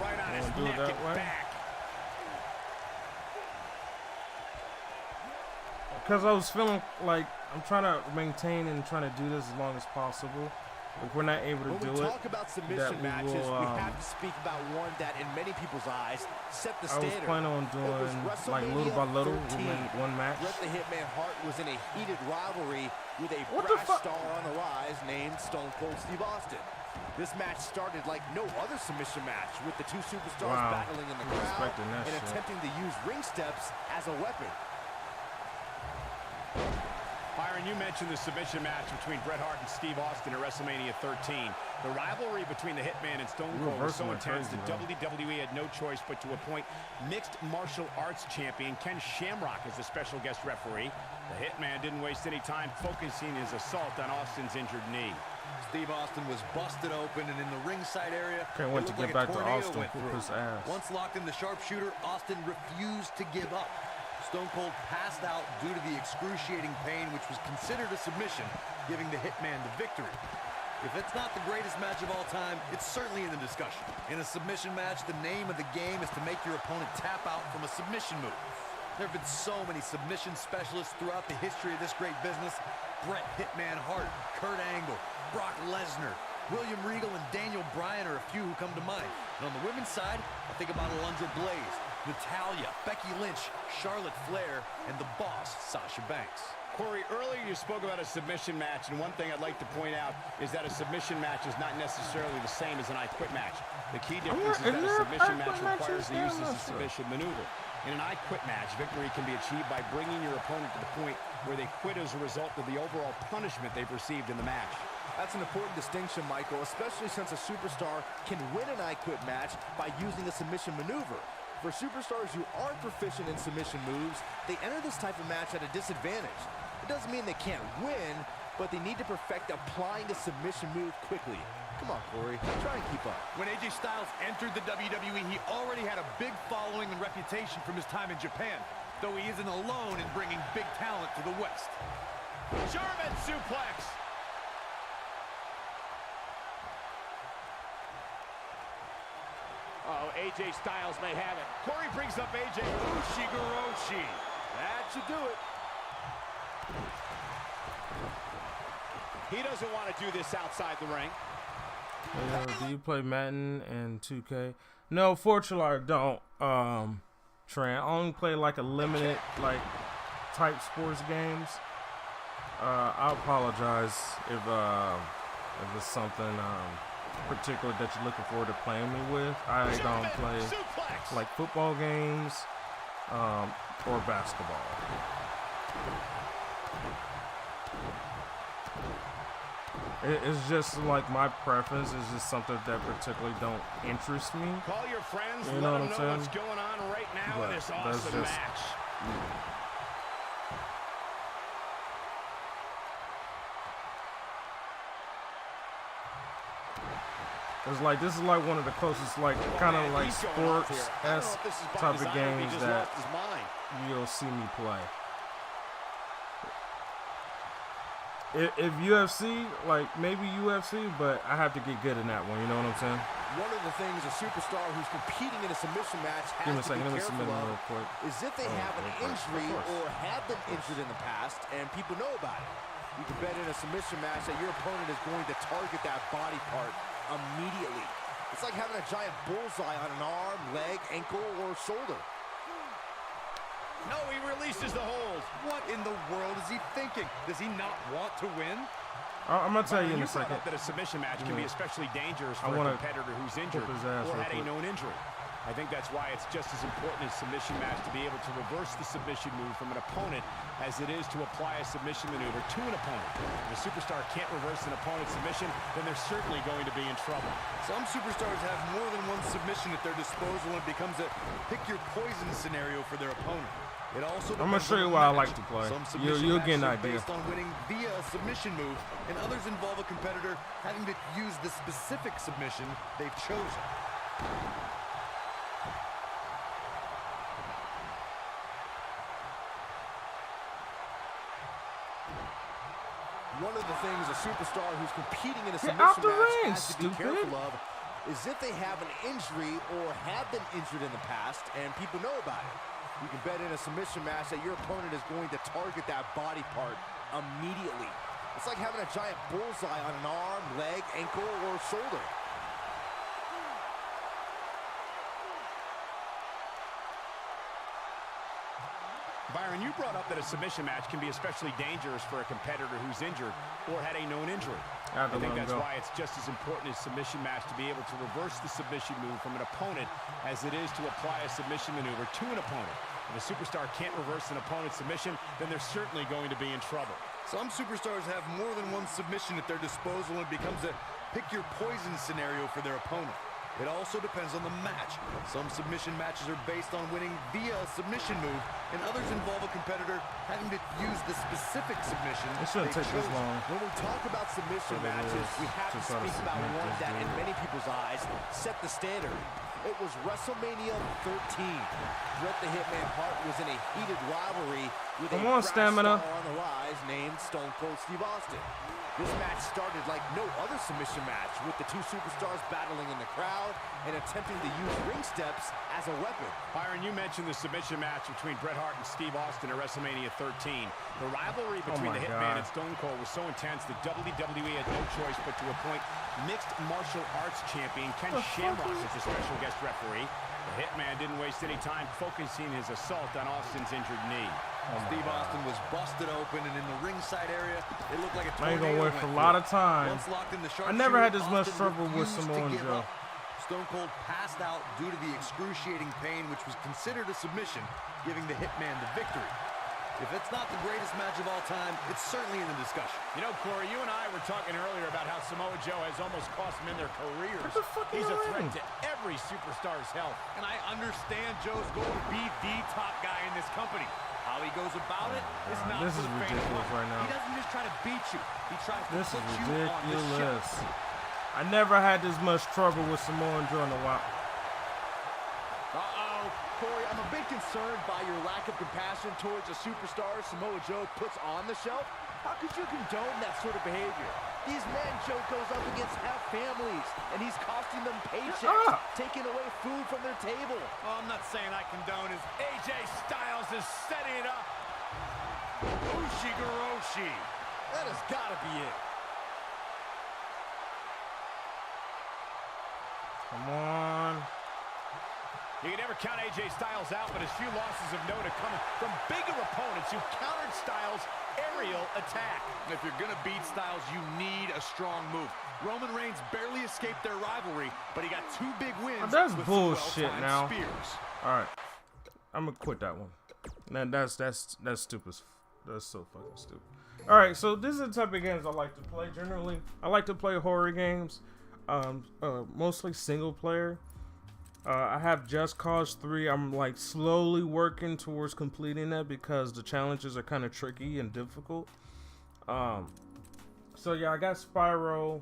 Right on his neck and back. Because I was feeling like I'm trying to maintain and trying to do this as long as possible. If we're not able to do it, when we talk about submission matches, we have to speak about one that, in many people's eyes, set the standard. I was planning on doing like little by little, one match. Bret the Hitman Hart was in a heated rivalry with a brash star on the rise named Stone Cold Steve Austin. This match started like no other submission match, with the two superstars battling in the crowd and attempting to use ring steps as a weapon. Byron, you mentioned the submission match between Bret Hart and Steve Austin at WrestleMania 13. The rivalry between the Hitman and Stone Cold was so intense that WWE had no choice but to appoint mixed martial arts champion Ken Shamrock as the special guest referee. The Hitman didn't waste any time focusing his assault on Austin's injured knee. Steve Austin was busted open, and in the ringside area, can't wait to get back to Austin. Whoop his ass. Once locked in the sharpshooter, Austin refused to give up. Stone Cold passed out due to the excruciating pain, which was considered a submission, giving the Hitman the victory. If it's not the greatest match of all time, it's certainly in the discussion. In a submission match, the name of the game is to make your opponent tap out from a submission move. There have been so many submission specialists throughout the history of this great business. Bret Hitman Hart, Kurt Angle, Brock Lesnar, William Regal, and Daniel Bryan are a few who come to mind. And on the women's side, I think about Alundra Blaze, Natalya, Becky Lynch, Charlotte Flair, and the boss, Sasha Banks. Corey, earlier you spoke about a submission match, and one thing I'd like to point out is that a submission match is not necessarily the same as an I Quit match. The key difference is that a submission match requires the use of a submission maneuver. In an I Quit match, victory can be achieved by bringing your opponent to the point where they quit as a result of the overall punishment they've received in the match. That's an important distinction, Michael, especially since a superstar can win an I Quit match by using a submission maneuver. For superstars who aren't proficient in submission moves, they enter this type of match at a disadvantage. It doesn't mean they can't win, but they need to perfect applying the submission move quickly. Come on, Corey, try and keep up. When AJ Styles entered the WWE, he already had a big following and reputation from his time in Japan, though he isn't alone in bringing big talent to the West. German suplex. AJ Styles may have it. Corey brings up AJ Ushigoroshi. That should do it. He doesn't want to do this outside the ring. Do you play Madden and 2K? No, fortunately I don't. Trent, I only play like a limited type sports games. I apologize if it's something particular that you're looking forward to playing me with. I don't play like football games or basketball. It's just like my preference is just something that particularly don't interest me. Call your friends, you know let what them know what's going on right now in this awesome match. It's like this is like one of the closest, like kind of like sports-esque type of games that you'll see me play. If UFC, like maybe UFC, but I have to get good in that one. You know what I'm saying? One of the things a superstar who's competing in a submission match has to be careful of is if they have an injury or have been injured in the past and people know about it. You can bet in a submission match that your opponent is going to target that body part immediately. It's like having a giant bullseye on an arm, leg, ankle, or shoulder. No, he releases the hold. What in the world is he thinking? Does he not want to win? I'm going to tell you in a second. That a submission match can be especially dangerous for a competitor who's injured or had a known injury. I think that's why it's just as important in a submission match to be able to reverse the submission move from an opponent as it is to apply a submission maneuver to an opponent. If a superstar can't reverse an opponent's submission, then they're certainly going to be in trouble. Some superstars have more than one submission at their disposal and it becomes a pick-your-poison scenario for their opponent. It also I'm going to show you why I like to play. You'll get an idea. Based on winning via a submission move, and others involve a competitor having to use the specific submission they've chosen. One of the things a superstar who's competing in a submission match has to be careful of is if they have an injury or have been injured in the past and people know about it. You can bet in a submission match that your opponent is going to target that body part immediately. It's like having a giant bullseye on an arm, leg, ankle, or shoulder. Byron, you brought up that a submission match can be especially dangerous for a competitor who's injured or had a known injury. I think that's why it's just as important in a submission match to be able to reverse the submission move from an opponent as it is to apply a submission maneuver to an opponent. If a superstar can't reverse an opponent's submission, then they're certainly going to be in trouble. Some superstars have more than one submission at their disposal and it becomes a pick-your-poison scenario for their opponent. It also depends on the match. Some submission matches are based on winning via a submission move, and others involve a competitor having to use the specific submission. It shouldn't take this long. When we talk about submission matches, we have to speak about one that, in many people's eyes, set the standard. It was WrestleMania 13. Bret the Hitman Hart was in a heated rivalry with a star on the rise named Stone Cold Steve Austin. This match started like no other submission match, with the two superstars battling in the crowd and attempting to use ring steps as a weapon. Byron, you mentioned the submission match between Bret Hart and Steve Austin at WrestleMania 13. The rivalry between the Hitman and Stone Cold was so intense that WWE had no choice but to appoint mixed martial arts champion Ken Shamrock as the special guest referee. The Hitman didn't waste any time focusing his assault on Austin's injured knee. Steve Austin was busted open, and in the ringside area, it looked like a tornado. I ain't gonna wait for a lot of time. I never had this much trouble with Samoa Joe. Stone Cold passed out due to the excruciating pain, which was considered a submission, giving the Hitman the victory. If it's not the greatest match of all time, it's certainly in the discussion. You know, Corey, you and I were talking earlier about how Samoa Joe has almost cost them in their careers. What the fuck He's a threat to every superstar's health. And I understand Joe's going to be the top guy in this company. How he goes about it is not this is ridiculous right now. He doesn't just try to beat you. He tries to this put is you on the ridiculous. shelf. I never had this much trouble with Samoa Joe in a while. Corey, I'm a bit concerned by your lack of compassion towards a superstar Samoa Joe puts on the shelf. How could you condone that sort of behavior? These men Joe goes up against have families, and he's costing them paychecks, taking away food from their table. All I'm not saying I condone is AJ Styles is setting it up. Ushigoroshi. That has got to be it. Come on. You can never count AJ Styles out, but his few losses of note are coming from bigger opponents who countered Styles' aerial attack. If you're going to beat Styles, you need a strong move. Roman Reigns barely escaped their rivalry, but he got two big wins. That's bullshit now. Spears. All right. I'm gonna quit that one. Nah, that's stupid. That's so fucking stupid. All right, so this is the type of games I like to play. Generally, I like to play horror games, mostly single player. I have Just Cause 3. I'm like slowly working towards completing that because the challenges are kind of tricky and difficult. So yeah, I got Spyro,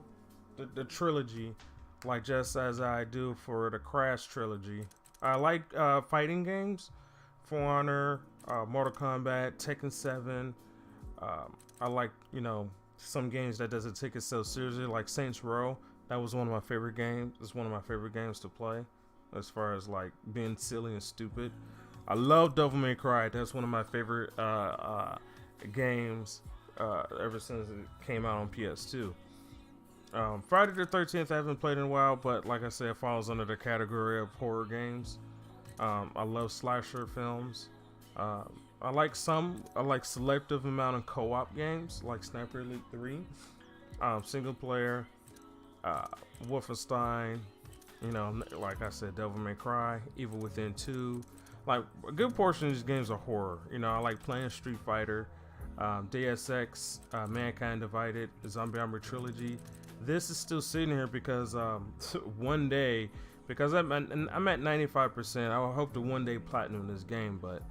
the trilogy, like just as I do for the Crash trilogy. I like fighting games, For Honor, Mortal Kombat, Tekken 7. I like, you know, some games that doesn't take itself seriously, like Saints Row. That was one of my favorite games. It's one of my favorite games to play, as far as like being silly and stupid. I love Devil May Cry. That's one of my favorite games ever since it came out on PS2. Friday the 13th I haven't played in a while, but like I said, it falls under the category of horror games. I love slasher films. I like selective amount of co-op games like Sniper Elite 3, single player, Wolfenstein, you know, like I said, Devil May Cry, Evil Within 2. Like a good portion of these games are horror. You know, I like playing Street Fighter, Deus Ex, Mankind Divided, Zombie Army Trilogy. This is still sitting here because one day, because I'm at 95%, I hope to one day platinum this game, but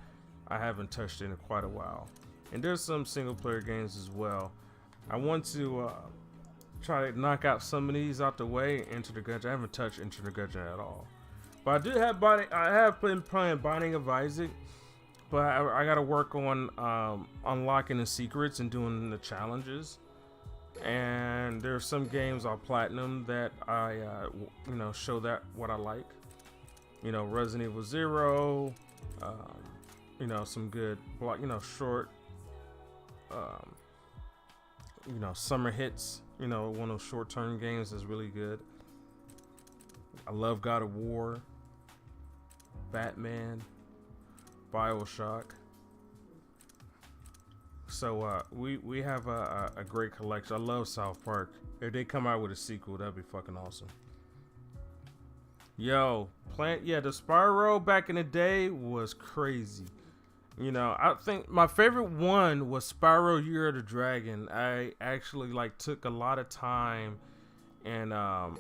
I haven't touched it in quite a while. And there's some single player games as well. I want to try to knock out some of these out the way. Enter the Gungeon. I haven't touched Enter the Gungeon at all. But I have been playing Binding of Isaac, but I got to work on unlocking the secrets and doing the challenges. And there's some games I'll platinum that I you know, show that what I like. You know, Resident Evil 0. You know, some good, you know, short, you know, summer hits. You know, one of those short-term games is really good. I love God of War, Batman, BioShock. So we have a great collection. I love South Park. If they come out with a sequel, that'd be fucking awesome. Yo, the Spyro back in the day was crazy. You know, I think my favorite one was Spyro Year of the Dragon. I actually like took a lot of time and to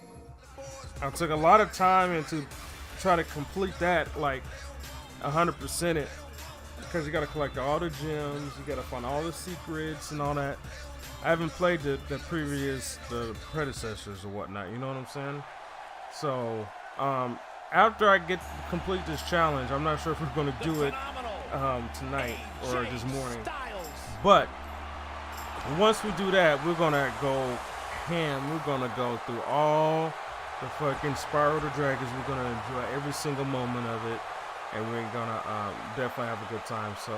try to complete that, like 100% it, because you got to collect all the gems, you got to find all the secrets and all that. I haven't played the predecessors or whatnot, you know what I'm saying? So after I complete this challenge, I'm not sure if we're going to do it tonight or this morning, but once we do that, we're gonna go ham. We're gonna go through all the fucking Spyro the Dragons. We're gonna enjoy every single moment of it, and we're gonna definitely have a good time. So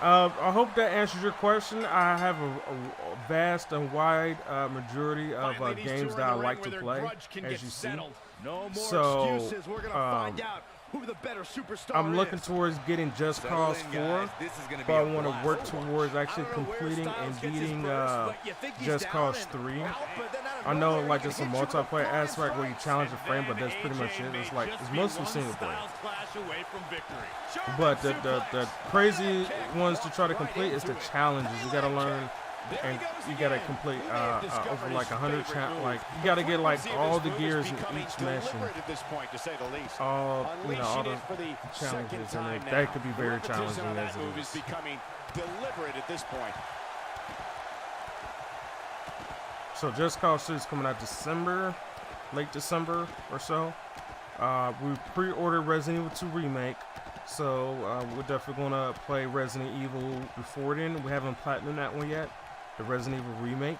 I hope that answers your question. I have a vast and wide majority of games that I like to play, as you see. So I'm looking towards getting Just Cause 4, but I want to work towards actually completing and beating Just Cause 3. I know like there's some multiplayer aspect where you challenge a frame, but that's pretty much it. It's mostly single player. But the crazy ones to try to complete is the challenges. You gotta learn, and you gotta complete over like 100 like you gotta get like all the gears in each mission, all all the challenges, and that could be very challenging as it is. So Just Cause 3 is coming out December, late December or so. We pre-ordered Resident Evil 2 Remake, so we're definitely gonna play Resident Evil before then. We haven't platinumed that one yet, the Resident Evil Remake,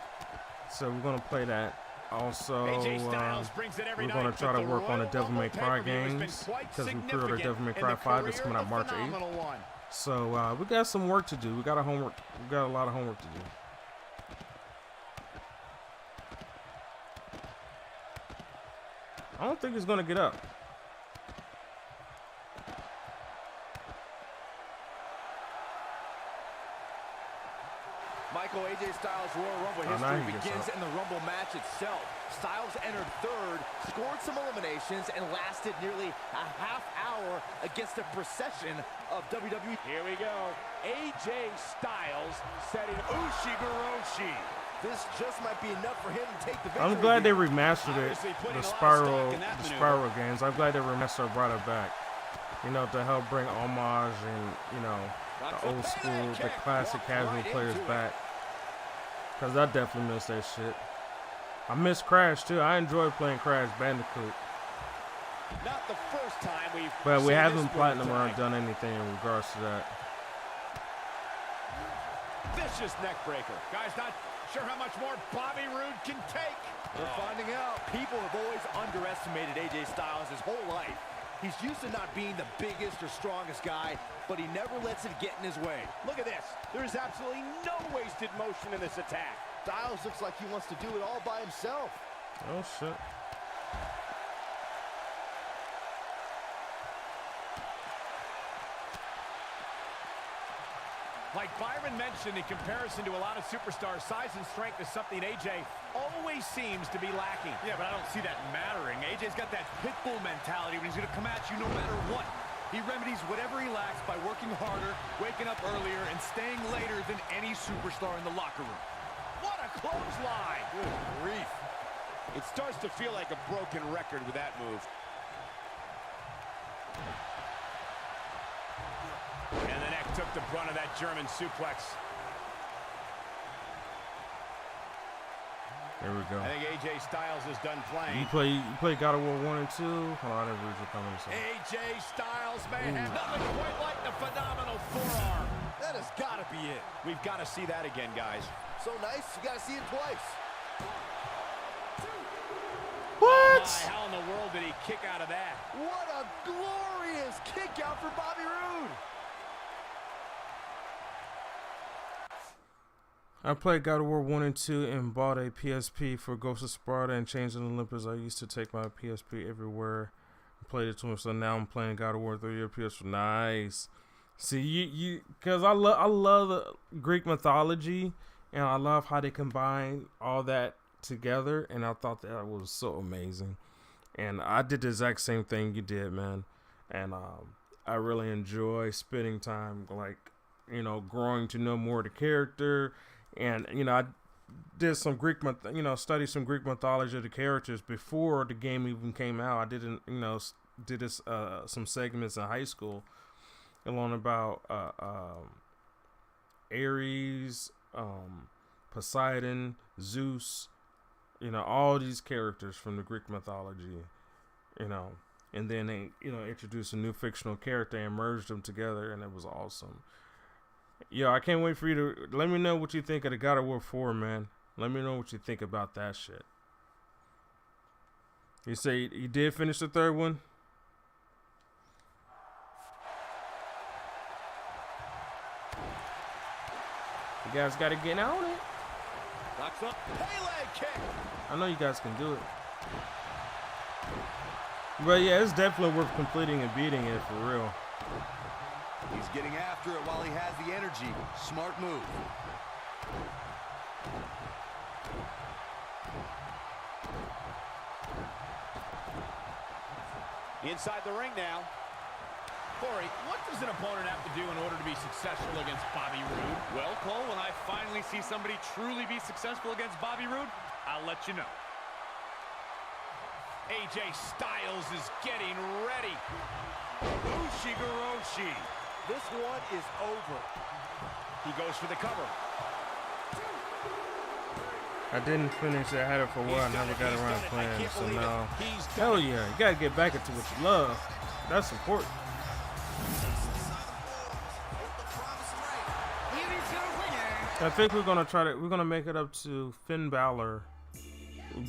so we're gonna play that. Also, we're gonna try to work on the Devil May Cry games, because we pre-ordered Devil May Cry 5 that's coming out March 8th. So we got some work to do. We got a lot of homework to do. I don't think it's gonna get up. Michael, AJ Styles' Royal Rumble history begins in the Rumble match itself. Styles entered third, scored some eliminations, and lasted nearly a half hour against a procession of WWE. Here we go. AJ Styles setting Ushigoroshi. This just might be enough for him to take the victory. I'm glad they remastered it, the Spiral games. I'm glad they remastered, brought it back. You know, to help bring homage and, you know, the old school, the classic casual players back. Because I definitely miss that shit. I miss Crash too. I enjoy playing Crash Bandicoot. Not the first time we've but we haven't platinum or done anything in regards to that. Vicious neck breaker. Guys, not sure how much more Bobby Roode can take. We're finding out. People have always underestimated AJ Styles his whole life. He's used to not being the biggest or strongest guy, but he never lets it get in his way. Look at this. There is absolutely no wasted motion in this attack. Styles looks like he wants to do it all by himself. Oh, shit. Like Byron mentioned, in comparison to a lot of superstars, size and strength is something AJ always seems to be lacking. Yeah, but I don't see that mattering. AJ's got that pit bull mentality when he's going to come at you no matter what. He remedies whatever he lacks by working harder, waking up earlier, and staying later than any superstar in the locker room. What a clothesline! Good grief. It starts to feel like a broken record with that move. And the neck took the brunt of that German suplex. There we go. I think AJ Styles is done playing. You play God of War 1 and 2? Hold on, I didn't read your comments. AJ Styles may have nothing quite like the phenomenal forearm. That has got to be it. We've got to see that again, guys. So nice, you got to see it twice. What? Oh, how in the world did he kick out of that? What a glorious kick out for Bobby Roode. I played God of War 1 and 2 and bought a PSP for Ghost of Sparta and Chains of Olympus. I used to take my PSP everywhere and played it to him, so now I'm playing God of War 3 or PS4. Nice. See, because I love the Greek mythology, and I love how they combine all that together, and I thought that was so amazing. And I did the exact same thing you did, man. And I really enjoy spending time, like, you know, growing to know more of the character. And, you know, I did some studied some Greek mythology of the characters before the game even came out. I didn't, you know, did this, some segments in high school and learn about Ares, Poseidon, Zeus, you know, all these characters from the Greek mythology, you know, and then they, you know, introduced a new fictional character and merged them together, and it was awesome. Yo, I can't wait for you to let me know what you think of the God of War 4, man. Let me know what you think about that shit. You say you did finish the third one? You guys got to get on it. Locks up. Pele kick. I know you guys can do it. But yeah, it's definitely worth completing and beating it for real. He's getting after it while he has the energy. Smart move. Inside the ring now. Corey, what does an opponent have to do in order to be successful against Bobby Roode? Well, Cole, when I finally see somebody truly be successful against Bobby Roode, I'll let you know. AJ Styles is getting ready. Ushigoroshi. This one is over. He goes for the cover. I didn't finish it. I had it for a while. I never got around to playing it. So now, hell yeah, you gotta get back into what you love. That's important. Here is your winner. I think we're gonna make it up to Finn Balor.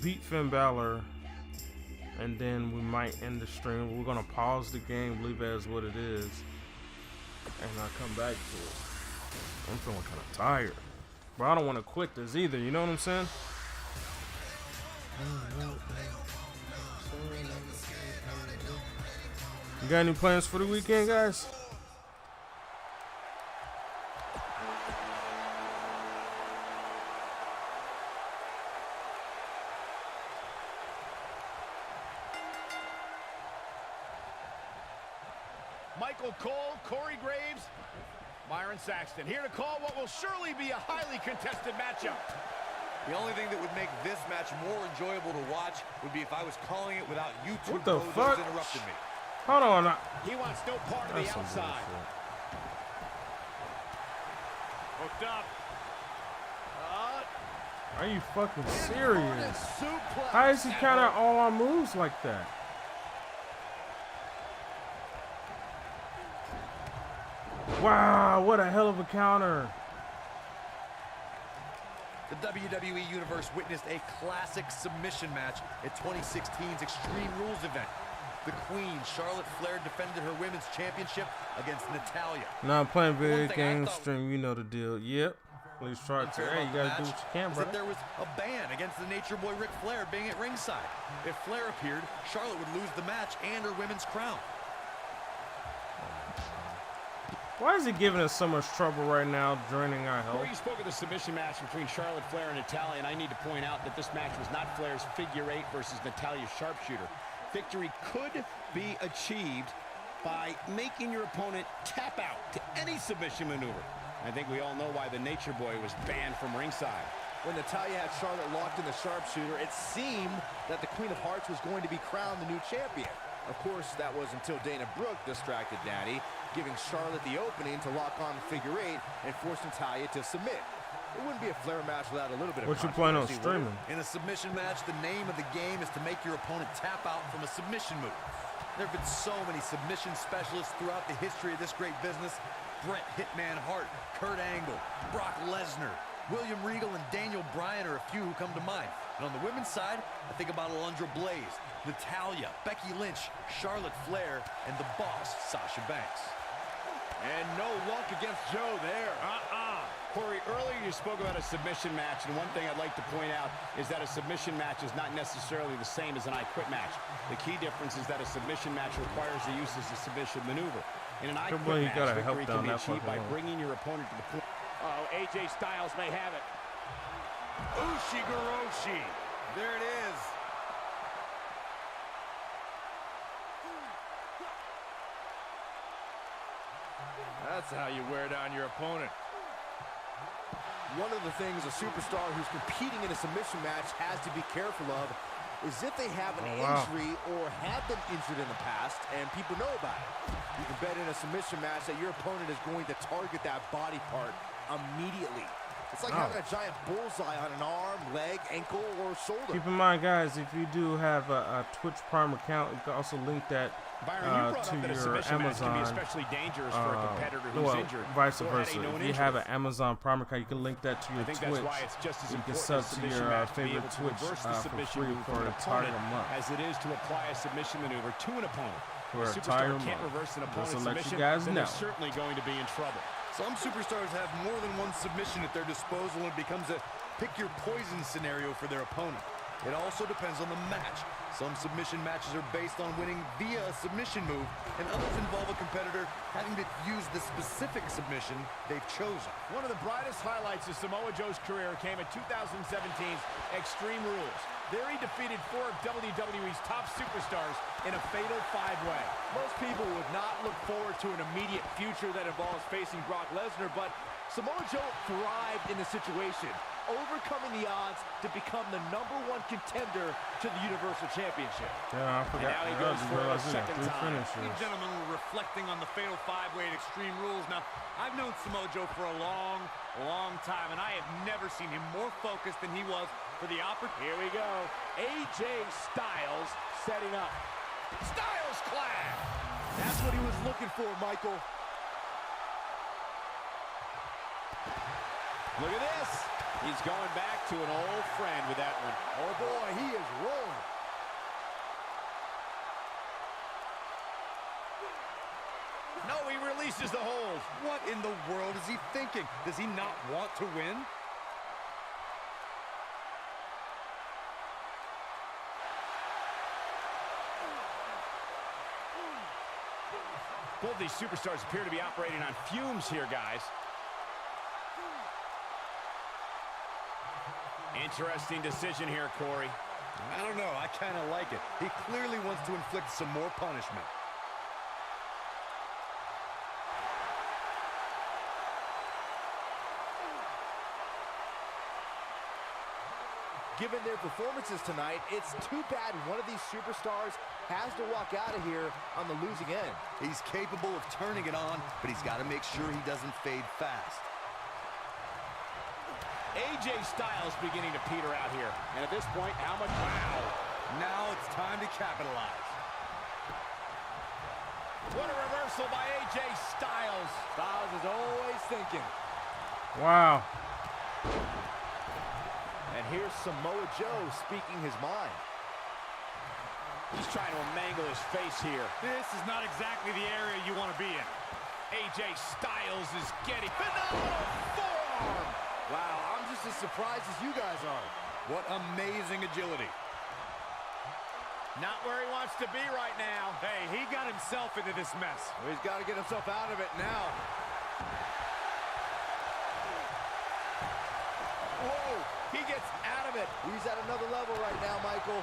Beat Finn Balor, and then we might end the stream. We're gonna pause the game, leave it as what it is, and I'll come back to it. I'm feeling kind of tired, but I don't want to quit this either. You know what I'm saying? You got any plans for the weekend, guys? Michael Cole, Corey Graves, Byron Saxton. Here to call what will surely be a highly contested matchup. The only thing that would make this match more enjoyable to watch would be if I was calling it without you two what the fuck? interrupting me. Hold on. He wants no part of the outside. Hooked up. Are you fucking serious? How is he counter all our moves like that? Wow, what a hell of a counter. The WWE Universe witnessed a classic submission match at 2016's Extreme Rules event. The Queen, Charlotte Flair, defended her women's championship against Natalya. Now I'm playing video games, stream, you know the deal. Yep. Please try to. Hey, you gotta do what you can, bro. There was a ban against the Nature Boy Ric Flair being at ringside. If Flair appeared, Charlotte would lose the match and her women's crown. Why is he giving us so much trouble right now, draining our health? Corey spoke of the submission match between Charlotte Flair and Natalya, and I need to point out that this match was not Flair's figure 8 versus Natalya's sharpshooter. Victory could be achieved by making your opponent tap out to any submission maneuver. I think we all know why the Nature Boy was banned from ringside. When Natalya had Charlotte locked in the sharpshooter, it seemed that the Queen of Hearts was going to be crowned the new champion. Of course, that was until Dana Brooke distracted Natty, giving Charlotte the opening to lock on the figure 8 and force Natalya to submit. It wouldn't be a Flair match without a little bit of what you plan on streaming? In a submission match, the name of the game is to make your opponent tap out from a submission move. There have been so many submission specialists throughout the history of this great business. Bret Hitman Hart, Kurt Angle, Brock Lesnar, William Regal, and Daniel Bryan are a few who come to mind. And on the women's side, I think about Alundra Blaze, Natalya, Becky Lynch, Charlotte Flair, and the boss, Sasha Banks. And no luck against Joe there. Corey, earlier you spoke about a submission match, and one thing I'd like to point out is that a submission match is not necessarily the same as an I Quit match. The key difference is that a submission match requires the use of a submission maneuver. In an I Quit match, victory can be achieved by bringing your opponent to the point. AJ Styles may have it. Ushigoroshi. There it is. That's how you wear down your opponent. One of the things a superstar who's competing in a submission match has to be careful of is if they have an injury or have been injured in the past and people know about it. You can bet in a submission match that your opponent is going to target that body part immediately. It's like having a giant bullseye on an arm, leg, ankle, or shoulder. Keep in mind, guys, if you do have a Twitch Prime account, you can also link that to your Amazon. Especially dangerous for a competitor who's injured. Vice versa. If you have an Amazon Prime account, you can link that to your Twitch. That's why it's just as you can sub to your favorite Twitch for free for an entire month. As it is to apply a submission maneuver to an opponent. For an entire month. Can't reverse an opponent's Just to let submission, you guys know. they're certainly going to be in trouble. Some superstars have more than one submission at their disposal and it becomes a pick-your-poison scenario for their opponent. It also depends on the match. Some submission matches are based on winning via a submission move, and others involve a competitor having to use the specific submission they've chosen. One of the brightest highlights of Samoa Joe's career came at 2017's Extreme Rules. There he defeated 4 of WWE's top superstars in a fatal 5-way. Most people would not look forward to an immediate future that involves facing Brock Lesnar, but Samoa Joe thrived in the situation, overcoming the odds to become the #1 contender to the Universal Championship. Yeah, I forgot. And now he goes for it a second time. You gentlemen were reflecting on the fatal 5-way at Extreme Rules. Now, I've known Samoa Joe for a long time, and I have never seen him more focused than he was for the opportunity. Here we go. AJ Styles setting up. Styles clash. That's what he was looking for, Michael. Look at this. He's going back to an old friend with that one. Oh boy, he is rolling. No, he releases the hold. What in the world is he thinking? Does he not want to win? Both these superstars appear to be operating on fumes here, guys. Interesting decision here, Corey. I don't know. I kind of like it. He clearly wants to inflict some more punishment. given their performances tonight. It's too bad one of these superstars has to walk out of here on the losing end. He's capable of turning it on, but he's got to make sure he doesn't fade fast. AJ Styles beginning to peter out here. And at this point, how much? Wow. Now it's time to capitalize. What a reversal by AJ Styles. Styles is always thinking. Wow. And here's Samoa Joe speaking his mind. He's trying to mangle his face here. This is not exactly the area you want to be in. AJ Styles is getting phenomenal forearm. Wow, I'm just as surprised as you guys are. What amazing agility. Not where he wants to be right now. Hey, he got himself into this mess. Well, he's got to get himself out of it now. Whoa, he gets out of it. He's at another level right now, Michael.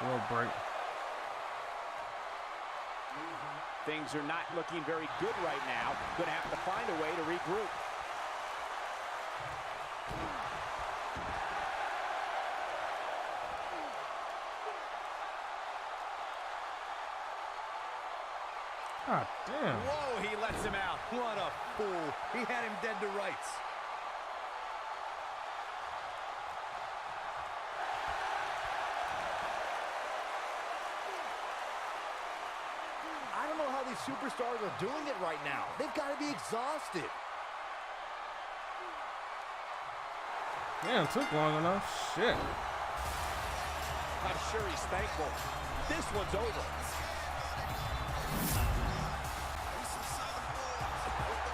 Little break. Things are not looking very good right now. Gonna have to find a way to regroup. God damn. Whoa, he lets him out. What a fool. He had him dead to rights. I don't know how these superstars are doing it right now. They've got to be exhausted. Man, it took long enough. Shit. I'm sure he's thankful. This one's over.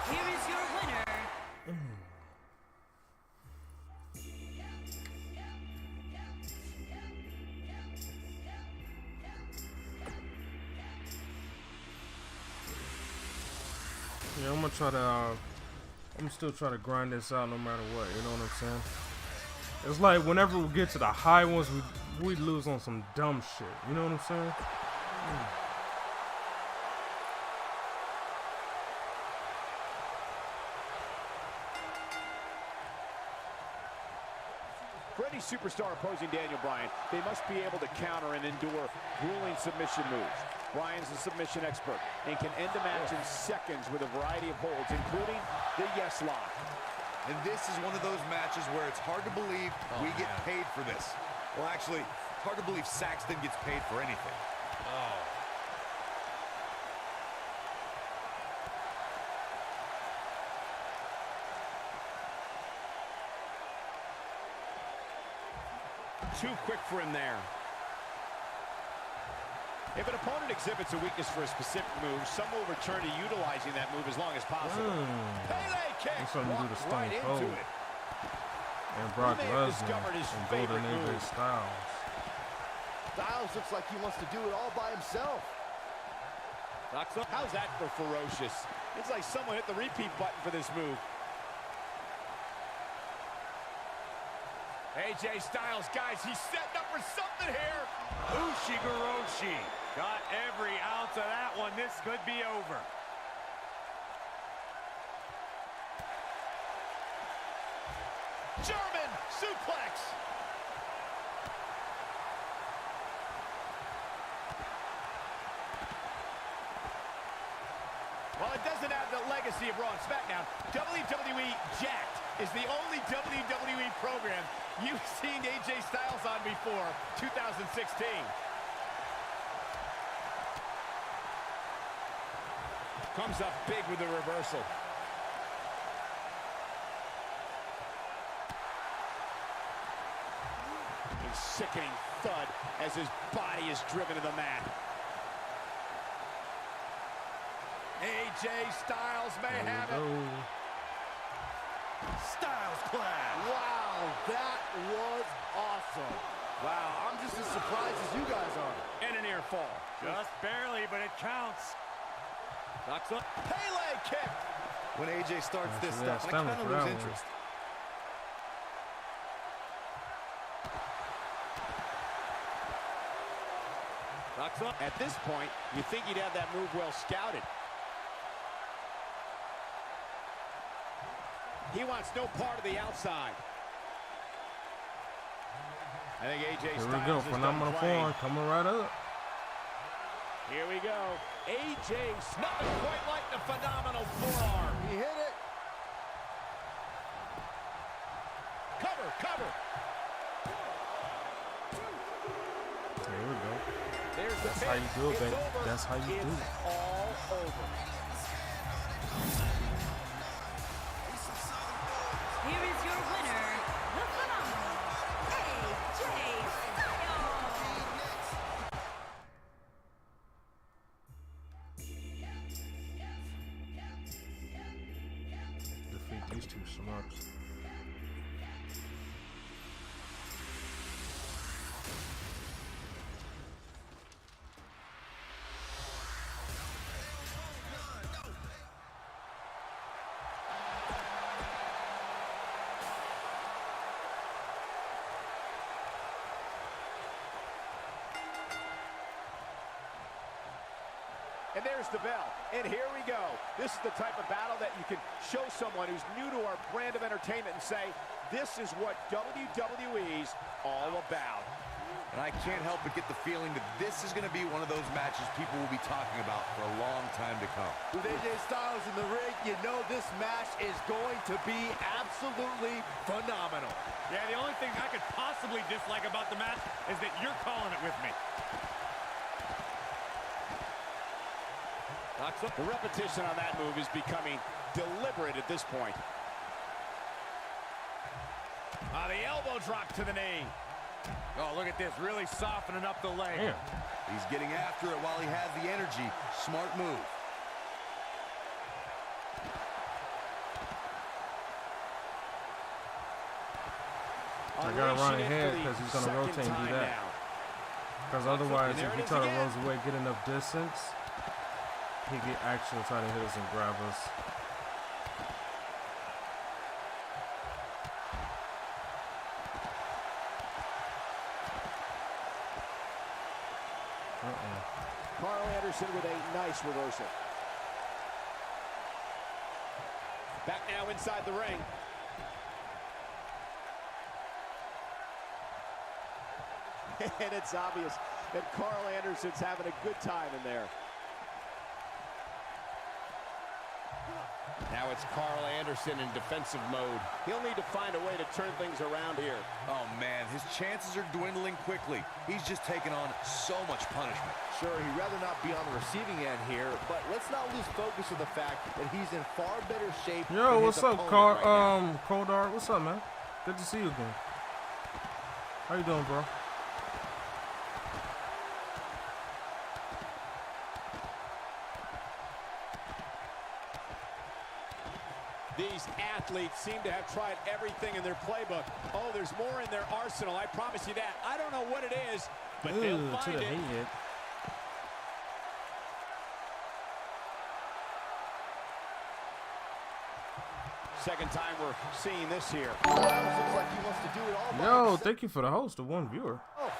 Here is your winner. Yeah, I'm gonna try to. I'm still trying to grind this out no matter what. You know what I'm saying? It's like whenever we get to the high ones, we lose on some dumb shit. You know what I'm saying? For any superstar opposing Daniel Bryan, they must be able to counter and endure grueling submission moves. Bryan's a submission expert and can end a match in seconds with a variety of holds, including the yes lock. And this is one of those matches where it's hard to believe we get paid for this. Well, actually, it's hard to believe Saxton gets paid for anything. Too quick for him there. If an opponent exhibits a weakness for a specific move, some will return to utilizing that move as long as possible. Pele kick! That's something to do to Stone right Cold. into it. And Brock He may have Lesnar discovered his and favorite Golden AJ move. Styles. Styles looks like he wants to do it all by himself. How's that for ferocious? It's like someone hit the repeat button for this move. AJ Styles, guys, he's setting up for something here. Ushigoroshi got every ounce of that one. This could be over. German suplex. While it doesn't have the legacy of Raw and SmackDown, WWE Jacked is the only WWE program you've seen AJ Styles on before 2016. Comes up big with the reversal. A sickening thud as his body is driven to the mat. AJ Styles may have it. Styles clash. Wow, that was awesome. Wow, I'm just as surprised as you guys are. And a near fall. Just barely, but it counts. Knocks up. Pele kick. When AJ starts Yeah, this so stuff, that's I kind stomach of for lose that one. interest. Knocks up. At this point, you think he'd have that move well scouted. He wants no part of the outside. I think AJ Styles. Here we go. Phenomenal form coming right up. Here we go. AJ, nothing quite like the phenomenal forearm. He hit it. Cover, cover. There we go. There's That's how you do it, baby. That's how you do it. All over. Here is your winner, the phenomenal AJ Styles. Defeat these two schmucks. And there's the bell. And here we go. This is the type of battle that you can show someone who's new to our brand of entertainment and say, this is what WWE's all about. And I can't help but get the feeling that this is going to be one of those matches people will be talking about for a long time to come. With AJ Styles in the ring, you know this match is going to be absolutely phenomenal. Yeah, the only thing I could possibly dislike about the match is that you're calling it with me. The repetition on that move is becoming deliberate at this point. The elbow drop to the knee. Oh, look at this, really softening up the leg. Damn. He's getting after it while he has the energy. Smart move. I gotta run ahead because he's gonna rotate and do that. Because otherwise, if he try to rose away, get enough distance, he could actually try to hit us and grab us. Carl Anderson with a nice reversal. Back now inside the ring. And it's obvious that Carl Anderson's having a good time in there. Now it's Carl Anderson in defensive mode. He'll need to find a way to turn things around here. Oh, man, his chances are dwindling quickly. He's just taken on so much punishment. Sure, he'd rather not be on the receiving end here, but let's not lose focus of the fact that he's in far better shape. Yo, what's up, Cold Art? What's up, man? Good to see you again. How you doing, bro? These athletes seem to have tried everything in their playbook. Oh, there's more in their arsenal, I promise you that. I don't know what it is, but they'll find it. Head. Second time we're seeing this here. Looks like he wants to do it all by Yo, himself. thank you for the host of one viewer. Oh.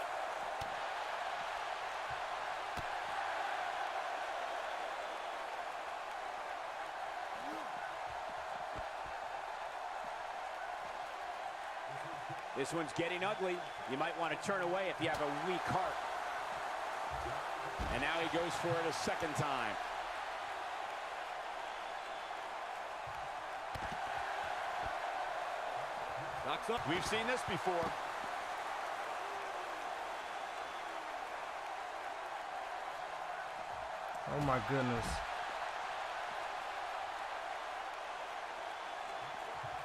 This one's getting ugly. You might want to turn away if you have a weak heart. And now he goes for it a second time. Knocks up. We've seen this before. Oh my goodness.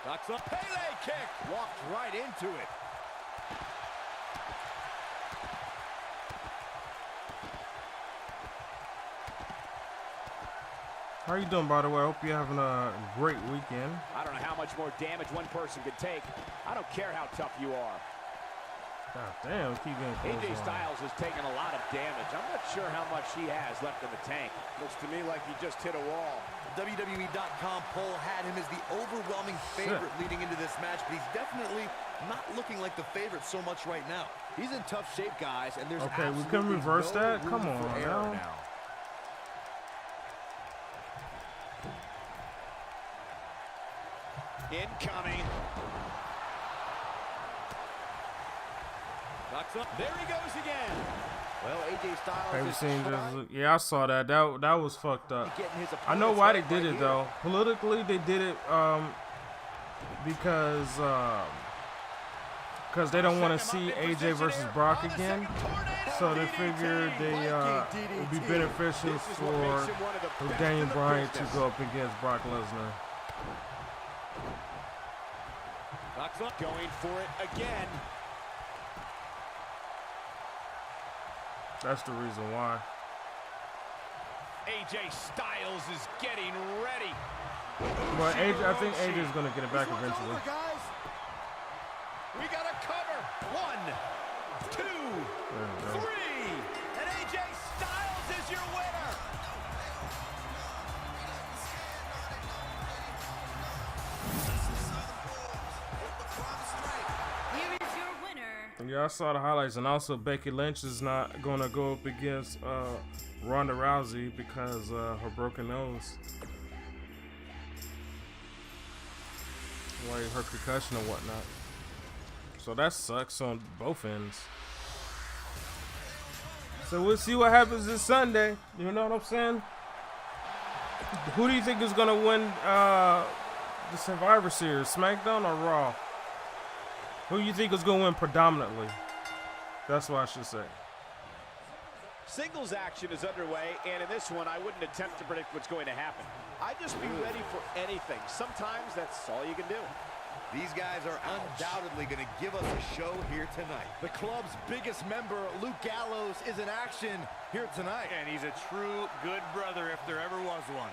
Knocks up. Pele kick. Walked right into it. How you doing, by the way? I hope you're having a great weekend. I don't know how much more damage one person could take. I don't care how tough you are. God damn, keep getting AJ Styles has taken a lot of damage. I'm not sure how much he has left in the tank. Looks to me like he just hit a wall. The WWE.com poll had him as the overwhelming favorite leading into this match, but he's definitely not looking like the favorite so much right now. He's in tough shape, guys, and there's okay, we can reverse no that. Come on, now. Incoming. There he goes again. Well, AJ Styles. Have you seen this? Yeah, I saw that. That was fucked up. I know why they did it though. Politically, they did it because they don't want to see AJ versus Brock again. So they figured it would be beneficial for Daniel Bryan to go up against Brock Lesnar. Going for it again. That's the reason why. AJ Styles is getting ready. But AJ, I think AJ is going to get it back eventually. Over, guys. We got a cover. 1, 2, 3. And AJ Styles is your winner. Here is your winner. Yeah, I saw the highlights, and also Becky Lynch is not going to go up against Ronda Rousey because her broken nose. Like her concussion and whatnot. So that sucks on both ends. So we'll see what happens this Sunday. You know what I'm saying? Who do you think is going to win the Survivor Series? SmackDown or Raw? Who do you think is going to win predominantly? That's what I should say. Singles action is underway, and in this one, I wouldn't attempt to predict what's going to happen. I'd just be ready for anything. Sometimes that's all you can do. These guys are undoubtedly going to give us a show here tonight. The club's biggest member, Luke Gallows, is in action here tonight. And he's a true good brother if there ever was one.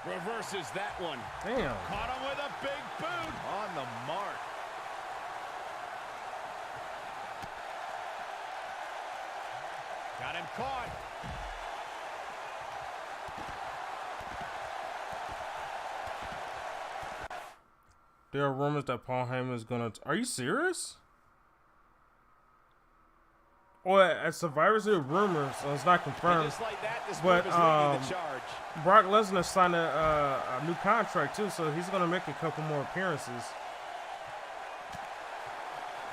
Reverses that one. Damn. Caught him with a big boot. On the mark. Got him caught. There are rumors that Paul Heyman is going to... Are you serious? Or at Survivor Series, rumors, so it's not confirmed. Just like that, this but move is leading the charge. Brock Lesnar signed a new contract too, so he's going to make a couple more appearances.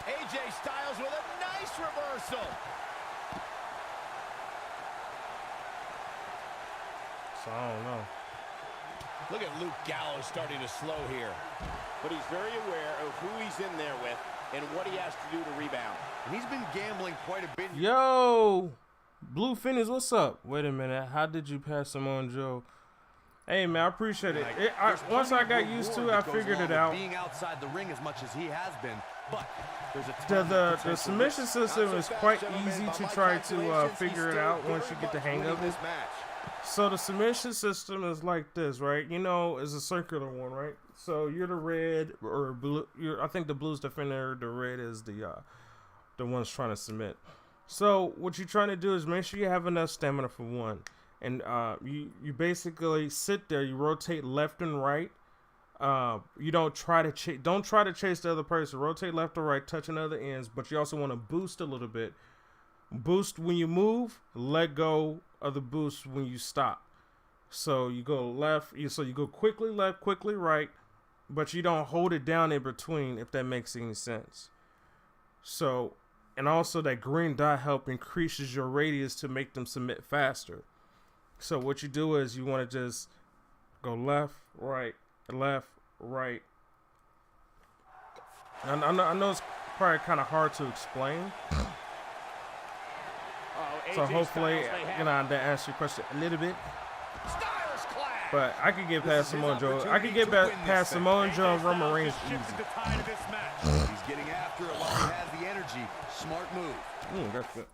AJ Styles with a nice reversal. So I don't know. Look at Luke Gallows starting to slow here. But he's very aware of who he's in there with and what he has to do to rebound. And he's been gambling quite a bit. Yo, Blue Phoenix, what's up? Wait a minute. How did you pass Samoa Joe? Hey, man, I appreciate it. Once I got used to it, I figured it out. Being outside the ring as much as he has been, but there's the submission system is quite easy to try to figure it out once you get the hang of it. So the submission system is like this, right? You know, it's a circular one, right? So you're the red or blue. I think the blue's defender. The red is the ones trying to submit. So what you're trying to do is make sure you have enough stamina for one, and you basically sit there. You rotate left and right. You don't try to chase the other person. Rotate left or right, touching other ends, but you also want to boost a little bit. Boost when you move, let go of the boost when you stop. So you go left, so you go quickly left, quickly right, but you don't hold it down in between, if that makes any sense. So, and also that green dot help increases your radius to make them submit faster. So what you do is you want to just go left, right. And I know it's probably kind of hard to explain. So hopefully, that answers your question a little bit. But I could get past Samoa Joe. I could get past Samoa Joe and Roman Reigns easy. He's getting after it while he has the energy. Smart move. That's good.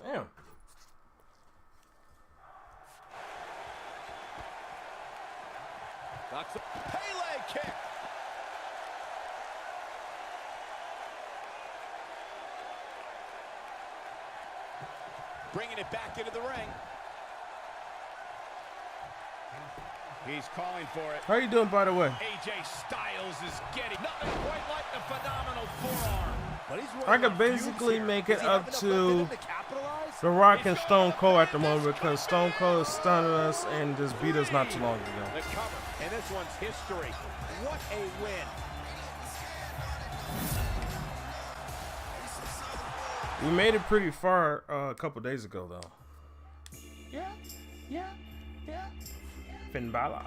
Damn. That's a Pele kick. Bringing it back into the ring. He's calling for it. How you doing, by the way? AJ Styles is getting nothing quite like a phenomenal forearm. I could basically make it up to The Rock and Stone Cold at the moment because Stone Cold stunned us and just beat us not too long ago. The cover, and this one's history. What a win. We made it pretty far a couple days ago, though. Yeah. Finn Balor.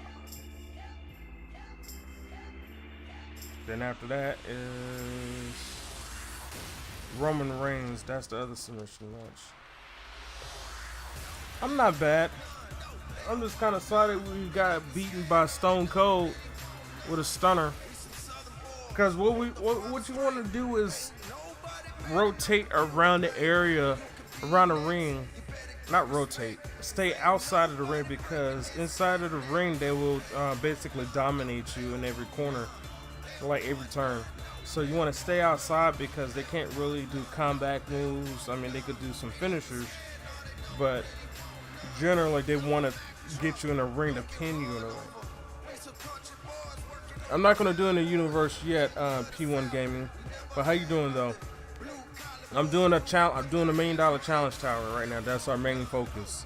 Then after that is Roman Reigns. That's the other submission match. I'm not bad. I'm just kind of sorry we got beaten by Stone Cold with a stunner. Because what you want to do is rotate around the area, around the ring. Not rotate. Stay outside of the ring because inside of the ring they will basically dominate you in every corner, like every turn. So you want to stay outside because they can't really do combat moves. I mean, they could do some finishers, but generally they want to get you in the ring to pin you in the ring. I'm not going to do it in the universe yet, P1 Gaming. But how you doing though? I'm doing a $1 million challenge tower right now. That's our main focus.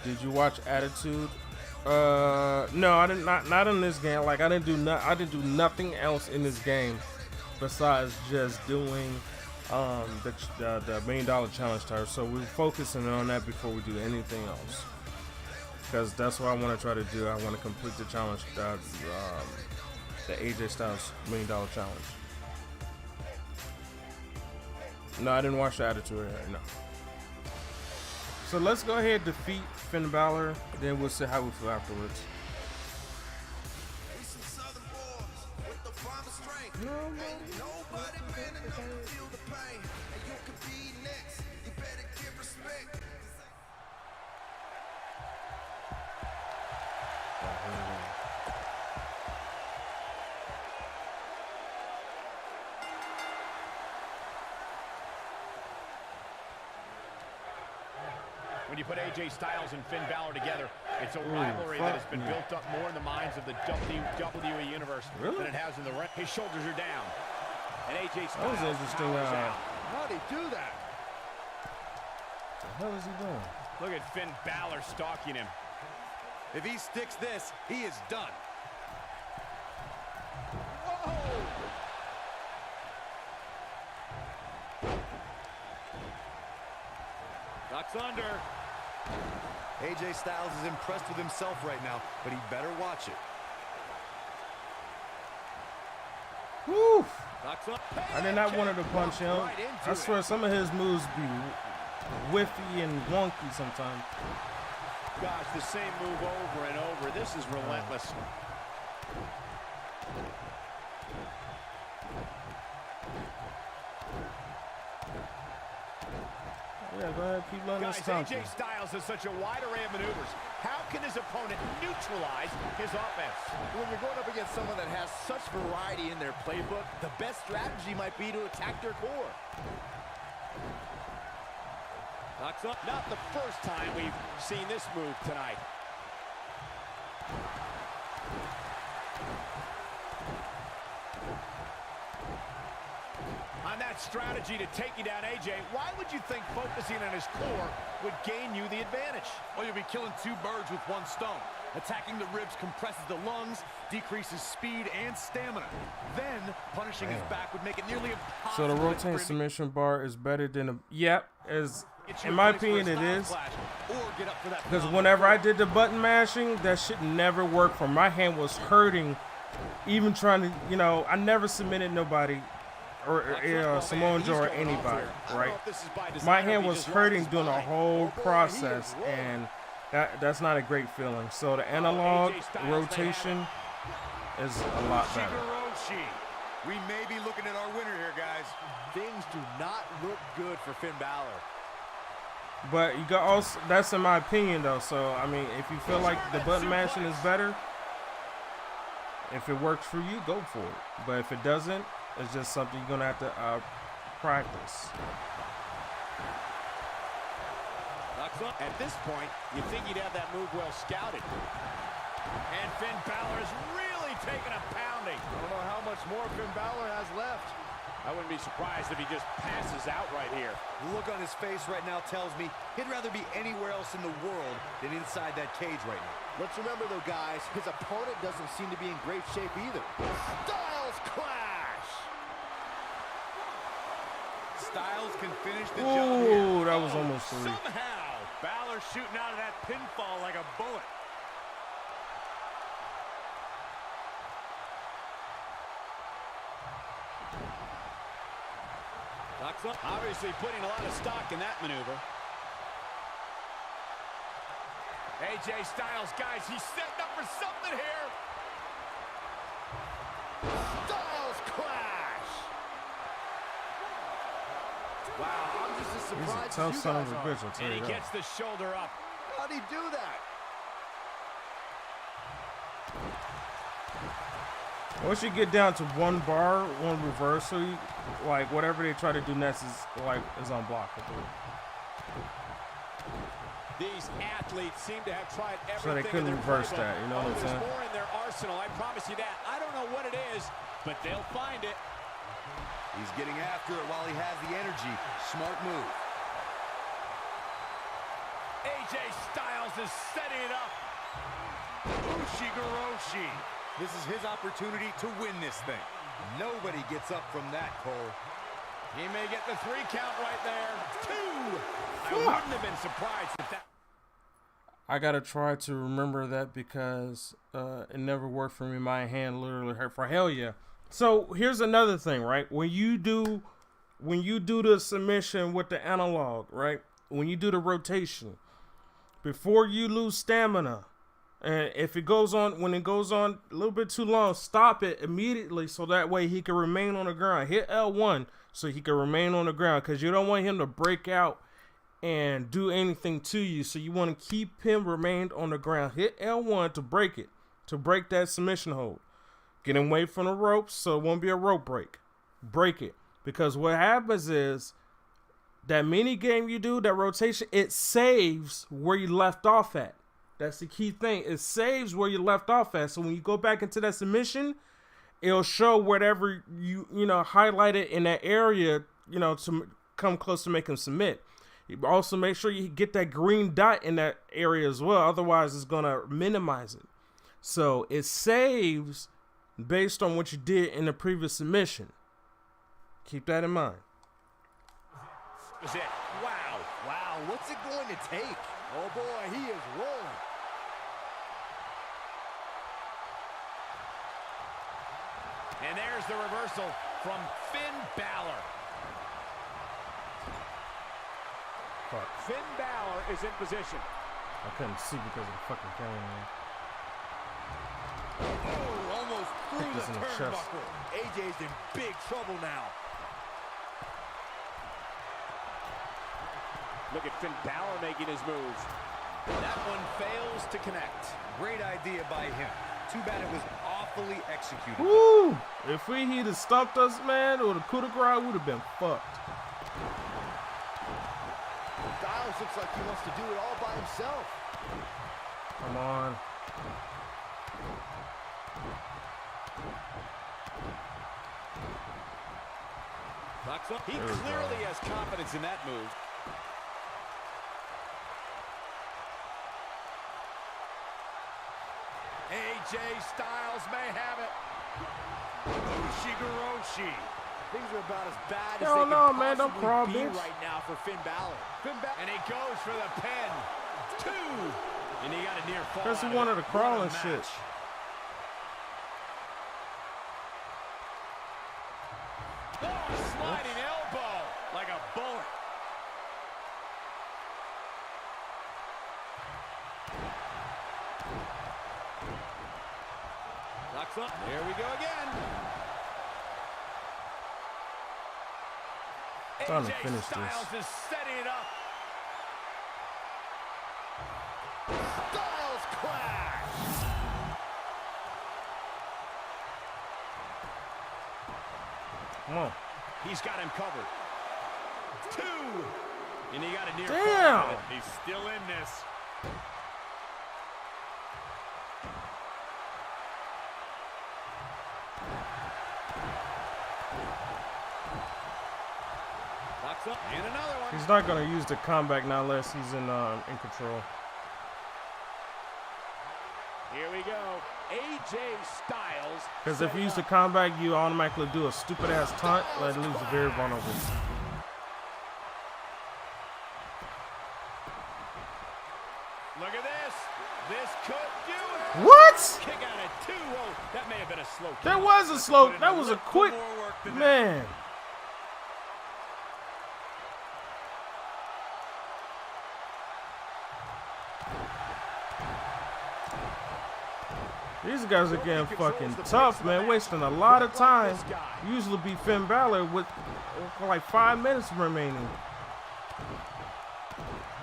Did you watch Attitude? No, I did not in this game. Like I didn't do nothing else in this game besides just doing the $1 million challenge tower. So we're focusing on that before we do anything else. Because that's what I want to try to do. I want to complete the challenge, the AJ Styles $1 million challenge. No, I didn't watch the Attitude Era, no. So let's go ahead and defeat Finn Balor, then we'll see how we feel afterwards. When you put AJ Styles and Finn Balor together, it's a rivalry that has been built up more in the minds of the WWE Universe than it has in the ring. His shoulders are down. And AJ Styles. That was interesting. How'd he do that? What the hell is he doing? Look at Finn Balor stalking him. If he sticks this, he is done. Ducks under. AJ Styles is impressed with himself right now, but he better watch it. Woo! Ducks up. I did not want to punch him. I swear some of his moves be whiffy and wonky sometimes. Gosh, the same move over and over. This is relentless. Yeah, go ahead, keep letting us Guys, AJ Styles has such a wide array of maneuvers. How can his opponent neutralize his offense? When you're going up against someone that has such variety in their playbook, the best strategy might be to attack their core. Knocks up. Not the first time we've seen this move tonight. On that strategy to take you down, AJ, why would you think focusing on his core would gain you the advantage? Well, you'll be killing two birds with one stone. Attacking the ribs compresses the lungs, decreases speed and stamina. Then, punishing his back would make it nearly impossible. So the rotating submission bar is better than a... Yep, in my opinion it is. Because whenever I did the button mashing, that shit never worked for me. My hand was hurting, even trying to, you know, I never submitted nobody. Or Samoa Joe or anybody, right? My hand was hurting during the whole process, and that's not a great feeling. So the analog rotation is a lot better. We may be looking at our winner here, guys. Things do not look good for Finn Balor. But you got also, that's in my opinion though. So I mean, if you feel like the button mashing is better, if it works for you, go for it. But if it doesn't, it's just something you're gonna have to practice. At this point, you think you'd have that move well scouted. And Finn Balor is really taking a pounding. I don't know how much more Finn Balor has left. I wouldn't be surprised if he just passes out right here. The look on his face right now tells me he'd rather be anywhere else in the world than inside that cage right now. Let's remember, though, guys, his opponent doesn't seem to be in great shape either. Styles clash! Styles can finish the job here. Ooh, that was almost free. Somehow, Balor shooting out of that pinfall like a bullet. Obviously putting a lot of stock in that maneuver. AJ Styles, guys, he's setting up for something here. Styles clash! Wow, I'm just as surprised He's a tough son of a bitch, I'll tell and you he that. gets the shoulder up. How'd he do that? Once you get down to one bar, one reversal, like whatever they try to do next is unblockable. These athletes seem to have tried everything. So they couldn't reverse that, you know what I'm saying? There's more in their arsenal, I promise you that. I don't know what it is, but they'll find it. He's getting after it while he has the energy. Smart move. AJ Styles is setting it up. Ushigoroshi. This is his opportunity to win this thing. Nobody gets up from that, Cole. He may get the 3 count right there. 2. I wouldn't have been surprised if that. I gotta try to remember that because it never worked for me. My hand literally hurt for hell yeah. So here's another thing, right? When you do the submission with the analog, right? When you do the rotation, before you lose stamina, and if it goes on, when it goes on a little bit too long, stop it immediately so that way he can remain on the ground. Hit L1 so he can remain on the ground because you don't want him to break out and do anything to you. So you want to keep him remained on the ground. Hit L1 to break it, to break that submission hold. Get him away from the ropes so it won't be a rope break. Break it. Because what happens is that mini game you do, that rotation, it saves where you left off at. That's the key thing. It saves where you left off at. So when you go back into that submission, it'll show whatever you highlighted in that area, to come close to make him submit. You also make sure you get that green dot in that area as well. Otherwise, it's going to minimize it. So it saves based on what you did in the previous submission. Keep that in mind. Is it? Wow. Wow, what's it going to take? Oh boy, he is rolling. And there's the reversal from Finn Balor. Fuck. Finn Balor is in position. I couldn't see because of the fucking camera. Oh, almost through Kick the in the chest. turnbuckle. AJ's in big trouble now. Look at Finn Balor making his moves. That one fails to connect. Great idea by him. Too bad it was awfully executed. Woo! If he'd have stumped us, man, or the coup de grace would have been fucked. Styles looks like he wants to do it all by himself. Come on. He clearly has confidence in that move. AJ Styles may have it. Ushigoroshi. Things are about as bad as Hell they no, can man, don't possibly crawl, be bitch. right now for Finn Balor. And he goes for the pin. 2. And he got a near fall. Because he out wanted of to it. crawl What and a shit. match. Oh, sliding elbow like a bullet. Locks up. There we go again. Trying to AJ finish Styles this. is setting it up. Styles clash! Come on. He's got him covered. 2. And he got a near Damn. fall. He's still in this. And another one. He's not gonna use the comeback now unless he's in control. Here we go. AJ Styles. Because if you use the comeback, you automatically do a stupid ass taunt, let it lose very vulnerable. Look at this. This could do it. What? Kick out at 2. Oh, that may have been a slow kick. That was a slow. That was a quick. Man. These guys are getting fucking tough, man. Wasting a lot of time. Usually be Finn Balor with like 5 minutes remaining.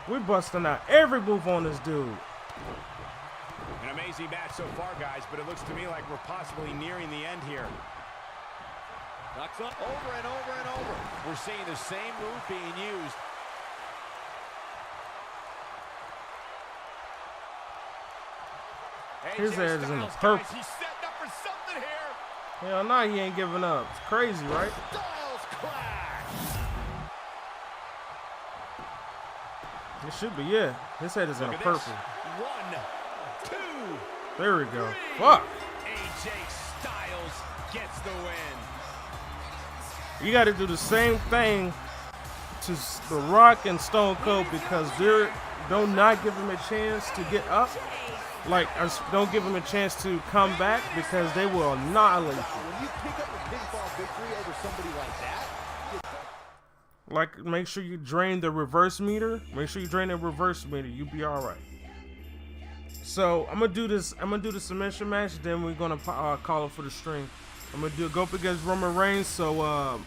We're busting out every move on this dude. An amazing match so far, guys, but it looks to me like we're possibly nearing the end here. Knocks up over and over and over. We're seeing the same move being used. His head is in the purple. He's setting up for something here. Hell no, he ain't giving up. It's crazy, right? Styles clash. It should be, yeah. His head is in the purple. 1, 2. There we go. Fuck. AJ Styles gets the win. You got to do the same thing to The Rock and Stone Cold because they don't not give him a chance to get up. Like, don't give him a chance to come back because they will annihilate you. When you pick up a pinfall victory over somebody like that, like, make sure you drain the reverse meter. Make sure you drain the reverse meter. You'll be all right. So I'm gonna do this. I'm gonna do the submission match. Then we're gonna call it for the stream. I'm gonna go up against Roman Reigns. So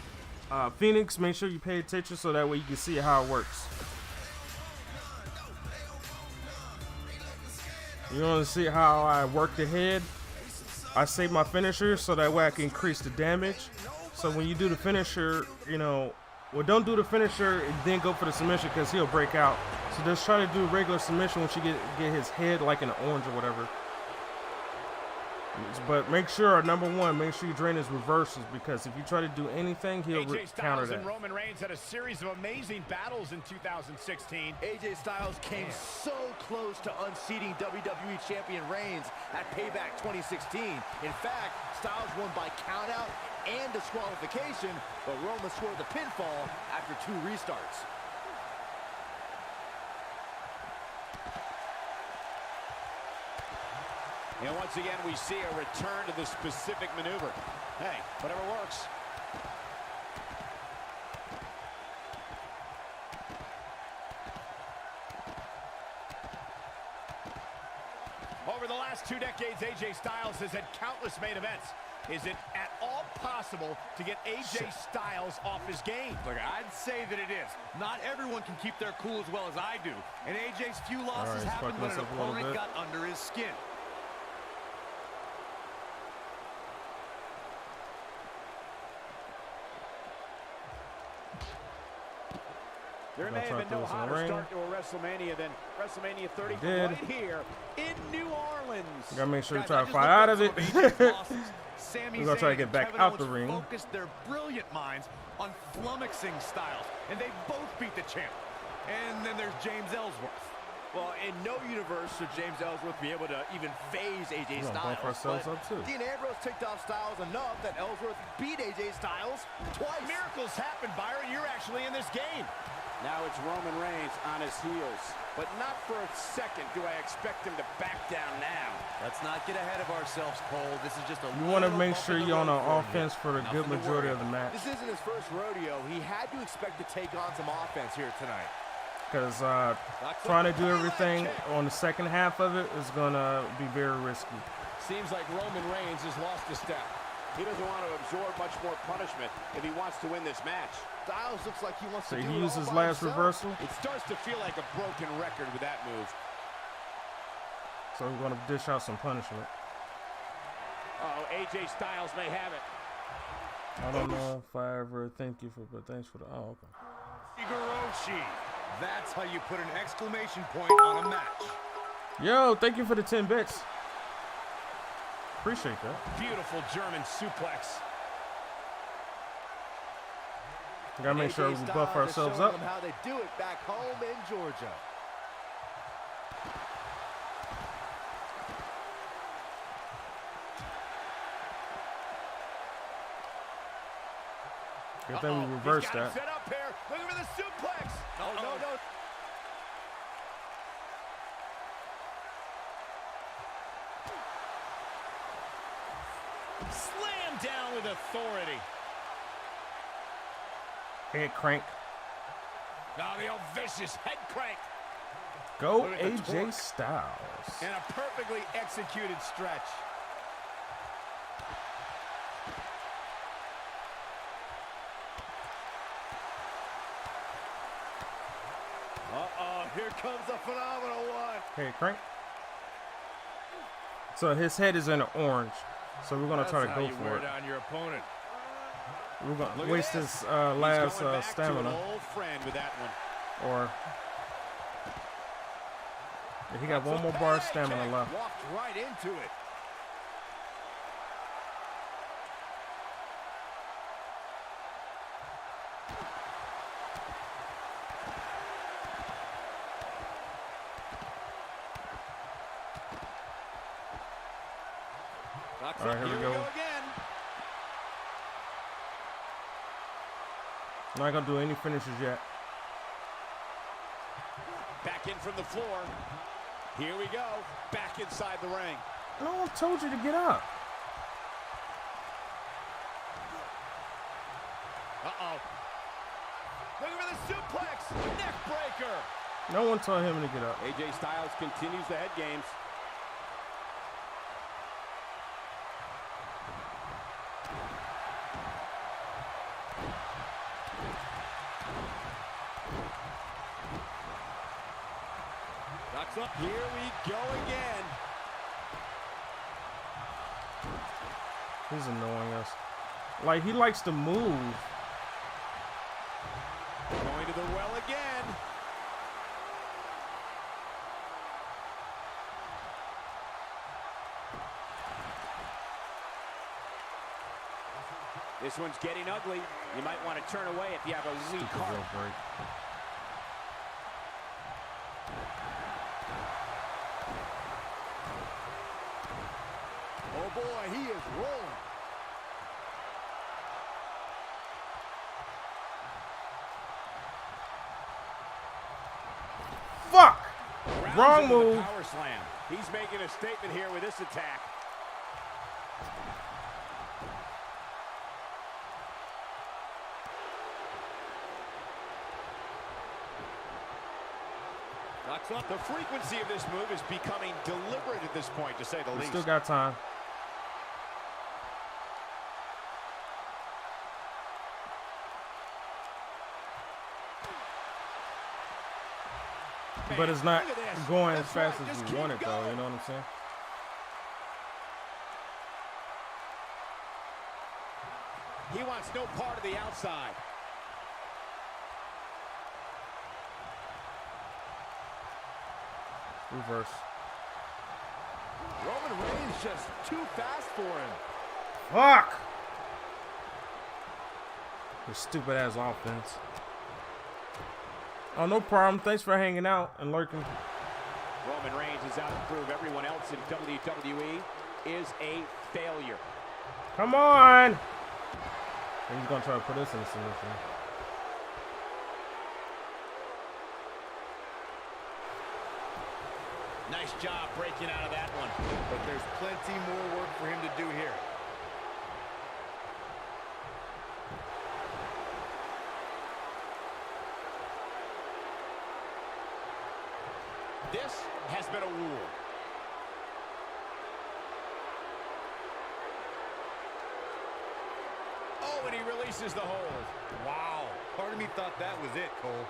Phoenix, make sure you pay attention so that way you can see how it works. You want to see how I work the head? I save my finisher so that way I can increase the damage. So when you do the finisher, you know, well, don't do the finisher and then go for the submission because he'll break out. So just try to do regular submission once you get his head like in the orange or whatever. But make sure, number one, make sure you drain his reversals because if you try to do anything, he'll counter that. And Roman Reigns had a series of amazing battles in 2016. AJ Styles came so close to unseating WWE Champion Reigns at Payback 2016. In fact, Styles won by countout and disqualification, but Roman scored the pinfall after 2 restarts. And once again, we see a return to the specific maneuver. Hey, whatever works. Over the last 2 decades, AJ Styles has had countless main events. Is it at all possible to get AJ Styles off his game? Look, I'd say that it is. Not everyone can keep their cool as well as I do. And AJ's few losses happened when an opponent got under his skin. There may have been no hotter start to a WrestleMania than WrestleMania 30 right here in New Orleans. You gotta make sure you try to fight out of it. We're gonna try to get back out the ring. Focused their brilliant minds on flummoxing Styles, and they both beat the champ. And then there's James Ellsworth. Well, in no universe should James Ellsworth be able to even phase AJ Styles. Bump ourselves up too. Dean Ambrose ticked off Styles enough that Ellsworth beat AJ Styles twice. Miracles happen, Byron. You're actually in this game. Now it's Roman Reigns on his heels. But not for a second do I expect him to back down now. Let's not get ahead of ourselves, Cole. This is just a You want to make sure you're on an offense for the good majority of the match. This isn't his first rodeo. He had to expect to take on some offense here tonight. Because trying to do everything on the second half of it is going to be very risky. Seems like Roman Reigns has lost a step. He doesn't want to absorb much more punishment if he wants to win this match. Styles looks like he wants to do he it used all his by last himself. reversal. It starts to feel like a broken record with that move. So we're going to dish out some punishment. Oh, AJ Styles may have it. I don't know if I ever thank you for, but thanks for the. Oh, okay. Higuroshi. That's how you put an exclamation point on a match. Yo, thank you for the 10 bits. Appreciate that. Beautiful German suplex. Gotta make sure we buff ourselves up. How they do it back home in Georgia. Good thing we reversed that. Set up here. Looking for the suplex. No. Slam down with authority. Head crank. Now the old vicious head crank. Go AJ Styles. And a perfectly executed stretch. Here comes a phenomenal one. Head crank. So his head is in orange. So we're gonna try to go for it. On your opponent. We're gonna waste his last stamina. Old friend with that one. Or he got one more bar of stamina left. Walked right into it. All right, here we go. Not gonna do any finishes yet. Back in from the floor. Here we go. Back inside the ring. No one told you to get up. Looking for the suplex. Neck breaker. No one told him to get up. AJ Styles continues the head games. Up. Here we go again. He's annoying us. Like, he likes to move. Going to the well again. This one's getting ugly. You might want to turn away if you have a weak heart. Oh boy, he is rolling. Fuck! Wrong move. Power slam. He's making a statement here with this attack. The frequency of this move is becoming deliberate at this point, to say the least. Still got time. But it's not going as fast as we want it, though. You know what I'm saying? He wants no part of the outside. Reverse. Roman Reigns just too fast for him. Fuck! This stupid ass offense. Oh, no problem. Thanks for hanging out and lurking. Roman Reigns is out to prove everyone else in WWE is a failure. Come on! He's gonna try to put us in a submission. Nice job breaking out of that one. But there's plenty more work for him to do here. This has been a war. Oh, and he releases the hold. Wow. Part of me thought that was it, Cole.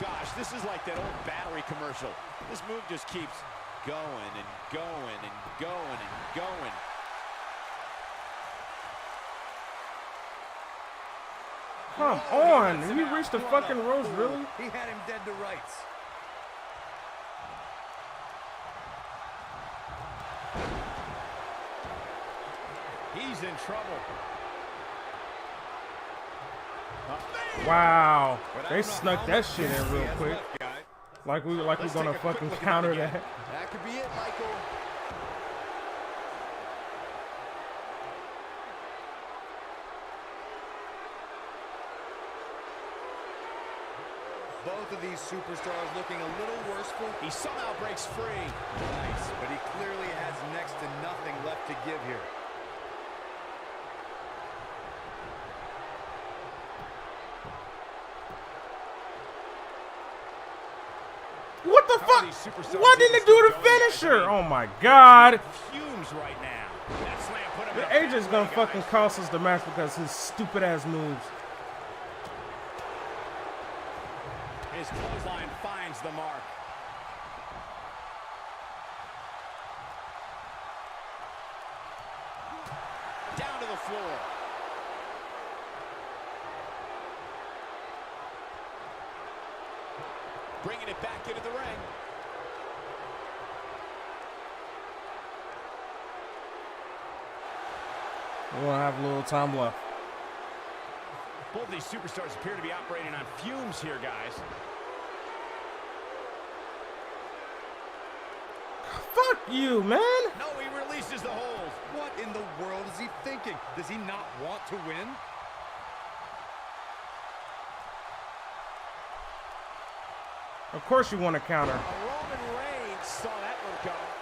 Gosh, this is like that old battery commercial. This move just keeps going and going and going and going. Come on! Did he reach the fucking ropes, really? He had him dead to rights. he's in trouble. Wow, they snuck that shit in real quick. Like we're gonna fucking counter that. That could be it, Michael. Both of these superstars looking a little worse. He somehow breaks free. Nice, but he clearly has next to nothing left to give here. What the fuck? Why didn't it do the finisher? Oh my god. Fumes right now. That slam put him The AJ's gonna fucking cost us the match because his stupid ass moves. His clothesline finds the mark. Down to the floor. Bringing it back into the ring. We're gonna have a little time left. Both of these superstars appear to be operating on fumes here, guys. Fuck you, man. No, he releases the hold. What in the world is he thinking? Does he not want to win? Of course you want to counter. Roman Reigns saw that one coming.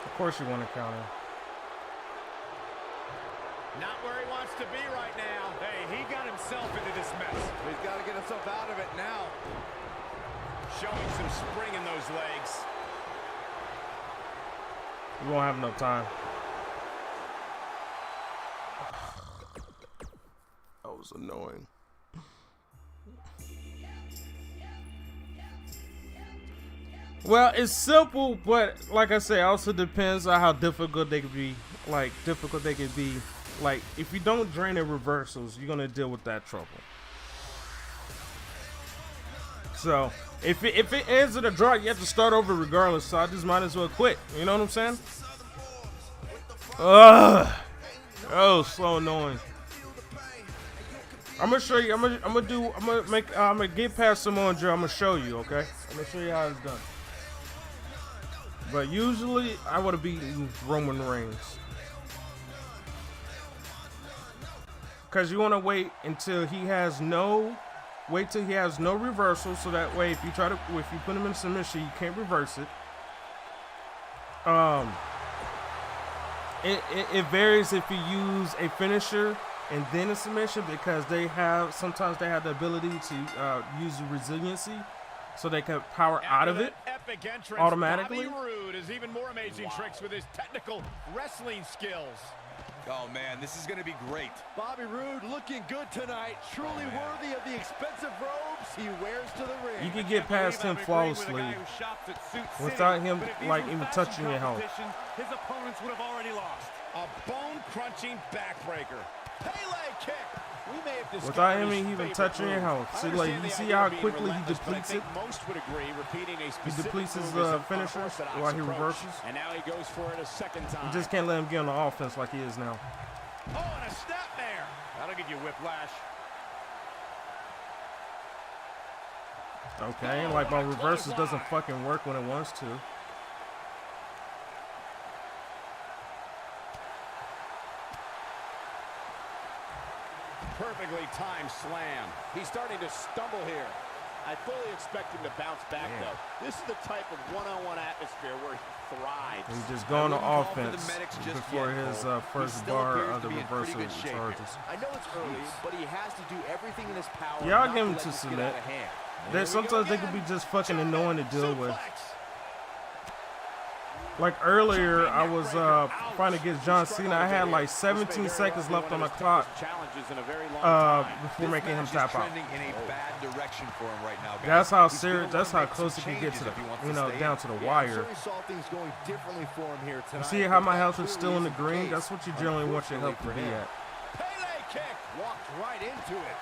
Of course you want to counter. Not where he wants to be right now. Hey, he got himself into this mess. He's got to get himself out of it now. Showing some spring in those legs. We won't have no time. That was annoying. Well, it's simple, but like I say, it also depends on how difficult they could be. Like, if you don't drain the reversals, you're gonna deal with that trouble. So, if it ends in a draw, you have to start over regardless. So I just might as well quit. You know what I'm saying? Ugh. Oh, so annoying. I'm gonna show you. I'm gonna get past Samoa Joe. I'm gonna show you. Okay? I'm gonna show you how it's done. But usually, I would have beaten Roman Reigns. Because you want to wait until he has no reversal, so that way if you put him in submission, you can't reverse it. It varies if you use a finisher and then a submission, because sometimes they have the ability to use resiliency, so they can power out of it automatically. Bobby Roode is even more amazing tricks with his technical wrestling skills. Oh man, this is gonna be great. Bobby Roode looking good tonight. Truly worthy of the expensive robes he wears to the ring. You can get past him flawlessly without him like even touching your health. His opponents would have already lost. A bone-crunching backbreaker. Pele kick. We may have without him even touching your health. See, like, you see how quickly he depletes it? Most would agree, repeating a He depletes his finisher while he reverses. And now he goes for it a second time. You just can't let him get on the offense like he is now. Oh, and a snap there. That'll give you whiplash. Okay, like my reverses doesn't fucking work when it wants to. Perfectly timed slam. He's starting to stumble here. I fully expect him to bounce back, though. This is the type of one-on-one atmosphere where he thrives. He's just going to offense before his first bar of the reversal charges. I know it's early, but he has to do everything in his power. Yeah, I'll give him to submit. Sometimes they can be just fucking annoying to deal with. Like earlier, I was trying to get John Cena. I had like 17 seconds left on the clock before making him tap out. That's how serious. That's how close he can get to the, down to the wire. You see how my health is still in the green? That's what you generally want your health to be at. Pele kick walked right into it.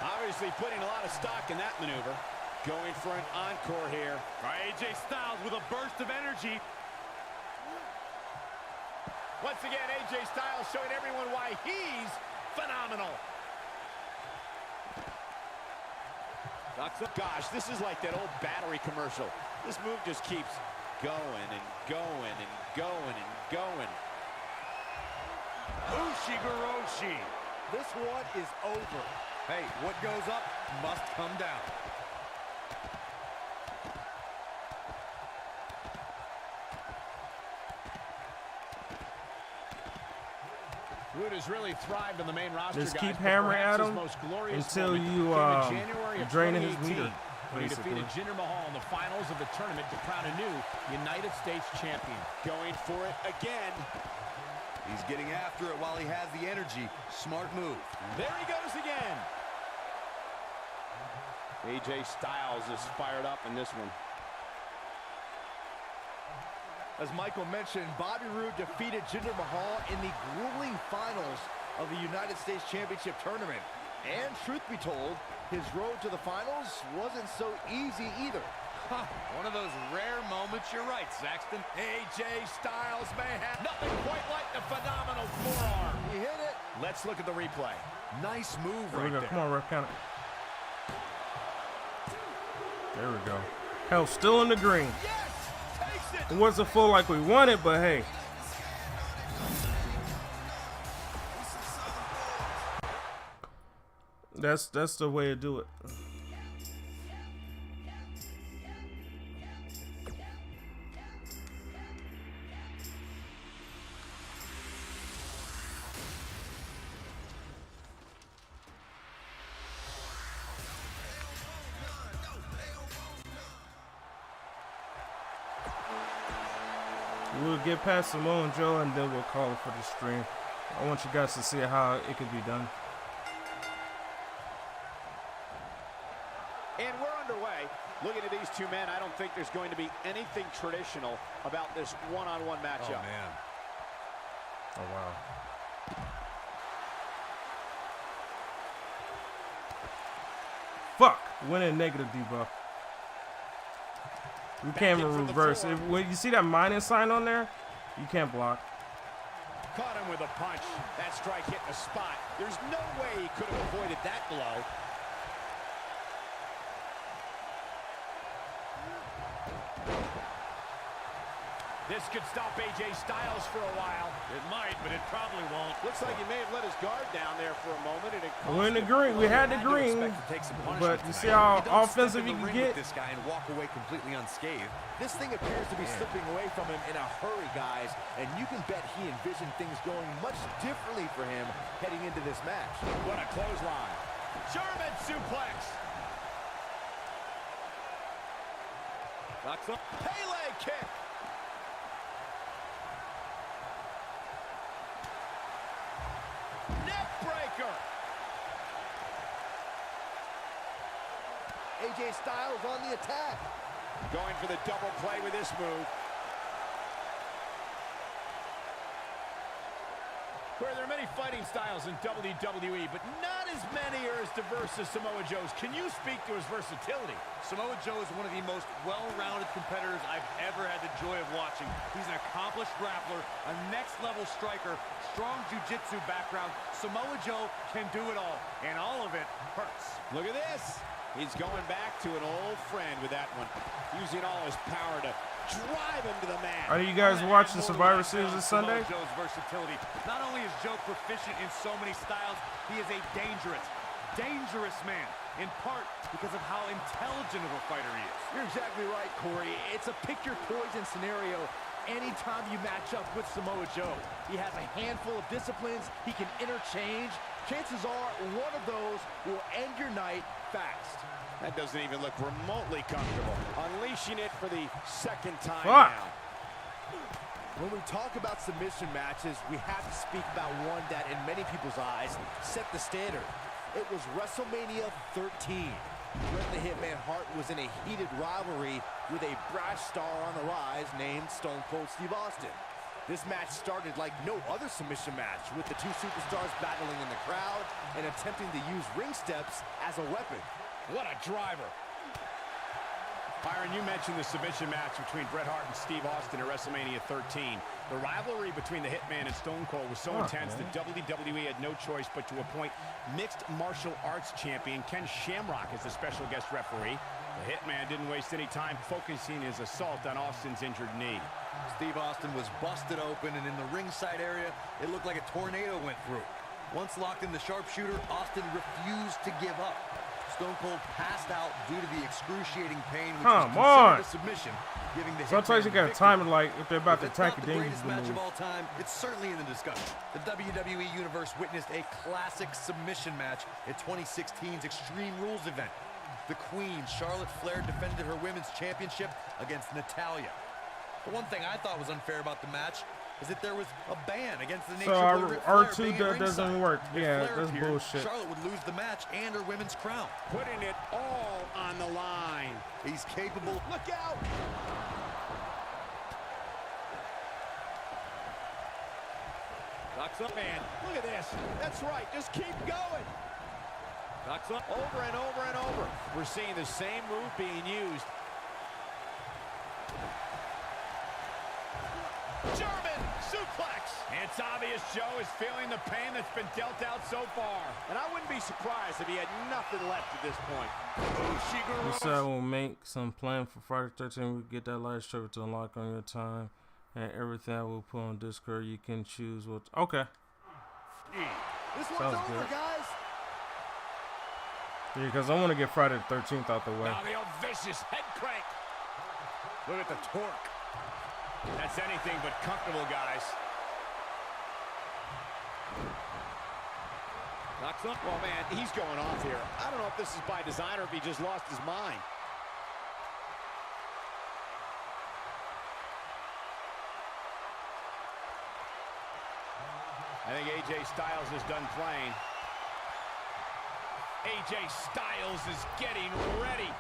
Obviously putting a lot of stock in that maneuver. Going for an encore here. AJ Styles with a burst of energy. Once again, AJ Styles showing everyone why he's phenomenal. Gosh, this is like that old battery commercial. This move just keeps going and going and going and going. Ushigoroshi. This one is over. Hey, what goes up must come down. Roode has really thrived on the main roster. Just guys, keep hammering at him until until you drain his meter. He defeated Jinder Mahal in the finals of the tournament to crown a new United States champion. Going for it again. He's getting after it while he has the energy. Smart move. There he goes again. AJ Styles is fired up in this one. As Michael mentioned, Bobby Roode defeated Jinder Mahal in the grueling finals of the United States Championship Tournament. And truth be told, his road to the finals wasn't so easy either. One of those rare moments, you're right, Saxton. AJ Styles may have nothing quite like the phenomenal forearm. He hit it. Let's look at the replay. Nice move There we right go. there. Come on, ref, count it. There we go. Hell, still in the green. It wasn't full like we wanted, but hey. That's the way to do it. We'll get past Samoa Joe and then we'll call it for the stream. I want you guys to see how it could be done. And we're underway. Looking at these two men, I don't think there's going to be anything traditional about this one-on-one matchup. Oh, man. Oh, wow. Fuck! Went in negative debuff. We can't even reverse. When you see that minus sign on there, you can't block. Caught him with a punch. That strike hit the spot. There's no way he could have avoided that blow. This could stop AJ Styles for a while. It might, but it probably won't. Looks like he may have let his guard down there for a moment. And it We're in the green. We had the green. But you see how offensive you can get? This guy and walk away completely unscathed. This thing appears to be slipping away from him in a hurry, guys. And you can bet he envisioned things going much differently for him heading into this match. What a clothesline. German suplex. Knocks up. Pele kick. Neckbreaker. AJ Styles on the attack. Going for the double play with this move. Where there are many fighting styles in WWE, but not as many are as diverse as Samoa Joe's. Can you speak to his versatility? Samoa Joe is one of the most well-rounded competitors I've ever had the joy of watching. He's an accomplished grappler, a next-level striker, strong jiu-jitsu background. Samoa Joe can do it all, and all of it hurts. Look at this. He's going back to an old friend with that one. Using all his power to drive him to the mat. Are you guys watching Survivor Series this Sunday? Joe's versatility. Not only is Joe proficient in so many styles, he is a dangerous man, in part because of how intelligent of a fighter he is. You're exactly right, Corey. It's a pick-your-poison scenario anytime you match up with Samoa Joe. He has a handful of disciplines he can interchange. Chances are one of those will end your night fast. That doesn't even look remotely comfortable. Unleashing it for the second time Fuck. now. When we talk about submission matches, we have to speak about one that, in many people's eyes, set the standard. It was WrestleMania 13. Bret the Hitman Hart was in a heated rivalry with a brash star on the rise named Stone Cold Steve Austin. This match started like no other submission match, with the two superstars battling in the crowd and attempting to use ring steps as a weapon. What a driver. Byron, you mentioned the submission match between Bret Hart and Steve Austin at WrestleMania 13. The rivalry between the Hitman and Stone Cold was so intense that WWE had no choice but to appoint mixed martial arts champion Ken Shamrock as the special guest referee. The Hitman didn't waste any time focusing his assault on Austin's injured knee. Steve Austin was busted open, and in the ringside area, it looked like a tornado went through. Once locked in the sharpshooter, Austin refused to give up. Stone Cold passed out due to the excruciating pain, which was considered a submission, giving the sometimes you gotta time it like if they're about to attack the greatest match of all time, it's certainly in the discussion. The WWE Universe witnessed a classic submission match at 2016's Extreme Rules event. The Queen, Charlotte Flair, defended her women's championship against Natalya. The one thing I thought was unfair about the match is that there was a ban against the nature of Ric Flair being at ringside. doesn't work. Yeah, that's bullshit. Charlotte would lose the match and her women's crown. Putting it all on the line. He's capable. Look out! Knocks up, man. Look at this. That's right. Just keep going. Knocks up over and over and over. We're seeing the same move being used. German suplex. It's obvious Joe is feeling the pain that's been dealt out so far. And I wouldn't be surprised if he had nothing left at this point. We said we'll make some plan for Friday 13. We get that live stream to unlock on your time. And everything I will put on Discord, you can choose what. Okay. This one's sounds over, good. guys. Yeah, because I want to get Friday the 13th out the way. Now the old vicious head crank. Look at the torque. That's anything but comfortable, guys. Knocks up. Well, man, he's going off here. I don't know if this is by design or if he just lost his mind. I think AJ Styles is done playing. AJ Styles is getting ready.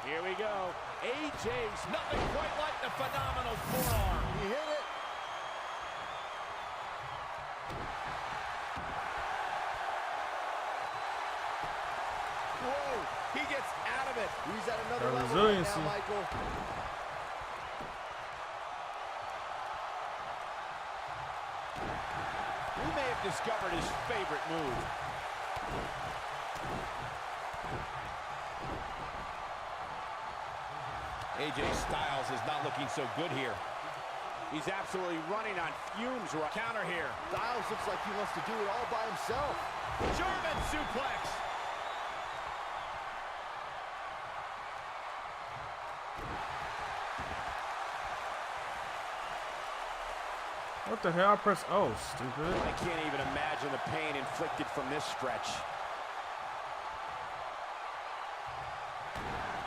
Here we go. AJ's nothing quite like the phenomenal forearm. He hit it. Whoa, he gets out of it. He's at another level right now, Michael. We may have discovered his favorite move. AJ Styles is not looking so good here. He's absolutely running on fumes right. Counter here. Styles looks like he wants to do it all by himself. German suplex. What the hell? I press O, stupid. I can't even imagine the pain inflicted from this stretch.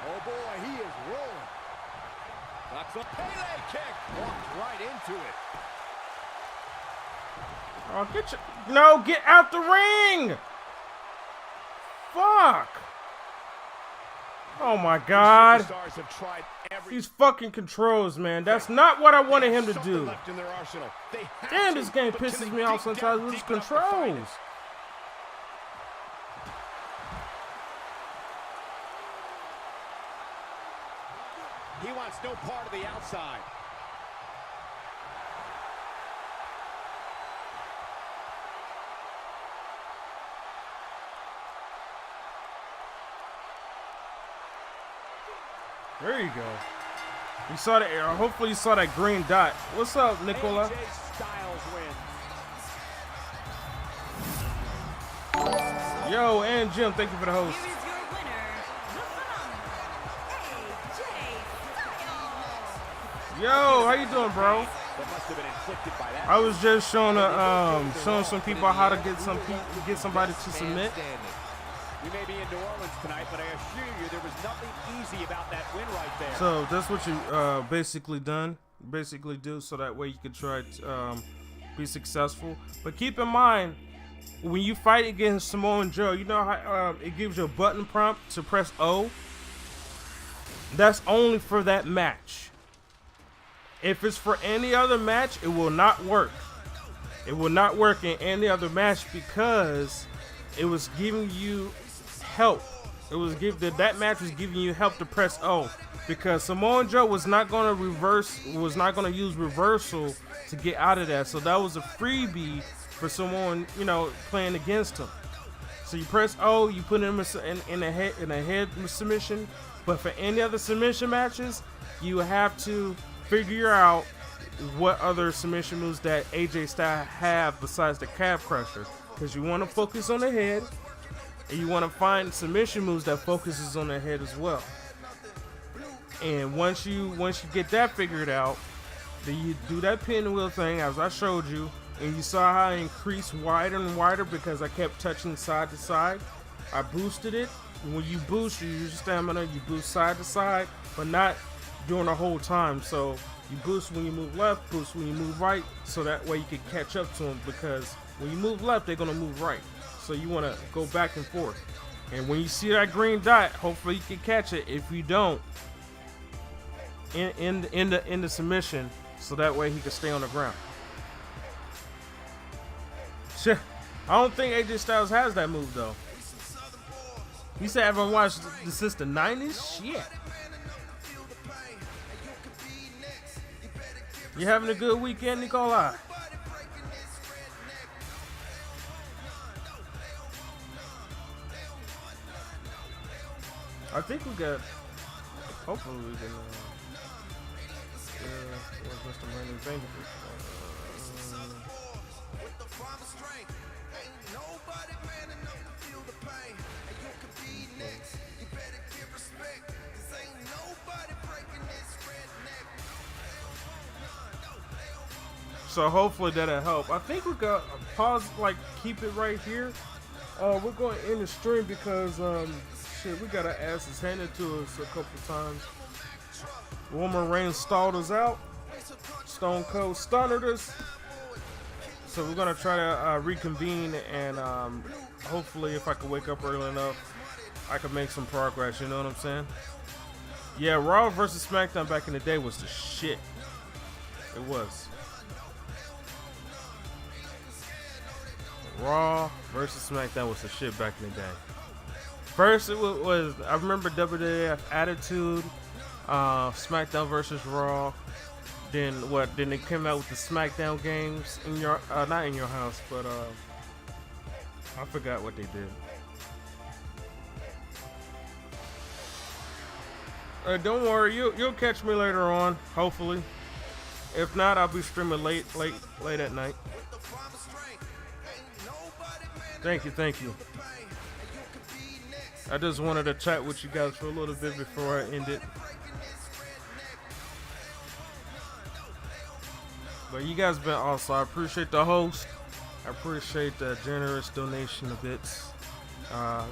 Oh boy, he is rolling. Knocks up Pele kick. Walked right into it. Oh, get your... No, get out the ring! Fuck! Oh my God. These fucking controls, man. That's not what I wanted him to do. Damn, this game pisses me off sometimes with his controls. He wants no part of the outside. There you go. You saw that. Hopefully you saw that green dot. What's up, Nicola? AJ Styles wins. Yo, and Jim, thank you for the host. Here is your winner, the phenomenal AJ Styles. Yo, how you doing, bro? That must have been inflicted by that. I was just showing some people how to get somebody to submit. We may be in New Orleans tonight, but I assure you there was nothing easy about that win right there. So that's what you basically do, so that way you can try to be successful. But keep in mind, when you fight against Samoa Joe, you know how it gives you a button prompt to press O? That's only for that match. If it's for any other match, it will not work. It will not work in any other match because it was giving you help. That match was giving you help to press O, because Samoa Joe was not going to use reversal to get out of that. So that was a freebie for someone, playing against him. So you press O, you put him in a head submission. But for any other submission matches, you have to figure out what other submission moves that AJ Styles have besides the calf crusher, because you want to focus on the head. And you want to find submission moves that focuses on the head as well. And once you get that figured out, then you do that pinwheel thing as I showed you, and you saw how I increased wider and wider because I kept touching side to side. I boosted it. When you boost, you use your stamina, you boost side to side, but not during the whole time. So you boost when you move left, boost when you move right, so that way you can catch up to them, because when you move left, they're going to move right. So you want to go back and forth. And when you see that green dot, hopefully you can catch it. If you don't, in the submission, so that way he can stay on the ground. Shit, I don't think AJ Styles has that move though. You said everyone watched this since the 90s? Shit. You having a good weekend, Nikolai? I think we got. Hopefully we can. What's Mr. Brandon Banger? So hopefully that'll help. I think we got a pause, keep it right here. We're going to end the stream because shit, we got our asses handed to us a couple times. Roman Reigns stalled us out. Stone Cold stunned us. So we're gonna try to reconvene, and hopefully, if I can wake up early enough, I can make some progress. You know what I'm saying? Yeah, Raw versus SmackDown back in the day was the shit. It was. Raw versus SmackDown was the shit back in the day. First, it was I remember WWF Attitude, SmackDown versus Raw. Then what? Then they came out with the SmackDown games in your, not in your house, but I forgot what they did. Don't worry, you'll catch me later on, hopefully. If not, I'll be streaming late at night. Thank you. I just wanted to chat with you guys for a little bit before I end it. But you guys been awesome. I appreciate the host. I appreciate the generous donation of bits. I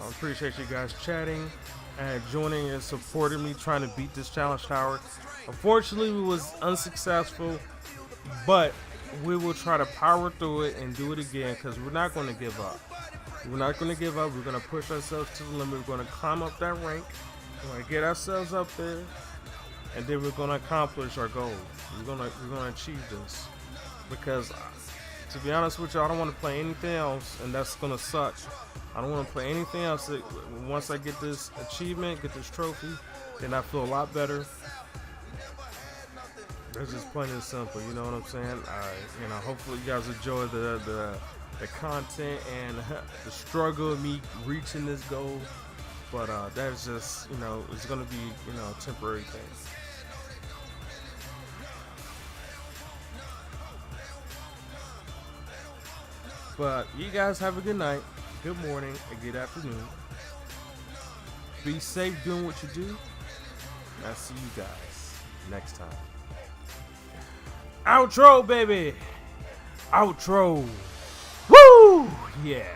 appreciate you guys chatting and joining and supporting me trying to beat this challenge tower. Unfortunately, we was unsuccessful, but we will try to power through it and do it again, because we're not going to give up. We're not going to give up. We're going to push ourselves to the limit. We're going to climb up that rank. We're going to get ourselves up there, and then we're going to accomplish our goal. We're going to achieve this, because to be honest with you, I don't want to play anything else, and that's going to suck. I don't want to play anything else. Once I get this achievement, get this trophy, then I feel a lot better. That's just plain and simple, you know what I'm saying? Hopefully you guys enjoy the content and the struggle of me reaching this goal. But that's just, it's gonna be, a temporary thing. But you guys have a good night, good morning, and good afternoon. Be safe doing what you do. And I'll see you guys next time. Outro, baby. Outro. Woo! Yeah.